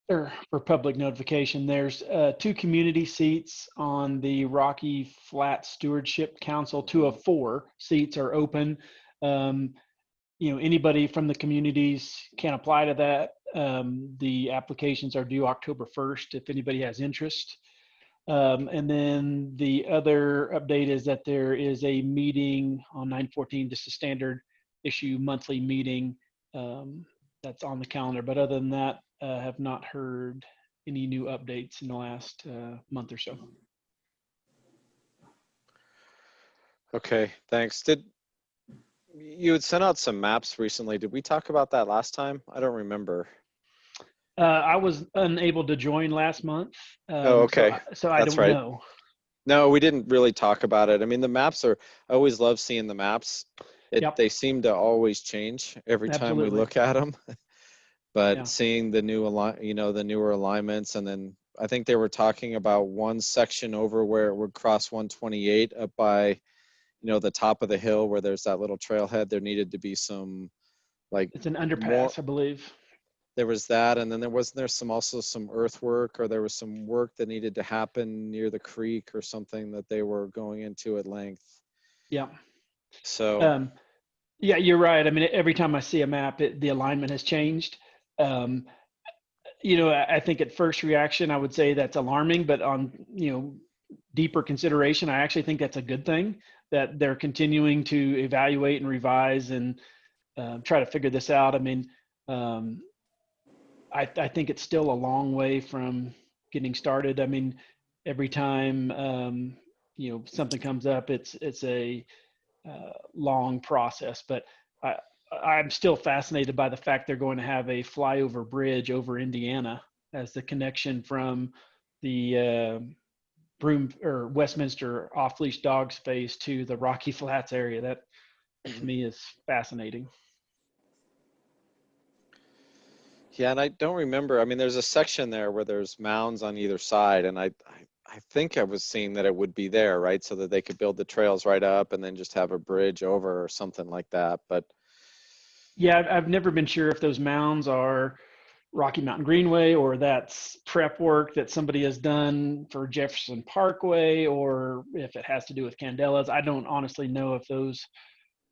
or for public notification. There's 2 community seats on the Rocky Flat Stewardship Council. 2 of 4 seats are open. Anybody from the communities can apply to that. The applications are due October 1st if anybody has interest. And then the other update is that there is a meeting on 9/14, just a standard issue monthly meeting that's on the calendar. But other than that, have not heard any new updates in the last month or so. Okay, thanks. You had sent out some maps recently. Did we talk about that last time? I don't remember. I was unable to join last month. Oh, okay. So I That's don't right. know. No, we didn't really talk about it. I mean, the maps I always love seeing the maps. Yep. They seem to always change every time we Absolutely. look at them. But Yeah. seeing the new the newer alignments, and then I think they were talking about one section over where it would cross 128 up by, you know, the top of the hill where there's that little trailhead. There needed to be some, like, It's an underpass, more. I believe. There was that, and then there some also some earthwork, or there was some work that needed to happen near the creek or something that they were going into at length. Yeah. So Yeah, you're right. I mean, every time I see a map, the alignment has changed. You know, I think at first reaction, I would say that's alarming, but on, you know, deeper consideration, I actually think that's a good thing, that they're continuing to evaluate and revise and try to figure this out. I mean, I think it's still a long way from getting started. I mean, every time, you know, something comes up, it's a long process, but I'm still fascinated by the fact they're going to have a flyover bridge over Indiana as the connection from the Broom or Westminster off-leash dog space to the Rocky Flats area. That to me is fascinating. yeah, and I don't remember. I mean, there's a section there where there's mounds on either side, and I think I was seeing that it would be there, right, so that they could build the trails right up and then just have a bridge over or something like that. But Yeah, I've never been sure if those mounds are Rocky Mountain Greenway or that's prep work that somebody has done for Jefferson Parkway, or if it has to do with Candelas. I don't honestly know if those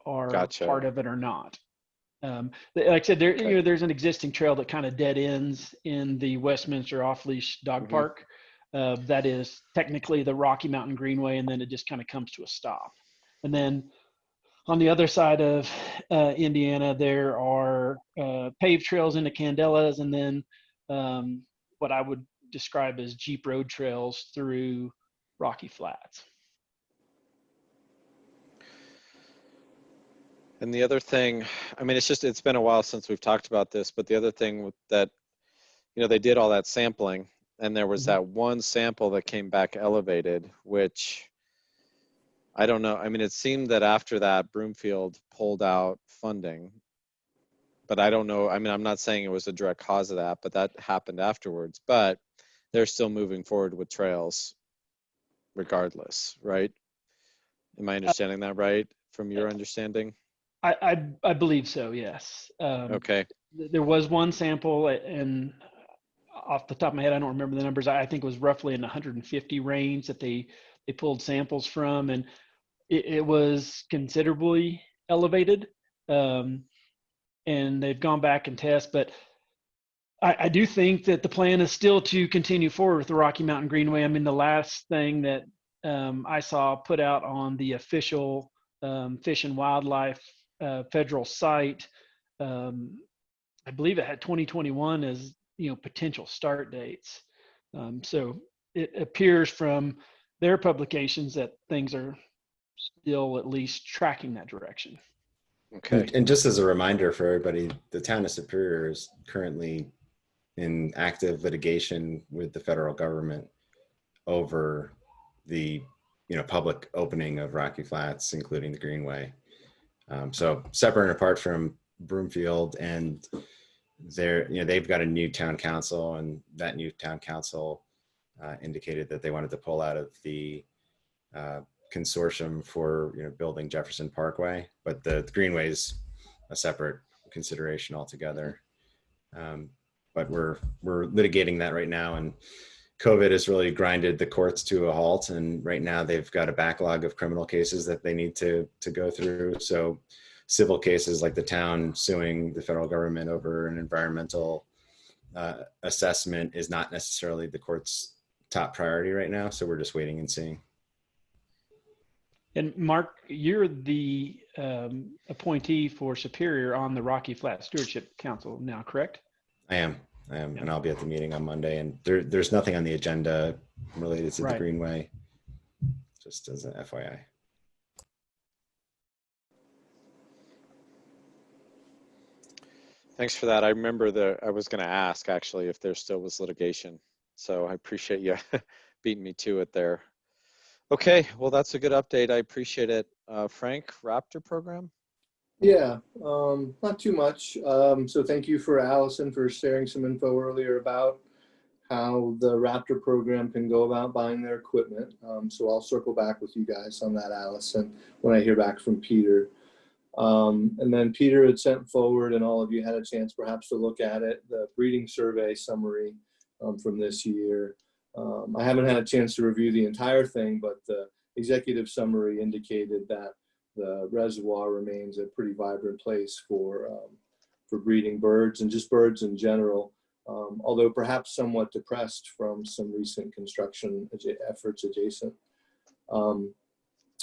are Gotcha. part of it or not. Like I said, there, Okay. you know, there's an existing trail that kind of dead ends in the Westminster off-leash dog park. That is technically the Rocky Mountain Greenway, and then it just kind of comes to a stop. And then on the other side of Indiana, there are paved trails into Candelas, and then what I would describe as Jeep road trails through Rocky Flats. And the other thing, I mean, it's been a while since we've talked about this, but the other thing that, you know, they did all that sampling, and there was that one sample that came back elevated, which I don't know. I mean, it seemed that after that, Broomfield pulled out funding, but I don't know. I mean, I'm not saying it was a direct cause of that, but that happened afterwards. But they're still moving forward with trails regardless, right? Am I understanding that right from your understanding? I believe so, yes. Okay. There was one sample, and off the top of my head, I don't remember the numbers. I think it was roughly in the 150 range that they pulled samples from, and it was considerably elevated. And they've gone back and test, but I do think that the plan is still to continue forward with the Rocky Mountain Greenway. I mean, the last thing that I saw put out on the official Fish and Wildlife federal site, I believe it had 2021 as, you know, potential start dates. So it appears from their publications that things are still at least tracking that direction. Okay. And just as a reminder for everybody, the town of Superior is currently in active litigation with the federal government over the, you know, public opening of Rocky Flats, including the Greenway. So separate and apart from Broomfield, and they're, you know, they've got a new town council, and that new town council indicated that they wanted to pull out of the consortium for, you know, building Jefferson Parkway, but the Greenway is a separate consideration altogether. But we're litigating that right now, and COVID has really grinded the courts to a halt, and right now they've got a backlog of criminal cases that they need to go through. So civil cases like the town suing the federal government over an environmental assessment is not necessarily the court's top priority right now. So we're just waiting and seeing. And Mark, you're the appointee for Superior on the Rocky Flat Stewardship Council now, correct? I am, and I'll be at the meeting on Monday. And there's nothing on the agenda related to the Greenway, just as an FYI. Thanks for that. I remember I was going to ask actually if there still was litigation. So I appreciate you beating me to it there. Okay, well, that's a good update. I appreciate it. Frank, Raptor program? Yeah, not too much. So thank you for Allison for sharing some info earlier about how the Raptor program can go about buying their equipment. So I'll circle back with you guys on that, Allison, when I hear back from Peter. And then Peter had sent forward, and all of you had a chance perhaps to look at it, the breeding survey summary from this year. I haven't had a chance to review the entire thing, but the executive summary indicated that the reservoir remains a pretty vibrant place for breeding birds and just birds in general, although perhaps somewhat depressed from some recent construction efforts adjacent. And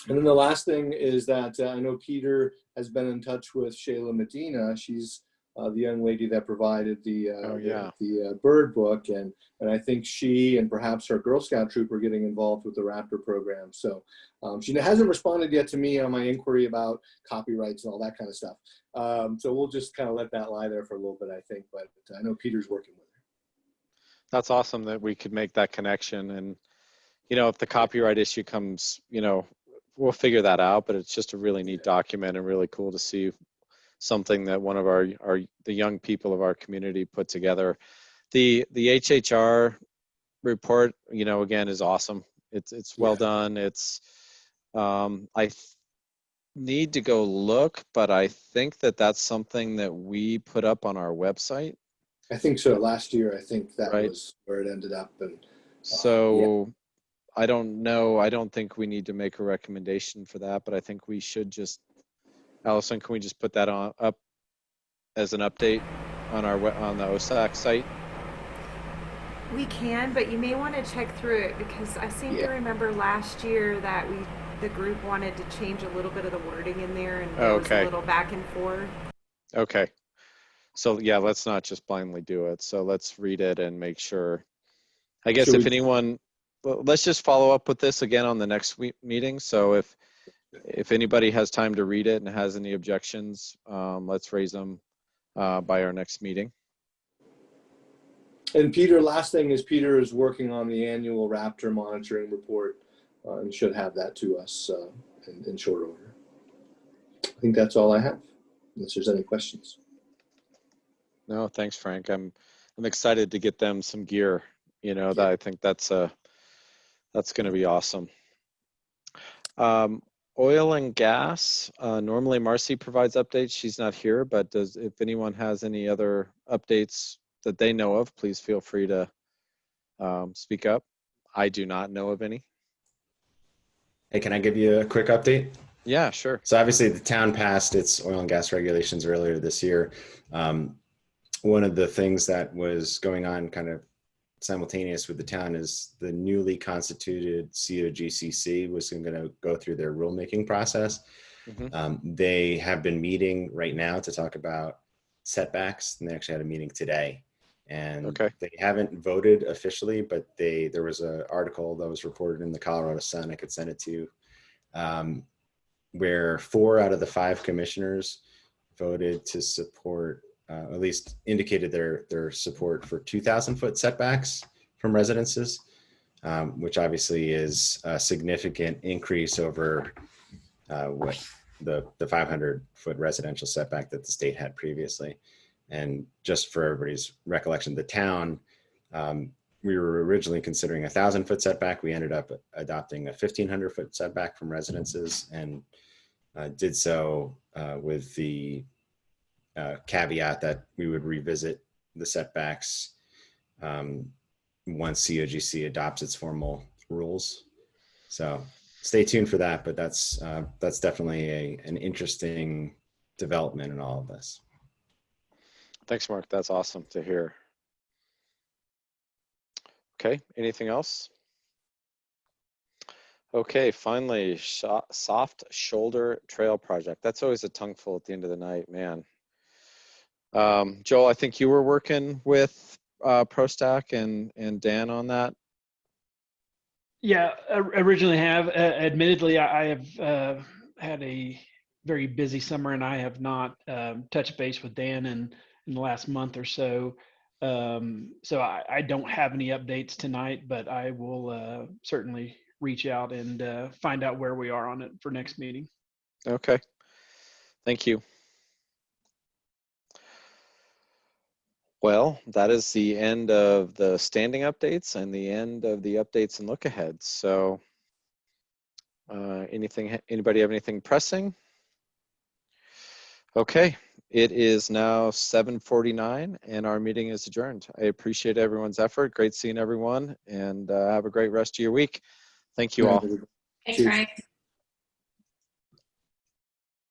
then the last thing is that I know Peter has been in touch with Shayla Medina. She's the young lady that provided the bird book, and I think she and perhaps her Girl Scout troop are getting involved with the Raptor program. So she hasn't responded yet to me on my inquiry about copyrights and all that kind of stuff. So we'll just kind of let that lie there for a little bit, I think. But I know Peter's working with her. That's awesome that we could make that connection. And, you know, if the copyright issue comes, you know, we'll figure that out, but it's just a really neat document and really cool to see something that one of the young people of our community put together. The HHR report, you know, again, is awesome. It's well done. It's need to go look, but I think that's something that we put up on our website. I think so. Last year, I think that was where it ended up. And so I don't know. I don't think we need to make a recommendation for that, but I think we should just, Allison, can we just put that up as an update on the OSAC site? We can, but you may want to check through it because I seem to remember last year that the group wanted to change a little bit of the wording in there, and there was a little back and forth. Okay. So yeah, let's not just blindly do it. So let's read it and make sure. I guess if anyone, let's just follow up with this again on the next meeting. So if anybody has time to read it and has any objections, let's raise them by our next meeting. And Peter, last thing is Peter is working on the annual Raptor monitoring report and should have that to us in short order. I think that's all I have, unless there's any questions. No, thanks, Frank. I'm excited to get them some gear. You know, that I think that's going to be awesome. Oil and gas. Normally Marcy provides updates. She's not here, but if anyone has any other updates that they know of, please feel free to speak up. I do not know of any. Hey, can I give you a quick update? Yeah, sure. So obviously the town passed its oil and gas regulations earlier this year. One of the things that was going on kind of simultaneous with the town is the newly constituted COGCC was going to go through their rulemaking process. Mm-hmm. They have been meeting right now to talk about setbacks, and they actually had a meeting today. And they haven't voted officially, but there was an article that was reported in the Colorado Sun, I could send it to you, where 4 out of the 5 commissioners voted to support, at least indicated their support for 2,000-foot setbacks from residences, which obviously is a significant increase over what the 500-foot residential setback that the state had previously. And just for everybody's recollection, the town, we were originally considering 1,000-foot setback. We ended up adopting a 1,500-foot setback from residences, and did so with the caveat that we would revisit the setbacks once COGC adopts its formal rules. So stay tuned for that, but that's definitely an interesting development in all of this. Thanks, Mark. That's awesome to hear. Okay, anything else? Okay, finally, soft shoulder trail project. That's always a tongueful at the end of the night, man. Joel, I think you were working with ProStack and Dan on that. Yeah, originally have. Admittedly, I have had a very busy summer, and I have not touched base with Dan in the last month or so. So I don't have any updates tonight, but I will certainly reach out and find out where we are on it for next meeting. Okay, thank you. Well, that is the end of the standing updates and the end of the updates and look ahead. So anybody have anything pressing? Okay, it is now 7:49 and our meeting is adjourned. I appreciate everyone's effort. Great seeing everyone, and have a great rest of your week. Thank you all. Thanks, Cheers. Ryan.